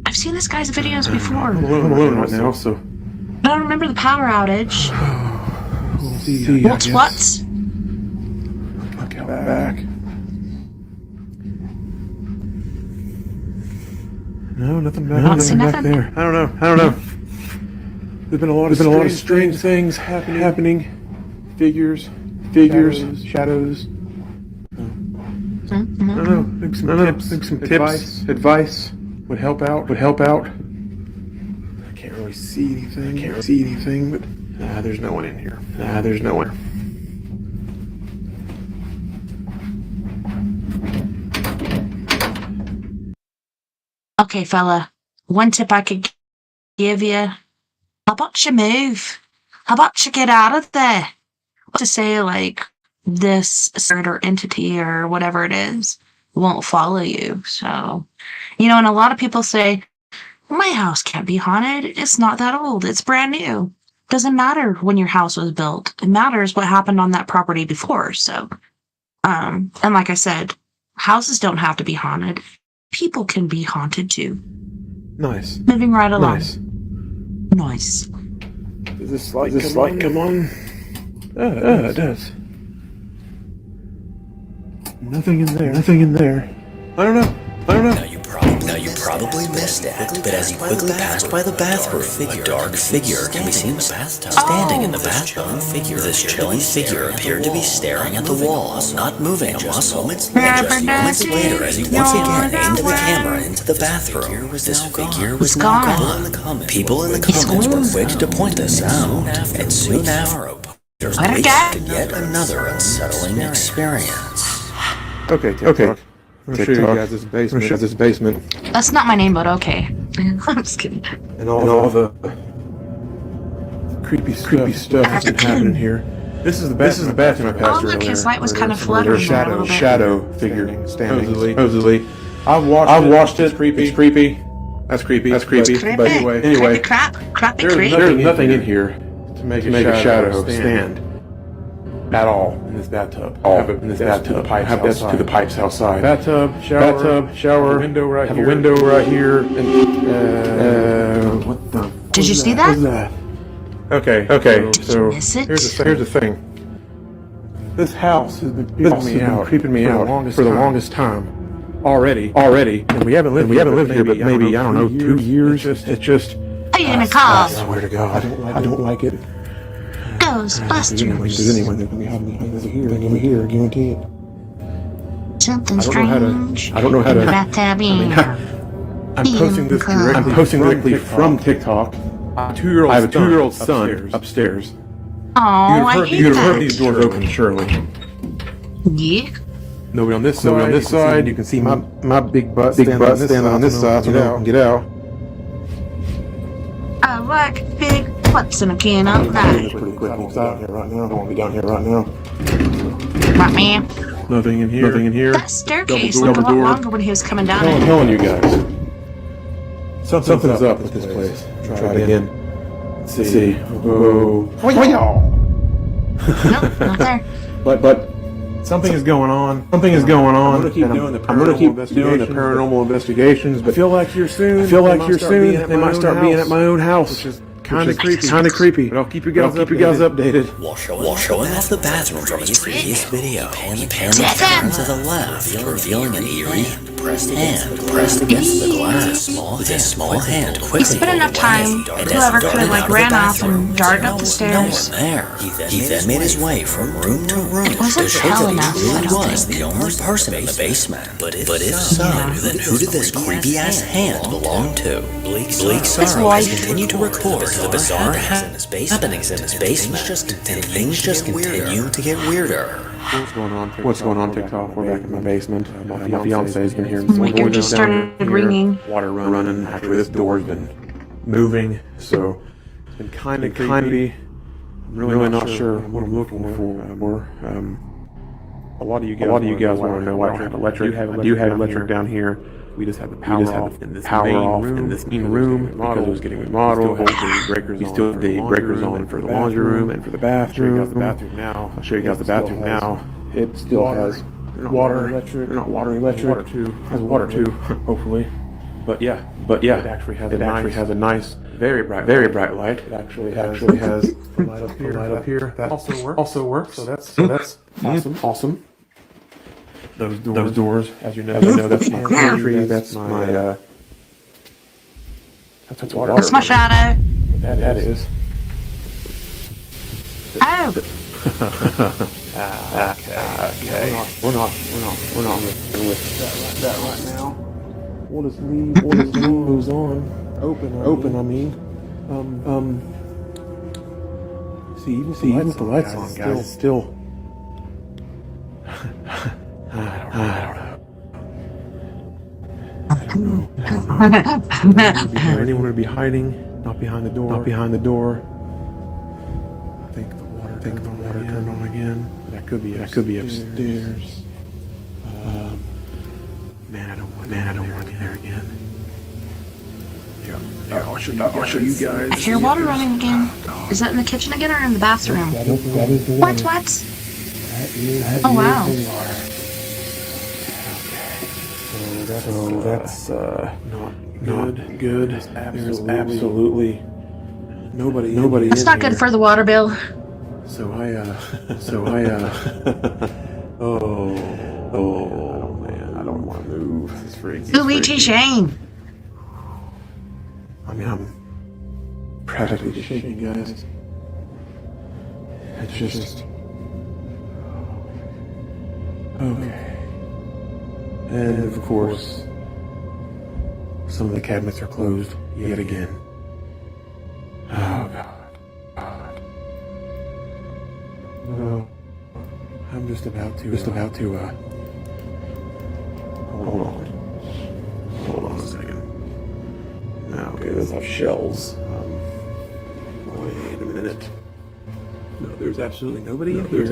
I've seen this guy's videos before. I'm alone right now, so I don't remember the power outage. we'll see. What? Look out back. No, nothing back there. I don't know. There's been a lot of strange things happening. Figures, shadows. I don't know. Maybe some tips, advice would help out. really see anything. I can't really see anything, but there's no one in here. There's no one. Okay, fella. One tip I could give you. How about you move? How about you get out of there? To say, like, this spirit or entity or whatever it is won't follow you. So, and a lot of people say, my house can't be haunted. It's not that old. It's brand new. Doesn't matter when your house was built. It matters what happened on that property before. So, and like I said, houses don't have to be haunted. People can be haunted too. Nice. Moving right along. Nice. Nice. Does this light come on? It does. Nothing in there. I don't know. Now you probably missed it, but as he quickly passed by the bathroom, a dark figure can be seen in the bathtub. Standing in the bathtub, this chilling figure appeared to be staring at the wall, not moving a muscle. Just moments later, as he once again aimed the camera into the bathroom, this figure was now gone. People in the comments were quick to point this out, and soon after, there's yet another unsettling experience. Okay. I'm gonna show you guys this basement. That's not my name, but okay. I'm just kidding. And all the creepy stuff that's been happening here. This is the bathroom I passed look, earlier. his light was kind of There's fluttering a little bit. shadow figure standing. Supposedly. I've watched it. It's creepy. That's creepy. But anyway, Crappy. there's nothing in here to make a shadow stand at all in this bathtub. I have that's to the pipes outside. Bathtub, shower, have a window right here. And what the? Did you see that? Okay. So miss it? here's the thing. This house has been creeping me out for the longest time. Already, and we haven't lived here, but maybe I don't know, 2 years. It's just. Are you in a car? I swear to God, I don't like it. Ghostbusters. There's anyone that can be hiding over here, guarantee it. Something strange. I don't know how to. I'm posting directly from TikTok. I have a 2-year-old son upstairs. Oh, I hate You'd have heard that. these doors open, surely. Yeah. Nobody on this side. You can see my big butt standing on this side. So no one can get out. I like big butts in a can of Pretty night. quick. I don't want to be down here right now. Right, man. Nothing in here. That staircase Double looked a lot door. longer when he was coming down I'm it. telling you guys. Something's up with this place. Try it again. Let's see. Whoa. Nope, not there. But something is going on. I'm gonna keep doing the paranormal investigations. But I feel like here soon. They might start being at my own house. Which is kind of creepy. But I'll keep you guys updated. While showing off the bathroom from his previous video, he panned the camera to the left, revealing an eerie, depressed hand pressed against the glass. With his small hand He quickly spent enough time. Whoever could have, like, ran off and darted up the stairs. There. He then made his way from room to room It wasn't to show hell that enough, he I really don't was think. the only person in the basement. But if so, then who did this creepy-ass hand belong to? Blake Sorrow has continued to record the bizarre happenings in his basement, and things just continue to get weirder. What's going on TikTok? We're back in my basement. My fiance's been here. My ear just started ringing. Water running. Actually, this door's been moving, so it's been kind of creepy. I'm really not sure what I'm looking for. A lot of you guys want to know why I have electric. I do have electric down here. We just had the power off in this main room because it was getting remodeled. We still have the breakers on for the laundry room and for the bathroom. I'll show you guys the bathroom now. It still has water, electric. Not water, electric. Water too. Has water too, hopefully. But yeah. It actually has a nice, very bright light. It actually has a light up here. That also works. So that's awesome. Those doors, as you know, that's my tree. That's my that's water. That's my shadow. That is. Oh, Okay. We're not with that right now. We'll just leave those on. Open, I mean. See, even with the lights on, guys, it's still. I don't know. Anyone would be hiding, not behind the door. I think the water turned on again. That could be upstairs. Man, I don't want to be there again. Yeah, I'll show you guys. I hear water running again. Is that in the kitchen again or in the bathroom? That is the What? water. Oh, wow. So that's not good. There's absolutely nobody. That's not good for the water bill. So I oh man, I don't want to move. This is freaky. Luigi Shane. I mean, I'm practically shaking, guys. It's just okay. And of course, some of the cabinets are closed yet again. Oh God. No, I'm just about to. Hold on a second. Now, okay, those have shells. Wait a minute. No, there's absolutely nobody in here.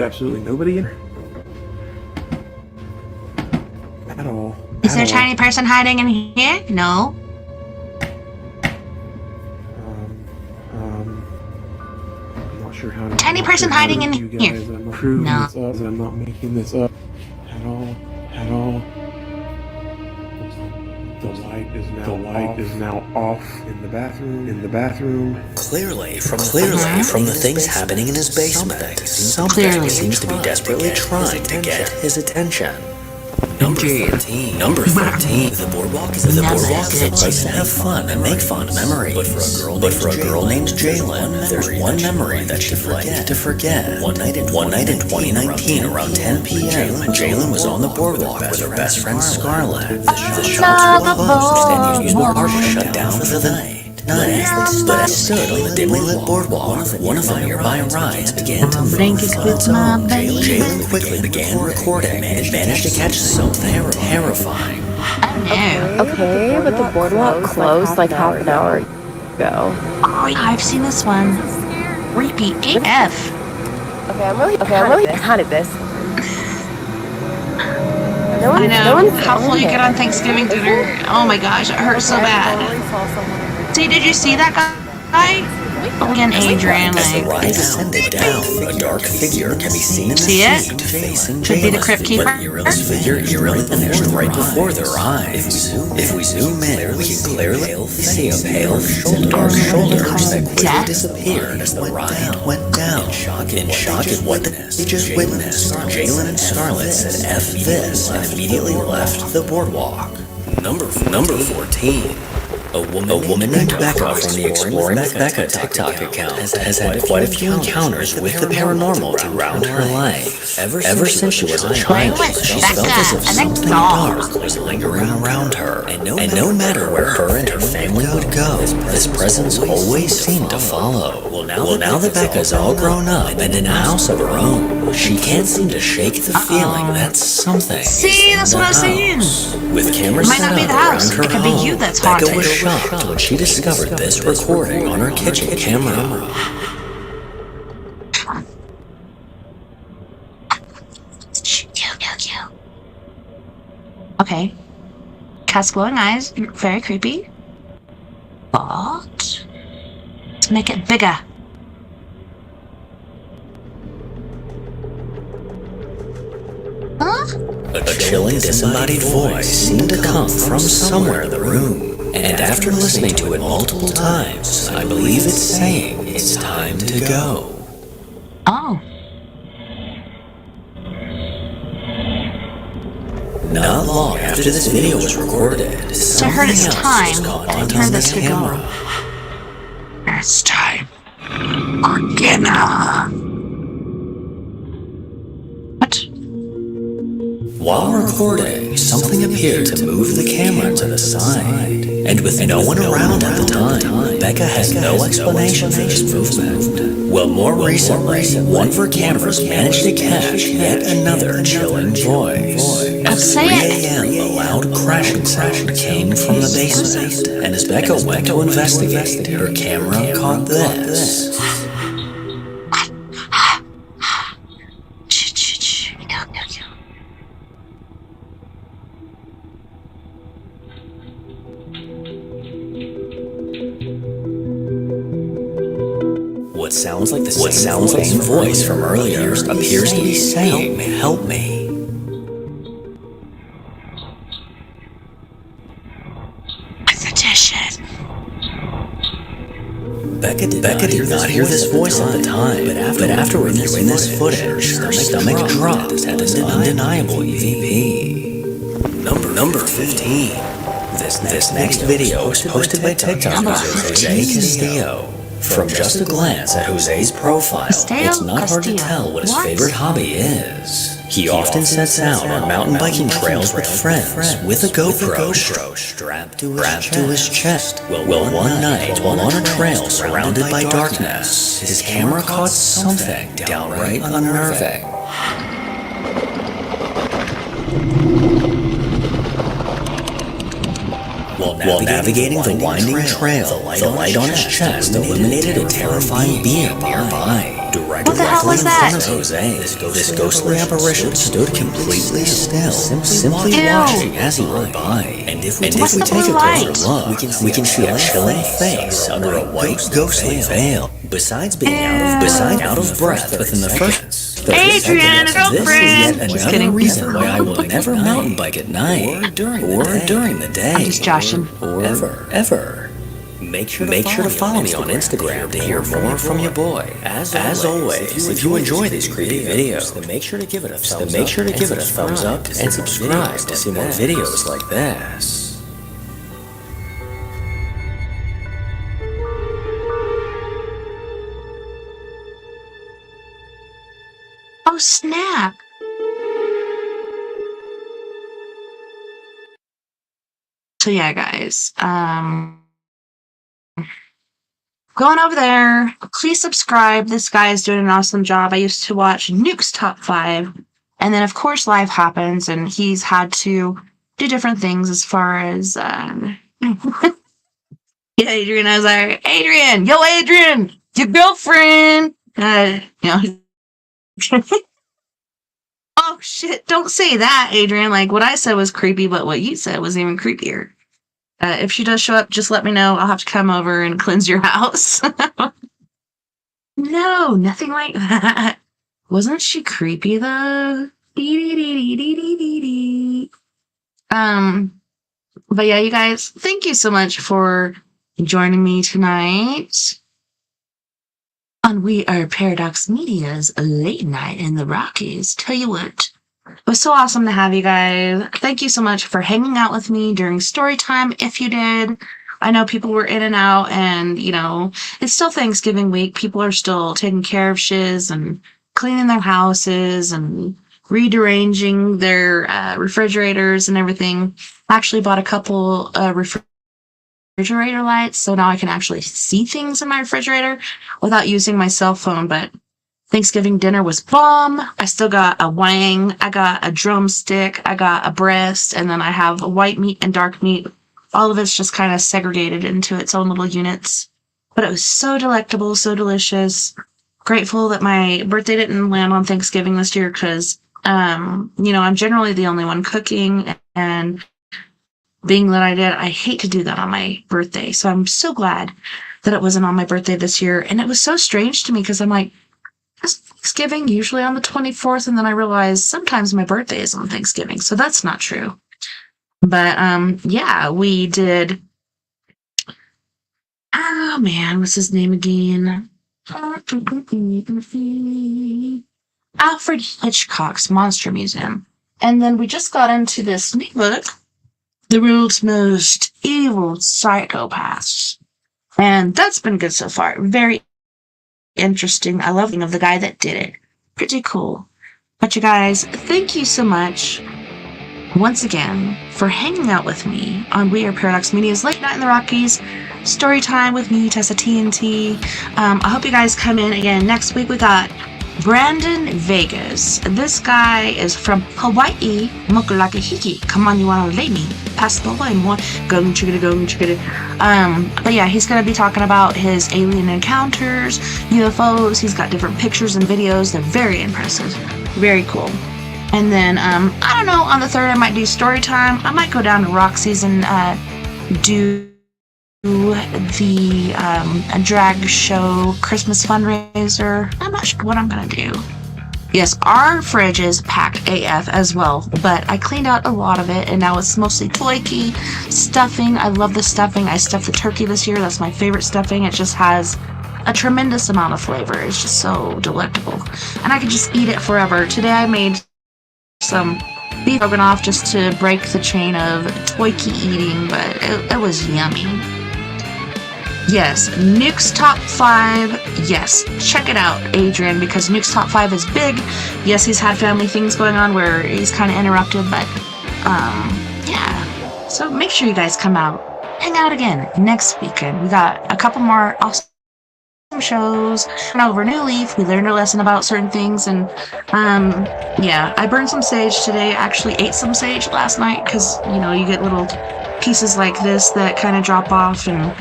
At all. Is there a tiny person hiding in here? No. I'm not sure how to. Tiny person hiding in you here. guys, I'm not proving No. this up, I'm not making this up at all. The light is now off in the bathroom. Clearly, from the things happening in his basement, something seems to be desperately trying to get his attention. Number 13. The boardwalk is a place to have fun and make fond memories. But for a girl named Jalen, there's one memory that she'd like to forget. One night in 2019, around 10 p.m., Jalen was on the boardwalk with her best friend Scarlett. The shops were closed and the usual park was shut down for the night. But as stood on the dimly lit boardwalk, one of the nearby rides began to move on its own. Jalen quickly began recording and managed to catch something terrifying. Okay, but the boardwalk closed like half an hour ago. Oh, I've seen this one. Repeat AF. Okay, I'm really bad at this. I know. How full you get on Thanksgiving dinner? Oh my gosh, it hurts so bad. See, did you see that guy? Again, Adrian, As the like, ride descended down, a dark figure can be seen in the See it? seat facing Could be the Jalen. crypt keeper. This figure eerily vanished right before their eyes. If we zoom in, we can clearly see a pale, dark shoulders that quickly disappeared as the ride went down. In shock at what they just witnessed, Jalen and Scarlett said F this and immediately left the boardwalk. Number 14. A woman named Becca from the Exploring with Becca TikTok account has had quite a few encounters with the paranormal throughout her life. Ever since she was a child, she felt as if something dark was lingering around her. And no matter where her and her family would go, this presence always seemed to follow. Well, now that Becca's all grown up and in a house of her own, she can't seem to shake the feeling that something See, that's what I was saying. with cameras It might set not be up the house. around her It could be home, you that's Becca haunted. was shocked when she discovered this recording on her kitchen camera. Okay. Cat's glowing eyes, very creepy. But let's make it bigger. Huh? A chilling, disembodied voice seemed to come from somewhere in the room. And after listening to it multiple times, I believe it's saying it's time to go. Oh. Not long after this video was recorded, So I heard it's something else time. was caught I on heard the this to go. camera. It's time for dinner. What? While recording, something appeared to move the camera to the side, And with no one around at the time, Becca has no explanation for this movement. Well, more recently, one of her cameras managed to catch yet another chilling voice. At 3 a.m., a loud crashing sound came from the basement, and as Becca went to investigate, her camera caught this. What sounds like the same voice from earlier appears to be saying, "Help me." Becca did not hear this voice at the time, but after reviewing this footage, her stomach dropped at this undeniable EVP. Number 15. This next video was posted by TikTok user Jose Castillo. From just a glance at Jose's profile, it's not hard to tell what his favorite hobby is. He often sets out on mountain biking trails with friends with a GoPro strapped to his chest. Well, one night, while on a trail surrounded by darkness, his camera caught something downright unnerving. While navigating the winding trail, the light on his chest illuminated a terrifying being nearby. Directly in front of Jose, this ghostly apparition stood completely still, simply watching as he rode by. And if we take a closer look, we can see a chilling face under a white ghostly veil. Besides being out of breath within the first. Adrian, girlfriend! This is yet another reason why I will never mountain bike at night or during the day. I'm just joshing. Or ever. Make sure to follow me on Instagram to hear more from your boy. As always, if you enjoy these creepy videos, then make sure to give it a thumbs up and subscribe to see more videos like this. Oh, snap. So yeah, guys, going over there, please subscribe. This guy is doing an awesome job. I used to watch Nuke's Top 5, and then of course life happens, and he's had to do different things as far as, yeah, Adrian, I was like, Adrian, your girlfriend, oh shit, don't say that, Adrian. Like, what I said was creepy, but what you said was even creepier. If she does show up, just let me know. I'll have to come over and cleanse your house. No, nothing like that. Wasn't she creepy, though? But yeah, you guys, thank you so much for joining me tonight on We Are Paradox Media's Late Night in the Rockies. Tell you what, it was so awesome to have you guys. Thank you so much for hanging out with me during story time, if you did. I know people were in and out, and, you know, it's still Thanksgiving week. People are still taking care of shiz and cleaning their houses and rearranging their refrigerators and everything. I actually bought a couple refrigerator lights, so now I can actually see things in my refrigerator without using my cell phone. But Thanksgiving dinner was bomb. I still got a wang, I got a drumstick, I got a breast, and then I have a white meat and dark meat. All of it's just kind of segregated into its own little units. But it was so delectable, so delicious. Grateful that my birthday didn't land on Thanksgiving this year because, you know, I'm generally the only one cooking, and being that I did, I hate to do that on my birthday. So I'm so glad that it wasn't on my birthday this year. And it was so strange to me because I'm like, it's Thanksgiving usually on the 24th, and then I realized sometimes my birthday is on Thanksgiving, so that's not true. But yeah, we did. Oh man, what's his name again? Alfred Hitchcock's Monster Museum, and then we just got into this new book, The World's Most Evil Psychopaths, and that's been good so far. Very interesting. I love the name of the guy that did it. Pretty cool. But you guys, thank you so much. once again for hanging out with me on We Are Paradox Media's Late Night in the Rockies story time with me, TessaTNT. I hope you guys come in again next week. We got Brandon Vegas. This guy is from Hawaii. Mokulakahiki. Come on, you wanna lay me? Pass the line, more. Go chickadee. But yeah, he's gonna be talking about his alien encounters, UFOs. He's got different pictures and videos. They're very impressive. Very cool. And then, I don't know, on the 3rd I might do story time. I might go down to Rockies and do the a drag show Christmas fundraiser. I'm not sure what I'm gonna do. Yes, our fridge is packed AF as well, but I cleaned out a lot of it and now it's mostly toiki stuffing. I love the stuffing. I stuffed the turkey this year. That's my favorite stuffing. It just has a tremendous amount of flavor. It's just so delectable and I could just eat it forever. Today I made some beef stroganoff just to break the chain of toiki eating, but it was yummy. Yes, Nuke's Top 5. Yes, check it out, Adrian, because Nuke's Top 5 is big. Yes, he's had family things going on where he's kind of interrupted, but, yeah. So make sure you guys come out. Hang out again next weekend. We got a couple more awesome shows. Over New Leaf, we learned a lesson about certain things, and, yeah, I burned some sage today. I actually ate some sage last night, because, you know, you get little pieces like this that kind of drop off, and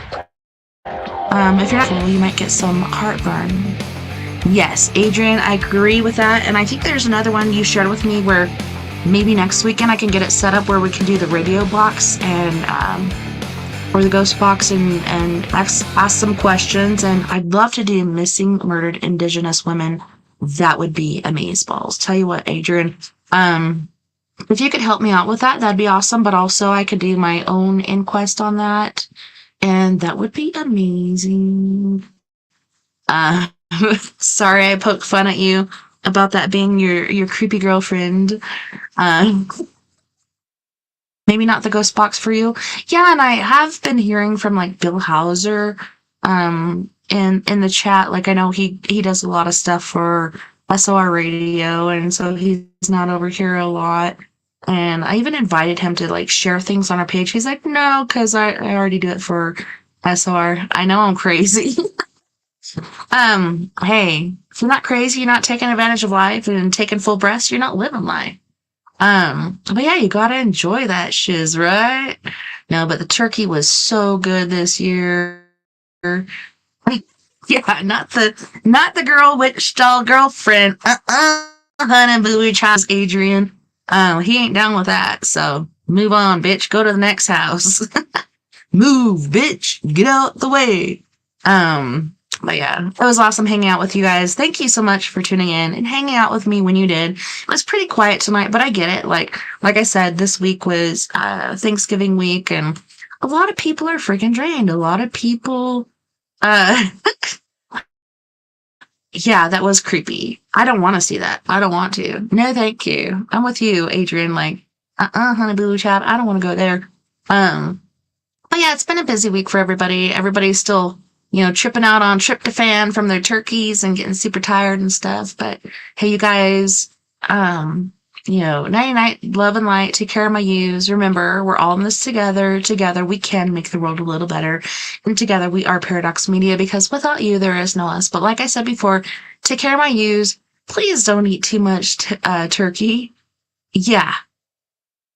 if you're not careful, you might get some heartburn. Yes, Adrian, I agree with that. And I think there's another one you shared with me where maybe next weekend I can get it set up where we can do the radio box and or the ghost box and ask some questions. And I'd love to do missing, murdered Indigenous women. That would be amazeballs. Tell you what, Adrian, if you could help me out with that, that'd be awesome. But also I could do my own inquest on that. And that would be amazing. Sorry I poked fun at you about that being your creepy girlfriend. Maybe not the ghost box for you. Yeah, and I have been hearing from like Bill Hauser in the chat. Like I know he does a lot of stuff for SOR radio, and so he's not over here a lot. And I even invited him to like share things on our page. He's like, no, because I already do it for SR. I know I'm crazy. Hey, if you're not crazy, you're not taking advantage of life and taking full breaths, you're not living life. But yeah, you gotta enjoy that shiz, right? No, but the turkey was so good this year. Yeah, not the girl witch doll girlfriend. Honey boo child Adrian. He ain't down with that, so move on, bitch. Go to the next house. Move, bitch. Get out the way. But yeah, it was awesome hanging out with you guys. Thank you so much for tuning in and hanging out with me when you did. It was pretty quiet tonight, but I get it. Like I said, this week was Thanksgiving week, and a lot of people are freaking drained. A lot of people, yeah, that was creepy. I don't want to see that. I don't want to. No, thank you. I'm with you, Adrian. Like, honey boo chat. I don't want to go there. But yeah, it's been a busy week for everybody. Everybody's still, you know, tripping out on tryptophan from their turkeys and getting super tired and stuff. But hey, you guys, you know, night night, love and light. Take care of my yous. Remember, we're all in this together. Together, we can make the world a little better. And together, we are Paradox Media, because without you, there is no us. But like I said before, take care of my yous. Please don't eat too much turkey. Yeah.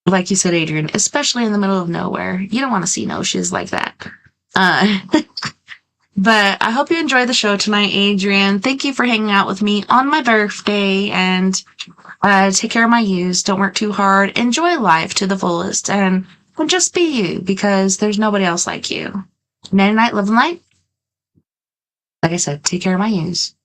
Like you said, Adrian, especially in the middle of nowhere. You don't want to see no shiz like that. But I hope you enjoyed the show tonight, Adrian. Thank you for hanging out with me on my birthday, and take care of my yous. Don't work too hard. Enjoy life to the fullest, and just be you, because there's nobody else like you. Night night, love and light. Like I said, take care of my yous.